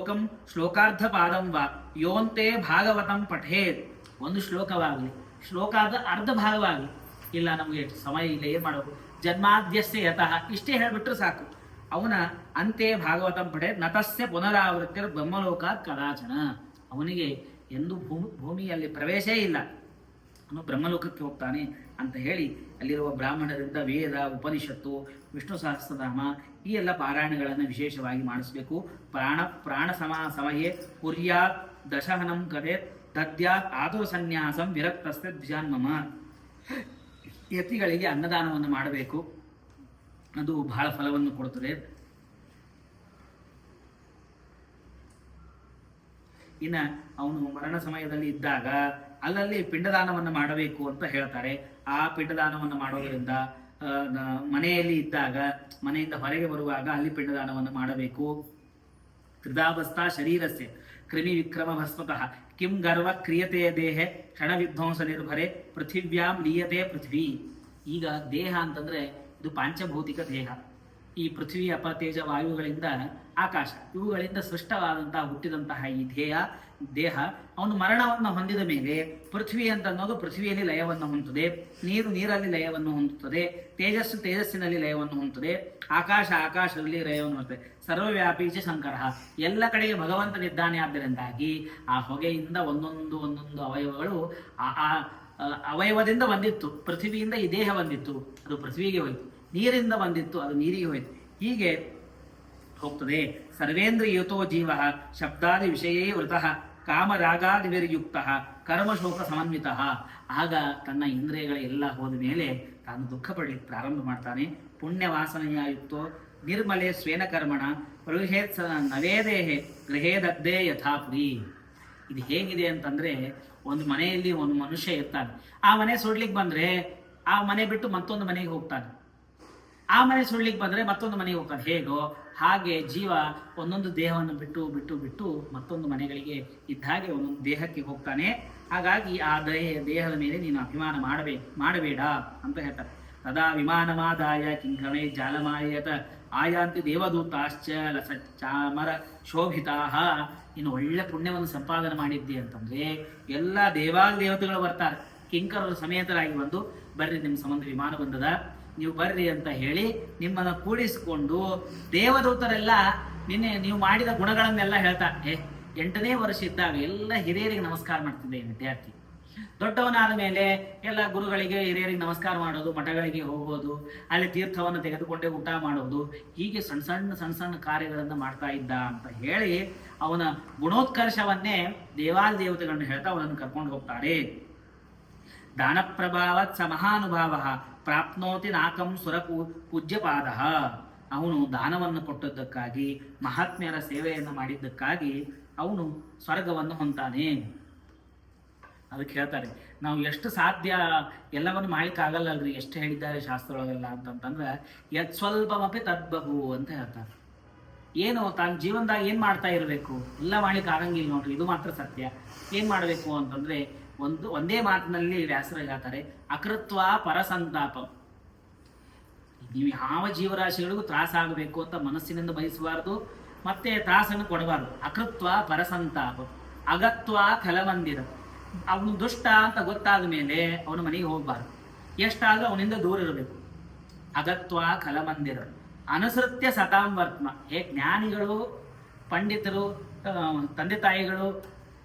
ಶ್ಲೋಕಾರ್ಧ ಪಾದಂ ವಾ ಯೋಂತೆ ಭಾಗವತಂ ಪಠೇತ್. ಒಂದು ಶ್ಲೋಕವಾಗಲಿ, ಶ್ಲೋಕಾದ ಅರ್ಧ ಭಾಗವಾಗಲಿ. ಇಲ್ಲ ನಮಗೆ ಸಮಯ ಇಲ್ಲ, ಏನು ಮಾಡೋದು, ಜನ್ಮಾದ್ಯಸ್ಯ ಯತಃ ಇಷ್ಟೇ ಹೇಳಿಬಿಟ್ರೆ ಸಾಕು. ಅವನ ಅಂತೆ ಭಾಗವತಂ ಪಠೇತ್ ನತಸ್ಯ ಪುನರಾವೃತ್ತಿರ ಬ್ರಹ್ಮಲೋಕ ಕದಾಚನ. ಅವನಿಗೆ ಎಂದೂ ಭೂಮಿಯಲ್ಲಿ ಪ್ರವೇಶೇ ಇಲ್ಲ, ಅವನು ಬ್ರಹ್ಮಲೋಕಕ್ಕೆ ಹೋಗ್ತಾನೆ ಅಂತ ಹೇಳಿ ಅಲ್ಲಿರುವ ಬ್ರಾಹ್ಮಣರಿಂದ ವೇದ, ಉಪನಿಷತ್ತು, ವಿಷ್ಣು ಸಹಸ್ರನಾಮ ಈ ಎಲ್ಲ ಪಾರಾಯಣಗಳನ್ನು ವಿಶೇಷವಾಗಿ ಮಾಡಿಸಬೇಕು. ಪ್ರಾಣ ಸಮಯೇ ಕುರ್ಯಾತ್ ದಶಹನಂ ಕದೇತ್ ದದ್ಯಾತ್ ಆತುರ ಸನ್ಯಾಸಂ ವಿರಕ್ತಸ್ತೆ ದ್ವಿಜಾನ್ಮಮ. ಯತಿಗಳಿಗೆ ಅನ್ನದಾನವನ್ನು ಮಾಡಬೇಕು, ಅದು ಬಹಳ ಫಲವನ್ನು ಕೊಡುತ್ತದೆ. ಇನ್ನು ಅವನು ಮರಣ ಸಮಯದಲ್ಲಿ ಇದ್ದಾಗ ಅಲ್ಲಲ್ಲಿ ಪಿಂಡದಾನವನ್ನು ಮಾಡಬೇಕು ಅಂತ ಹೇಳ್ತಾರೆ. ಆ ಪಿಂಡದಾನವನ್ನು ಮಾಡೋದರಿಂದ ಮನೆಯಲ್ಲಿ ಇದ್ದಾಗ, ಮನೆಯಿಂದ ಹೊರಗೆ ಬರುವಾಗ ಅಲ್ಲಿ ಪಿಂಡದಾನವನ್ನು ಮಾಡಬೇಕು. ಕೃತಾವಸ್ಥಾ ಶರೀರಸ್ಯ ಕ್ರಿಮಿ ವಿಕ್ರಮ ಭಸ್ಮತಃ ಕಿಂ ಗರ್ವ ಕ್ರಿಯತೆ ದೇಹೆ ಕ್ಷಣ ವಿಧ್ವಂಸ ನಿರ್ಭರೆ ಪೃಥಿವ್ಯಾಂ ಲೀಯತೆ ಪೃಥ್ವಿ. ಈಗ ದೇಹ ಅಂತಂದರೆ ಇದು ಪಾಂಚಭೌತಿಕ ದೇಹ. ಈ ಪೃಥ್ವಿ, ಅಪ, ತೇಜ, ವಾಯುಗಳಿಂದ ಆಕಾಶ, ಇವುಗಳಿಂದ ಸೃಷ್ಟವಾದಂತಹ ಹುಟ್ಟಿದಂತಹ ಈ ದೇಹ ಅವನು ಮರಣವನ್ನು ಹೊಂದಿದ ಮೇಲೆ ಪೃಥ್ವಿ ಅಂತ ಅನ್ನೋದು ಪೃಥ್ವಿಯಲ್ಲಿ ಲಯವನ್ನು ಹೊಂದುತ್ತದೆ, ನೀರಲ್ಲಿ ಲಯವನ್ನು ಹೊಂದುತ್ತದೆ, ತೇಜಸ್ಸಿನಲ್ಲಿ ಲಯವನ್ನು ಹೊಂದುತ್ತದೆ, ಆಕಾಶದಲ್ಲಿ ಲಯವನ್ನು ಹೊಂದುತ್ತದೆ. ಸರ್ವವ್ಯಾಪೀಚ ಶಂಕರ, ಎಲ್ಲ ಕಡೆಗೆ ಭಗವಂತನಿದ್ದಾನೆ. ಆದ್ದರಿಂದಾಗಿ ಆ ಹೊಗೆಯಿಂದ ಒಂದೊಂದು ಅವಯವಗಳು ಆ ಅವಯವದಿಂದ ಬಂದಿತ್ತು. ಪೃಥ್ವಿಯಿಂದ ಈ ದೇಹ ಬಂದಿತ್ತು, ಅದು ಪೃಥ್ವಿಗೆ ಹೋಯಿತು. ನೀರಿಂದ ಬಂದಿತ್ತು, ಅದು ನೀರಿಗೆ ಹೋಯಿತು. ಹೀಗೆ ಹೋಗ್ತದೆ. ಸರ್ವೇಂದ್ರಿಯುತೋ ಜೀವ ಶಬ್ದಾದಿ ವಿಷಯೇ ವೃತಃ ಕಾಮರಾಗಾದಿವಿರ್ಯುಕ್ತ ಕರ್ಮಶೋಕ ಸಮನ್ವಿತ. ಆಗ ತನ್ನ ಇಂದ್ರಿಯಗಳ ಎಲ್ಲ ಹೋದ ಮೇಲೆ ತಾನು ದುಃಖ ಪಡಲಿಕ್ಕೆ ಪ್ರಾರಂಭ ಮಾಡ್ತಾನೆ. ಪುಣ್ಯವಾಸನೆಯ ಯುಕ್ತೋ ನಿರ್ಮಲೆ ಸ್ವೇನ ಕರ್ಮಣ ಪ್ರವಿಹೇತ್ ನವೇದೇಹೆ ಗೃಹೇ ದಗ್ಧೇ ಯಥಾಪುರಿ. ಇದು ಹೇಗಿದೆ ಅಂತಂದ್ರೆ, ಒಂದು ಮನೆಯಲ್ಲಿ ಒಂದು ಮನುಷ್ಯ ಇರ್ತಾನೆ, ಆ ಮನೆ ಸುಡ್ಲಿಕ್ಕೆ ಬಂದ್ರೆ ಆ ಮನೆ ಬಿಟ್ಟು ಮತ್ತೊಂದು ಮನೆಗೆ ಹೋಗ್ತಾನೆ, ಆ ಮನೆ ಸುಡ್ಲಿಕ್ಕೆ ಬಂದ್ರೆ ಮತ್ತೊಂದು ಮನೆಗೆ ಹೋಗ್ತಾನೆ. ಹೇಗೋ ಹಾಗೆ ಜೀವ ಒಂದೊಂದು ದೇಹವನ್ನು ಬಿಟ್ಟು ಬಿಟ್ಟು ಬಿಟ್ಟು ಮತ್ತೊಂದು ಮನೆಗಳಿಗೆ ಇದ್ದ ಹಾಗೆ ಒಂದೊಂದು ದೇಹಕ್ಕೆ ಹೋಗ್ತಾನೆ. ಹಾಗಾಗಿ ಆ ದೇಹದ ಮೇಲೆ ನೀನು ಅಭಿಮಾನ ಮಾಡಬೇಡ ಅಂತ ಹೇಳ್ತಾರೆ. ತದಾ ವಿಮಾನಮಾದಾಯ ಕಿಂಕಮೇ ಜಾಲಮಾಯತ ಆಯಾಂತಿ ದೇವದೂತಾಶ್ಚ ಲಸಚ್ಚಾಮರ ಶೋಭಿತಾ. ಇನ್ನು ಒಳ್ಳೆ ಪುಣ್ಯವನ್ನು ಸಂಪಾದನೆ ಮಾಡಿದ್ದಿ ಅಂತಂದ್ರೆ ಎಲ್ಲ ದೇವತೆಗಳು ಬರ್ತಾರೆ, ಕಿಂಕರರ ಸಮೇತರಾಗಿ ಬಂದು, ಬರ್ರಿ ನಿಮ್ಮ ಸಂಬಂಧ ವಿಮಾನ ಬಂದದ, ನೀವು ಬರ್ರಿ ಅಂತ ಹೇಳಿ ನಿಮ್ಮನ್ನು ಕೂಡಿಸಿಕೊಂಡು ದೇವದೂತರೆಲ್ಲ ನೀವು ಮಾಡಿದ ಗುಣಗಳನ್ನೆಲ್ಲ ಹೇಳ್ತಾ. 8ನೇ ವರ್ಷ ಇದ್ದಾಗ ಎಲ್ಲ ಹಿರಿಯರಿಗೆ ನಮಸ್ಕಾರ ಮಾಡ್ತಿದ್ದೆ ವಿದ್ಯಾರ್ಥಿ. ದೊಡ್ಡವನಾದ ಮೇಲೆ ಎಲ್ಲ ಗುರುಗಳಿಗೆ ಹಿರಿಯರಿಗೆ ನಮಸ್ಕಾರ ಮಾಡೋದು, ಮಠಗಳಿಗೆ ಹೋಗೋದು, ಅಲ್ಲಿ ತೀರ್ಥವನ್ನು ತೆಗೆದುಕೊಂಡೇ ಊಟ ಮಾಡೋದು, ಹೀಗೆ ಸಣ್ಣ ಸಣ್ಣ ಕಾರ್ಯಗಳನ್ನು ಮಾಡ್ತಾ ಇದ್ದ ಅಂತ ಹೇಳಿ ಅವನ ಗುಣೋತ್ಕರ್ಷವನ್ನೇ ದೇವತೆಗಳನ್ನು ಹೇಳ್ತಾ ಅವನನ್ನು ಕರ್ಕೊಂಡು ಹೋಗ್ತಾರೆ. ದಾನ ಪ್ರಭಾವತ್ ಸ ಮಹಾನುಭಾವ ಪ್ರಾಪ್ನೋತಿ ನಾಕಂ ಪೂಜ್ಯಪಾದ. ಅವನು ದಾನವನ್ನು ಕೊಟ್ಟದ್ದಕ್ಕಾಗಿ, ಮಹಾತ್ಮ್ಯರ ಸೇವೆಯನ್ನು ಮಾಡಿದ್ದಕ್ಕಾಗಿ ಅವನು ಸ್ವರ್ಗವನ್ನು ಹೊಂತಾನೆ. ಅದಕ್ಕೆ ಹೇಳ್ತಾರೆ, ನಾವು ಎಷ್ಟು ಸಾಧ್ಯ ಎಲ್ಲವನ್ನು ಮಾಡ್ಲಿಕ್ಕಾಗಲ್ಲ ಅಲ್ರಿ, ಎಷ್ಟು ಹೇಳಿದ್ದಾರೆ ಶಾಸ್ತ್ರಗಳೆಲ್ಲ ಅಂತಂತಂದ್ರೆ, ಯತ್ ಸ್ವಲ್ಪಮಪಿ ತದ್ಬಹು ಅಂತ ಹೇಳ್ತಾರೆ. ಏನು ತಾನು ಜೀವನದಾಗ ಏನು ಮಾಡ್ತಾ ಇರಬೇಕು, ಎಲ್ಲ ಮಾಡ್ಲಿಕ್ಕೆ ಆಗಂಗಿಲ್ಲ ನೋಡ್ರಿ, ಇದು ಮಾತ್ರ ಸತ್ಯ. ಏನು ಮಾಡಬೇಕು ಅಂತಂದ್ರೆ ಒಂದೇ ಮಾತಿನಲ್ಲಿ ವ್ಯಾಸರು ಹೇಳ್ತಾರೆ, ಅಕೃತ್ವ ಪರಸಂತಾಪ. ನೀವು ಯಾವ ಜೀವರಾಶಿಗಳಿಗೂ ತ್ರಾಸಾಗಬೇಕು ಅಂತ ಮನಸ್ಸಿನಿಂದ ಬಯಸಬಾರದು, ಮತ್ತೆ ತ್ರಾಸನ್ನು ಕೊಡಬಾರ್ದು. ಅಕೃತ್ವ ಪರಸಂತಾಪ ಅಗತ್ವ ಖಲಮಂದಿರ. ಅವನು ದುಷ್ಟ ಅಂತ ಗೊತ್ತಾದ ಮೇಲೆ ಅವನ ಮನೆಗೆ ಹೋಗ್ಬಾರ್ದು, ಎಷ್ಟಾದ್ರೂ ಅವನಿಂದ ದೂರ ಇರಬೇಕು. ಅಗತ್ವ ಖಲಮಂದಿರ ಅನುಸೃತ್ಯ ಸತಾಂ ವರ್ತ್ಮ. ಜ್ಞಾನಿಗಳು, ಪಂಡಿತರು, ತಂದೆ ತಾಯಿಗಳು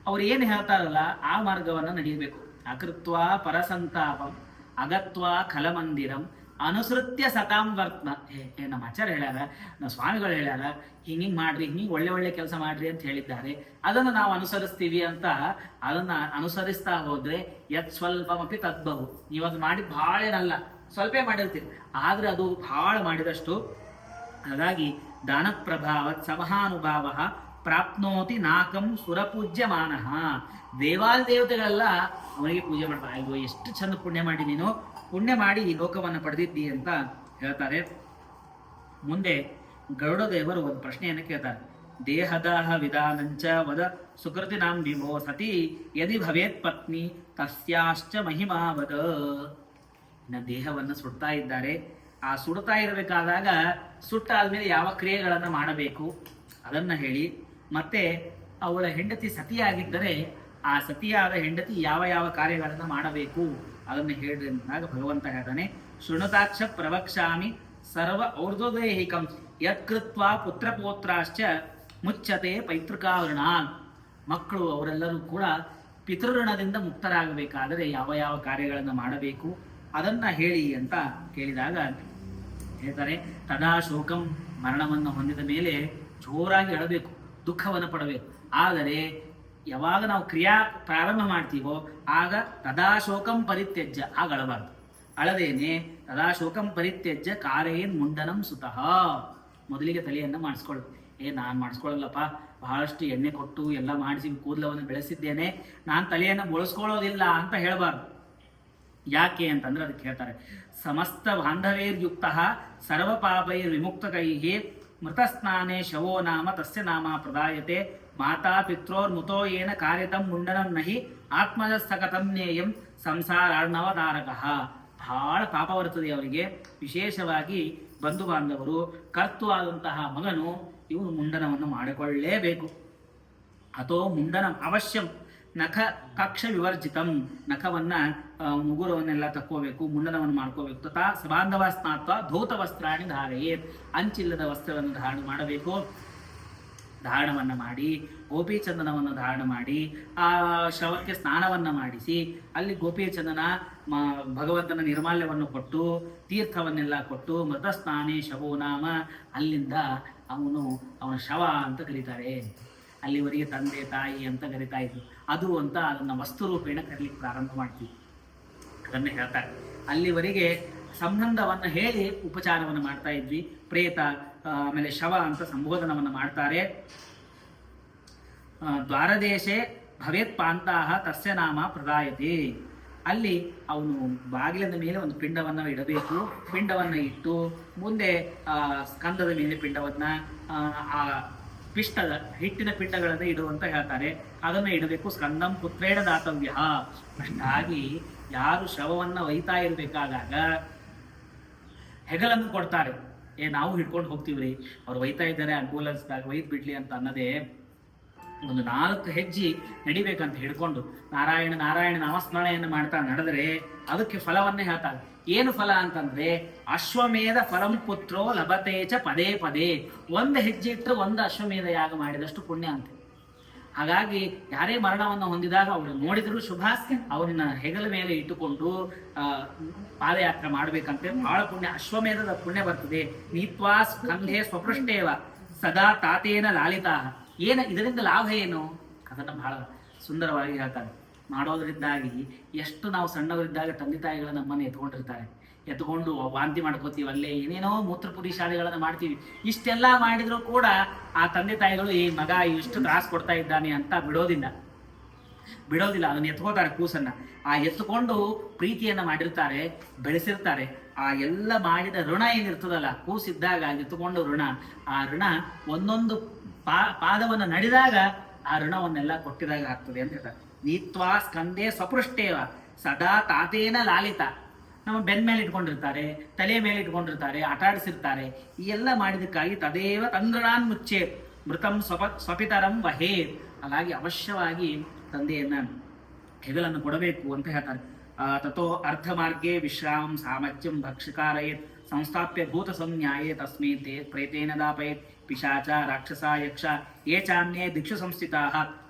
ಅವ್ರು ಏನು ಹೇಳ್ತಾರಲ್ಲ ಆ ಮಾರ್ಗವನ್ನು ನಡೆಯಬೇಕು. ಅಕೃತ್ವ ಪರಸಂತಾಪ ಅಗತ್ವ ಖಲಮಂದಿರಂ ಅನುಸೃತ್ಯ ಸತಾಂ ವರ್ತ್ಮ. ನಮ್ಮ ಆಚಾರ್ಯ ಹೇಳ್ಯಾರ, ನಮ್ಮ ಸ್ವಾಮಿಗಳು ಹೇಳ್ಯಾರ, ಹಿಂಗೆ ಮಾಡ್ರಿ, ಹಿಂಗೆ ಒಳ್ಳೆ ಕೆಲಸ ಮಾಡ್ರಿ ಅಂತ ಹೇಳಿದ್ದಾರೆ. ಅದನ್ನು ನಾವು ಅನುಸರಿಸ್ತೀವಿ ಅಂತ ಅದನ್ನ ಅನುಸರಿಸ್ತಾ ಹೋದ್ರೆ ಯತ್ ಸ್ವಲ್ಪಮಪಿ ತದ್ಬಹು. ನೀವು ಅದು ಮಾಡಿದ್ ಭಾಳ ಏನಲ್ಲ, ಸ್ವಲ್ಪ ಮಾಡಿರ್ತೀರಿ, ಆದ್ರೆ ಅದು ಭಾಳ ಮಾಡಿದಷ್ಟು. ಹಾಗಾಗಿ ದಾನ ಪ್ರಭಾವತ್ ಸಮಹಾನುಭಾವ ಪ್ರಾಪ್ನೋತಿ ನಾಕಂ ಸುರಪೂಜ್ಯಮಾನ. ದೇವತೆಗಳೆಲ್ಲ ಅವನಿಗೆ ಪೂಜೆ ಮಾಡ್ತಾರೆ. ಅಯ್ಯೋ ಎಷ್ಟು ಚಂದ ಪುಣ್ಯ ಮಾಡಿ, ನೀನು ಪುಣ್ಯ ಮಾಡಿ ಈ ಲೋಕವನ್ನು ಪಡೆದಿದ್ದಿ ಅಂತ ಹೇಳ್ತಾರೆ. ಮುಂದೆ ಗರುಡ ದೇವರು ಒಂದು ಪ್ರಶ್ನೆಯನ್ನು ಕೇಳ್ತಾರೆ. ದೇಹದಾಹ ವಿಧಾನಂಚ ವದ ಸುಕೃತಿ ನಾಂ ವಿಭೋ ಸತಿ ಯದಿ ಭವೇತ್ ಪತ್ನಿ ತಸ್ಯಾಶ್ಚ ಮಹಿಮಾ ವದ. ಇನ್ನು ದೇಹವನ್ನು ಸುಡ್ತಾ ಇದ್ದಾರೆ. ಆ ಸುಡ್ತಾ ಇರಬೇಕಾದಾಗ ಸುಟ್ಟಾದ್ಮೇಲೆ ಯಾವ ಕ್ರಿಯೆಗಳನ್ನು ಮಾಡಬೇಕು ಅದನ್ನು ಹೇಳಿ, ಮತ್ತೆ ಅವಳ ಹೆಂಡತಿ ಸತಿಯಾಗಿದ್ದರೆ ಆ ಸತಿಯಾದ ಹೆಂಡತಿ ಯಾವ ಕಾರ್ಯಗಳನ್ನು ಮಾಡಬೇಕು ಅದನ್ನು ಹೇಳ್ರಿ ಅಂದಾಗ ಭಗವಂತ ಹೇಳ್ತಾನೆ, ಶೃಣುತಾಕ್ಷ ಪ್ರವಕ್ಷಾಮಿ ಸರ್ವ ಔರ್ಧ್ವದೇಹಿಕಂ ಯತ್ಕೃತ್ವ ಪುತ್ರಪೋತ್ರಾಶ್ಚ ಮುಚ್ಚತೆ ಪೈತೃಕಾವೃಣ. ಮಕ್ಕಳು ಅವರೆಲ್ಲರೂ ಕೂಡ ಪಿತೃಋಣದಿಂದ ಮುಕ್ತರಾಗಬೇಕಾದರೆ ಯಾವ ಕಾರ್ಯಗಳನ್ನು ಮಾಡಬೇಕು ಅದನ್ನ ಹೇಳಿ ಅಂತ ಕೇಳಿದಾಗ ಹೇಳ್ತಾರೆ, ತದಾ ಶೋಕಂ, ಮರಣವನ್ನು ಹೊಂದಿದ ಮೇಲೆ ಜೋರಾಗಿ ಅಳಬೇಕು, ದುಃಖವನ್ನು ಪಡಬೇಕು. ಆದರೆ ಯಾವಾಗ ನಾವು ಕ್ರಿಯಾ ಪ್ರಾರಂಭ ಮಾಡ್ತೀವೋ ಆಗ ತದಾ ಶೋಕಂ ಪರಿತ್ಯಜ್ಯ, ಆಗ ಅಳಬಾರ್ದು. ಅಳದೇನೆ ತದಾ ಶೋಕಂ ಪರಿತ್ಯಜ್ಯ ಕಾರೇನ್ ಮುಂಡನಂ ಸುತಃ. ಮೊದಲಿಗೆ ತಲೆಯನ್ನು ಮಾಡಿಸ್ಕೊಳ್ಳೋದು. ನಾನು ಮಾಡಿಸ್ಕೊಳ್ಳಲ್ಲಪ್ಪ, ಬಹಳಷ್ಟು ಎಣ್ಣೆ ಕೊಟ್ಟು ಎಲ್ಲ ಮಾಡಿಸಿ ಕೂದಲವನ್ನು ಬೆಳೆಸಿದ್ದೇನೆ, ನಾನು ತಲೆಯನ್ನು ಬಳಸ್ಕೊಳ್ಳೋದಿಲ್ಲ ಅಂತ ಹೇಳಬಾರ್ದು. ಯಾಕೆ ಅಂತಂದ್ರೆ ಅದಕ್ಕೆ ಹೇಳ್ತಾರೆ, ಸಮಸ್ತ ಬಾಂಧವೇರ್ಯುಕ್ತ ಸರ್ವ ಪಾಪೈರ್ ವಿಮುಕ್ತ ಕೈಹಿ ಮೃತಸ್ನಾನೆ ಶವೋ ನಾಮ ತಸ್ಯ ನಾಮ ಪ್ರದಾಯತೆ ಮಾತಾ ಪಿತ್ರೋರ್ಮುತೋ ಏನ ಕಾರ್ಯತಂ ಮುಂಡನಂ ನಹಿ ಆತ್ಮಜಸ್ತಕತಂ ನೇಯಂ ಸಂಸಾರಾರ್ಣವಧಾರಕಃ. ಬಹಳ ಪಾಪ ಬರ್ತದೆ ಅವರಿಗೆ, ವಿಶೇಷವಾಗಿ ಬಂಧು ಬಾಂಧವರು, ಕರ್ತು ಆದಂತಹ ಮಗನು ಇವನು ಮುಂಡನವನ್ನು ಮಾಡಿಕೊಳ್ಳಲೇಬೇಕು. ಅಥೋ ಮುಂಡನಂ ಅವಶ್ಯಂ ನಖ ಕಕ್ಷ ವಿವರ್ಜಿತಂ. ನಖವನ್ನ ಮುಗುರವನ್ನೆಲ್ಲ ತಕ್ಕೋಬೇಕು, ಮುಂಡನವನ್ನು ಮಾಡ್ಕೋಬೇಕು. ತಥಾ ಸಬಾಂಧವ ಸ್ನಾತ್ವ ಧೌತ ವಸ್ತ್ರಾಣಿ ಧಾರೆಯೇ. ಅಂಚಿಲ್ಲದ ವಸ್ತ್ರವನ್ನು ಧಾರಣೆ ಮಾಡಬೇಕು. ಧಾರಣವನ್ನು ಮಾಡಿ ಗೋಪಿಚಂದನವನ್ನು ಧಾರಣ ಮಾಡಿ ಆ ಶವಕ್ಕೆ ಸ್ನಾನವನ್ನು ಮಾಡಿಸಿ ಅಲ್ಲಿ ಗೋಪಿಚಂದನ ಭಗವಂತನ ನಿರ್ಮಾಲ್ಯವನ್ನು ಕೊಟ್ಟು ತೀರ್ಥವನ್ನೆಲ್ಲ ಕೊಟ್ಟು ಮೃತ ಸ್ನಾನೇ ಶವೋ ನಾಮ, ಅಲ್ಲಿಂದ ಅವನ ಶವ ಅಂತ ಕರೀತಾರೆ. ಅಲ್ಲಿವರೆಗೆ ತಂದೆ ತಾಯಿ ಅಂತ ಕರಿತಾ ಇದ್ರು, ಅದು ಅಂತ ಅದನ್ನು ವಸ್ತು ರೂಪೇಣ ಕರೀಲಿಕ್ಕೆ ಪ್ರಾರಂಭ ಮಾಡ್ತೀವಿ. ಅದನ್ನು ಹೇಳ್ತಾರೆ. ಅಲ್ಲಿವರೆಗೆ ಸಂಬಂಧವನ್ನು ಹೇಳಿ ಉಪಚಾರವನ್ನು ಮಾಡ್ತಾ ಇದ್ವಿ. ಪ್ರೇತ ಆಮೇಲೆ ಶವ ಅಂತ ಸಂಬೋಧನವನ್ನು ಮಾಡ್ತಾರೆ. ದ್ವಾರದೇಶೆ ಭವೇತ್ ಪಾಂತಾಹ ತಸ್ಯ ನಾಮ ಪ್ರದಾಯತೆ. ಅಲ್ಲಿ ಅವನು ಬಾಗಿಲಿನ ಮೇಲೆ ಒಂದು ಪಿಂಡವನ್ನು ಇಡಬೇಕು. ಪಿಂಡವನ್ನು ಇಟ್ಟು ಮುಂದೆ ಸ್ಕಂದದ ಮೇಲೆ ಪಿಂಡವನ್ನು ಆ ಪಿಷ್ಟದ ಹಿಟ್ಟಿನ ಪಿಂಡಗಳನ್ನು ಇಡುವಂತ ಹೇಳ್ತಾರೆ. ಅದನ್ನು ಇಡಬೇಕು. ಸ್ಕಂದಂ ಪುತ್ರೇಣ ದಾತವ್ಯ. ಅಷ್ಟಾಗಿ ಯಾರು ಶವವನ್ನು ಒಯ್ತಾ ಇರಬೇಕಾದಾಗ ಹೆಗಲನ್ನು ಕೊಡ್ತಾರೆ. ನಾವು ಹಿಡ್ಕೊಂಡು ಹೋಗ್ತೀವ್ರಿ, ಅವ್ರು ಒಯ್ತಾ ಇದ್ದಾರೆ ಆಂಬುಲೆನ್ಸ್ದಾಗ ಒಯ್ದು ಬಿಡ್ಲಿ ಅಂತ ಅನ್ನೋದೇ ಒಂದು 4 ಹೆಜ್ಜೆ ನಡಿಬೇಕಂತ ಹಿಡ್ಕೊಂಡು ನಾರಾಯಣ ನಾರಾಯಣ ನಾಮಸ್ಮರಣೆಯನ್ನು ಮಾಡ್ತಾ ನಡೆದರೆ ಅದಕ್ಕೆ ಫಲವನ್ನೇ ಹೇಳ್ತಾರೆ. ಏನು ಫಲ ಅಂತಂದ್ರೆ ಅಶ್ವಮೇಧ ಫಲಂ ಪುತ್ರೋ ಲಭತೇಚ ಪದೇ ಪದೇ. 1 ಹೆಜ್ಜೆ ಇಟ್ಟರೆ 1 ಅಶ್ವಮೇಧ ಯಾಗ ಮಾಡಿದಷ್ಟು ಪುಣ್ಯ ಅಂತೆ. ಹಾಗಾಗಿ ಯಾರೇ ಮರಣವನ್ನು ಹೊಂದಿದಾಗ ಅವರು ನೋಡಿದ್ರು ಶುಭ, ಅವರನ್ನ ಹೆಗಲ ಮೇಲೆ ಇಟ್ಟುಕೊಂಡು ಪಾದಯಾತ್ರೆ ಮಾಡ್ಬೇಕಂತೆ. ಬಹಳ ಪುಣ್ಯ, ಅಶ್ವಮೇಧದ ಪುಣ್ಯ ಬರ್ತದೆ. ನೀತ್ವಾ ಸ್ಕಂಧೆ ಸ್ವಪೃಷ್ಟೇವ ಸದಾ ತಾತೇನ ಲಾಲಿತಾ. ಇದರಿಂದ ಲಾಭ ಏನು ಅದನ್ನು ಬಹಳ ಸುಂದರವಾಗಿ ಹೇಳ್ತಾರೆ. ಮಾಡೋದ್ರಿಂದಾಗಿ ಎಷ್ಟು ನಾವು ಸಣ್ಣವರಿದ್ದಾಗ ತಂದೆ ತಾಯಿಗಳು ನಮ್ಮನ್ನು ಎತ್ಕೊಂಡಿರ್ತಾರೆ, ಎತ್ಕೊಂಡು ವಾಂತಿ ಮಾಡ್ಕೋತೀವಿ, ಅಲ್ಲೇ ಏನೇನೋ ಮೂತ್ರಪುರಿ ಶಾಲೆಗಳನ್ನು ಮಾಡ್ತೀವಿ. ಇಷ್ಟೆಲ್ಲ ಮಾಡಿದ್ರು ಕೂಡ ಆ ತಂದೆ ತಾಯಿಗಳು ಈ ಮಗ ಇಷ್ಟು ತ್ರಾಸ ಕೊಡ್ತಾ ಇದ್ದಾನೆ ಅಂತ ಬಿಡೋದಿಲ್ಲ. ಅದನ್ನು ಎತ್ಕೋತಾರೆ ಕೂಸನ್ನ. ಆ ಎತ್ಕೊಂಡು ಪ್ರೀತಿಯನ್ನ ಮಾಡಿರ್ತಾರೆ, ಬೆಳೆಸಿರ್ತಾರೆ. ಆ ಎಲ್ಲ ಮಾಡಿದ ಋಣ ಏನಿರ್ತದಲ್ಲ ಕೂಸಿದ್ದಾಗ ಎತ್ಕೊಂಡು ಋಣ, ಆ ಋಣ ಒಂದೊಂದು ಪಾದವನ್ನು ನಡೆದಾಗ ಆ ಋಣವನ್ನೆಲ್ಲ ಕೊಟ್ಟಿದಾಗ ಆಗ್ತದೆ ಅಂತ ಹೇಳ್ತಾರೆ. ನೀತ್ವಾ ಸ್ಕಂದೇ ಸ್ವಪೃಷ್ಟೇವ ಸದಾ ತಾತೇನ ಲಾಲಿತ. ನಮ್ಮ ಬೆನ್ನ ಮೇಲೆ ಇಟ್ಕೊಂಡಿರ್ತಾರೆ, ತಲೆ ಮೇಲೆ ಇಟ್ಕೊಂಡಿರ್ತಾರೆ, ಆಟ ಆಡಿಸಿರ್ತಾರೆ. ಈ ಎಲ್ಲ ಮಾಡಿದಕ್ಕಾಗಿ ತದೇವ ತಂದ್ರಾನ್ ಮುಚ್ಚೆ ಮೃತಂ ಸ್ವಪಿತರಂ ವಹೇ. ಹಾಗಾಗಿ ಅವಶ್ಯವಾಗಿ ತಂದೆಯನ್ನ ಹೆಗಲನ್ನು ಕೊಡಬೇಕು ಅಂತ ಹೇಳ್ತಾರೆ. ತಥೋ ಅರ್ಥ ಮಾರ್ಗೇ ವಿಶ್ರಾಮಂ ಸಾಮರ್ಥ್ಯಂ ಭಕ್ಷಕಾರಯೇತ್ ಸಂಸ್ಥಾಪ್ಯ ಭೂತ ಸಂಜ್ಞಾಯೇ ತಸ್ಮೈ ಪ್ರೇತೇನ ದಾಪಯೇತ್ ಪಿಶಾಚ ರಾಕ್ಷಸ ಯಕ್ಷ ಏ ಚಾನ್ಯೇ ದಿಕ್ಷು ಸಂಸ್ಥಿತಾ.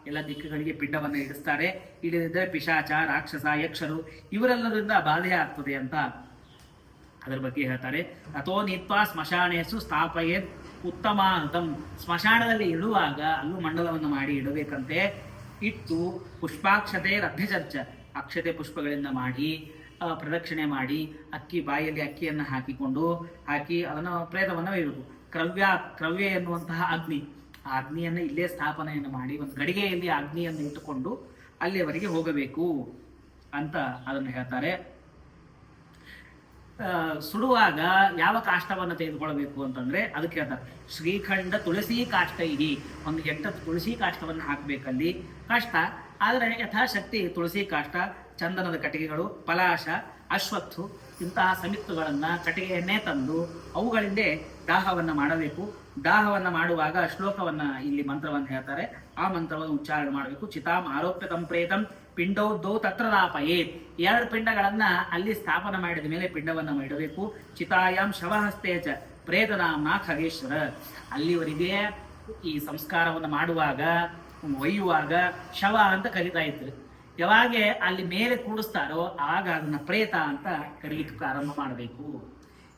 ಎಲ್ಲ ದಿಕ್ಕುಗಳಿಗೆ ಪಿಂಡವನ್ನು ಇಡಿಸ್ತಾರೆ. ಇಡಿದಿದ್ದರೆ ಪಿಶಾಚ ರಾಕ್ಷಸ ಯಕ್ಷರು ಇವರೆಲ್ಲರಿಂದ ಬಾಧೆ ಆಗ್ತದೆ ಅಂತ ಅದರ ಬಗ್ಗೆ ಹೇಳ್ತಾರೆ. ಅಥೋ ನೀತ್ವಾ ಸ್ಮಶಾನೇಸು ಸ್ಥಾಪಯೇತ್ ಉತ್ತಮಾನತಂ. ಸ್ಮಶಾನದಲ್ಲಿ ಇಡುವಾಗ ಅಲ್ಲೂ ಮಂಡಲವನ್ನು ಮಾಡಿ ಇಡಬೇಕಂತೆ. ಇಟ್ಟು ಪುಷ್ಪಾಕ್ಷತೆ ರಭ್ಯಚರ್ಚ, ಅಕ್ಷತೆ ಪುಷ್ಪಗಳಿಂದ ಮಾಡಿ ಪ್ರದಕ್ಷಿಣೆ ಮಾಡಿ ಬಾಯಲ್ಲಿ ಅಕ್ಕಿಯನ್ನು ಹಾಕಿ ಅದನ್ನು ಪ್ರೇತವನ್ನು ಒಯ್ಯಬೇಕು. ಕ್ರವ್ಯ ಎನ್ನುವಂತಹ ಅಗ್ನಿ, ಆ ಅಗ್ನಿಯನ್ನು ಇಲ್ಲೇ ಸ್ಥಾಪನೆಯನ್ನು ಮಾಡಿ ಒಂದು ಗಡಿಗೆಯಲ್ಲಿ ಅಗ್ನಿಯನ್ನು ಇಟ್ಟುಕೊಂಡು ಅಲ್ಲಿಯವರೆಗೆ ಹೋಗಬೇಕು ಅಂತ ಅದನ್ನು ಹೇಳ್ತಾರೆ. ಸುಡುವಾಗ ಯಾವ ಕಾಷ್ಟವನ್ನು ತೆಗೆದುಕೊಳ್ಬೇಕು ಅಂತಂದ್ರೆ ಅದಕ್ಕೆ ಹೇಳ್ತಾರೆ ಶ್ರೀಖಂಡ ತುಳಸಿ ಕಾಷ್ಟ. ಇಡಿ ಒಂದು 8 ತುಳಸಿ ಕಾಷ್ಟವನ್ನು ಹಾಕಬೇಕಲ್ಲಿ. ಕಷ್ಟ ಆದರೆ ಯಥಾಶಕ್ತಿ ತುಳಸಿ ಕಾಷ್ಟ, ಚಂದನದ ಕಟ್ಟಿಗೆಗಳು, ಪಲಾಶ, ಅಶ್ವತ್ಥು ಇಂತಹ ಸಮಿತ್ತುಗಳನ್ನು ಕಟ್ಟಿಗೆಯನ್ನೇ ತಂದು ಅವುಗಳಿಂದ ದಾಹವನ್ನು ಮಾಡಬೇಕು. ದಾಹವನ್ನು ಮಾಡುವಾಗ ಶ್ಲೋಕವನ್ನು ಇಲ್ಲಿ ಮಂತ್ರವನ್ನು ಹೇಳ್ತಾರೆ. ಆ ಮಂತ್ರವನ್ನು ಉಚ್ಚಾರಣೆ ಮಾಡಬೇಕು. ಚಿತಾಂ ಆರೋಪ್ಯ ತಂಪ್ರೇತಂ ಪಿಂಡೋದ್ದೋ ತತ್ರ ಲಾಪಯೇತ್. 2 ಪಿಂಡಗಳನ್ನ ಅಲ್ಲಿ ಸ್ಥಾಪನೆ ಮಾಡಿದ ಮೇಲೆ ಪಿಂಡವನ್ನು ಇಡಬೇಕು. ಚಿತಾಯಾಂ ಶವಹಸ್ತೇಚ ಪ್ರೇತನಾಮ ಖಗೇಶ್ವರ. ಅಲ್ಲಿವರೆಗೆ ಈ ಸಂಸ್ಕಾರವನ್ನು ಮಾಡುವಾಗ ಒಯ್ಯುವಾಗ ಶವ ಅಂತ ಕರೀತಾ ಇದ್ರು. ಯಾವಾಗ ಅಲ್ಲಿ ಮೇಲೆ ಕೂಡಿಸ್ತಾರೋ ಆಗ ಅದನ್ನ ಪ್ರೇತ ಅಂತ ಕರೀಲಿಕ್ಕೆ ಪ್ರಾರಂಭ ಮಾಡಬೇಕು.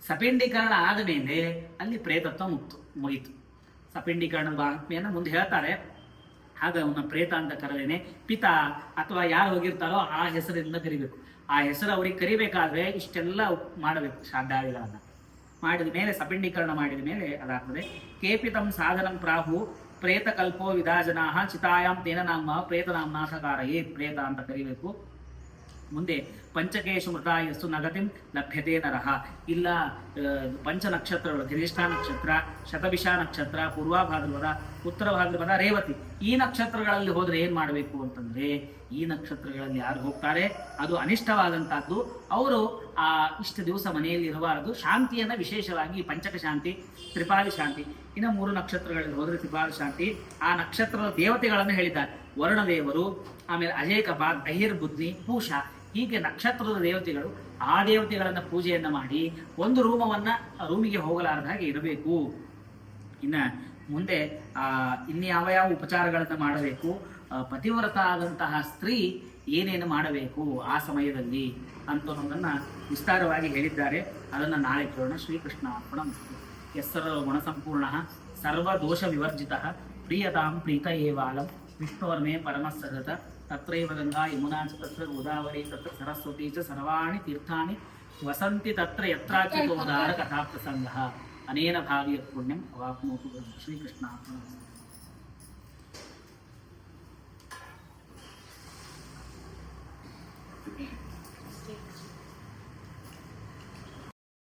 ಸಪಿಂಡೀಕರಣ ಆದ ಮೇಲೆ ಅಲ್ಲಿ ಪ್ರೇತತ್ವ ಮುಗಿತು. ಸಪಿಂಡೀಕರಣದ ಆತ್ಮೆಯನ್ನು ಮುಂದೆ ಹೇಳ್ತಾರೆ. ಆಗ ಅವನ ಪ್ರೇತ ಅಂತ ಕರೆದೇನೆ ಪಿತಾ ಅಥವಾ ಯಾರು ಹೋಗಿರ್ತಾರೋ ಆ ಹೆಸರಿಂದ ಕರಿಬೇಕು. ಆ ಹೆಸರು ಅವ್ರಿಗೆ ಕರಿಬೇಕಾದ್ರೆ ಇಷ್ಟೆಲ್ಲ ಮಾಡಬೇಕು. ಶ್ರಾದ್ದಾದಿಗಳನ್ನು ಮಾಡಿದ ಮೇಲೆ, ಸಪಿಂಡೀಕರಣ ಮಾಡಿದ ಮೇಲೆ ಅದಾಗ್ತದೆ. ಕೇಪಿತಂ ಸಾಧನಂ ಪ್ರಾಹು ಪ್ರೇತಕಲ್ಪೋ ವಿಧಾಜನಾ ಚಿತಾಯಾಮ್ ತೇನ ನಾಮ ಪ್ರೇತನಾಮ್ನಾಥಕಾರಯೇ. ಪ್ರೇತ ಅಂತ ಕರಿಬೇಕು. ಮುಂದೆ ಪಂಚಕೇಶು ಮೃತಾಯಸ್ಸು ನಗತಿಂ ಲಭ್ಯತೆ ನರಹ. ಇಲ್ಲ ಪಂಚನಕ್ಷತ್ರಗಳು ಧನಿಷ್ಠ ನಕ್ಷತ್ರ, ಶತಭಿಷ ನಕ್ಷತ್ರ, ಪೂರ್ವ ಭಾದ್ರಪದ, ಉತ್ತರ ಭಾದ್ರಪದ, ರೇವತಿ ಈ ನಕ್ಷತ್ರಗಳಲ್ಲಿ ಹೋದ್ರೆ ಏನ್ ಮಾಡಬೇಕು ಅಂತಂದ್ರೆ ಈ ನಕ್ಷತ್ರಗಳಲ್ಲಿ ಯಾರು ಹೋಗ್ತಾರೆ ಅದು ಅನಿಷ್ಟವಾದಂತಹದ್ದು. ಅವರು ಆ ಇಷ್ಟು ದಿವಸ ಮನೆಯಲ್ಲಿ ಇರಬಾರದು. ಶಾಂತಿಯನ್ನ ವಿಶೇಷವಾಗಿ ಪಂಚಕ ಶಾಂತಿ, ತ್ರಿಪಾದಿ ಶಾಂತಿ. ಇನ್ನು 3 ನಕ್ಷತ್ರಗಳಲ್ಲಿ ಹೋದ್ರೆ ತ್ರಿಪಾದಿ ಶಾಂತಿ. ಆ ನಕ್ಷತ್ರದ ದೇವತೆಗಳನ್ನು ಹೇಳಿದ್ದಾರೆ. ವರುಣದೇವರು, ಆಮೇಲೆ ಅಜೇಕಪಾದ್, ಅಹಿರ್ಬುದ್ಧಿ, ಪೂಷಾ, ಹೀಗೆ ನಕ್ಷತ್ರದ ದೇವತೆಗಳು. ಆ ದೇವತೆಗಳನ್ನ ಪೂಜೆಯನ್ನ ಮಾಡಿ ಒಂದು ರೂಮಿಗೆ ಹೋಗಲಾರದ ಹಾಗೆ ಇರಬೇಕು. ಇನ್ನ ಮುಂದೆ ಇನ್ಯಾವ ಉಪಚಾರಗಳನ್ನು ಮಾಡಬೇಕು, ಪತಿವ್ರತ ಆದಂತಹ ಸ್ತ್ರೀ ಏನೇನು ಮಾಡಬೇಕು ಆ ಸಮಯದಲ್ಲಿ ಅನ್ನೋದನ್ನ ವಿಸ್ತಾರವಾಗಿ ಹೇಳಿದ್ದಾರೆ. ಅದನ್ನು ನಾಳೆ ಕೇಳೋಣ. ಶ್ರೀಕೃಷ್ಣ ಅರ್ಪಣ ಮಸ್ತು. ಯಸ್ಸರ್ವ ಗುಣಸಂಪೂರ್ಣ ಸರ್ವದೋಷ ವಿವರ್ಜಿತ ಪ್ರಿಯತಾಂ ಪ್ರೀತ ಏವಾಲಂ ವಿಷ್ಣುವರ್ಮೇ ಪರಮಸಹೃತ. ತತ್ರೈವ ಗಂಗಾ ಯಮುನಾ ಚ ತತ್ರ ಗೋದಾವರಿ ತತ್ರ ಸರಸ್ವತಿ ಚ ಸರ್ವಾಣಿ ತೀರ್ಥಾನಿ ವಸಂತಿ ತತ್ರ ಯತ್ರಾಚ್ಯುತೋದಾರ ಕಥಾಪ್ರಸಂಗಃ. ಅನೇನ ಭಾವಿಯ ಪುಣ್ಯಂ ಅವಾಪ್ನೋತು. ಶ್ರೀಕೃಷ್ಣ ಅರ್ಪಣ ಮಸ್ತು.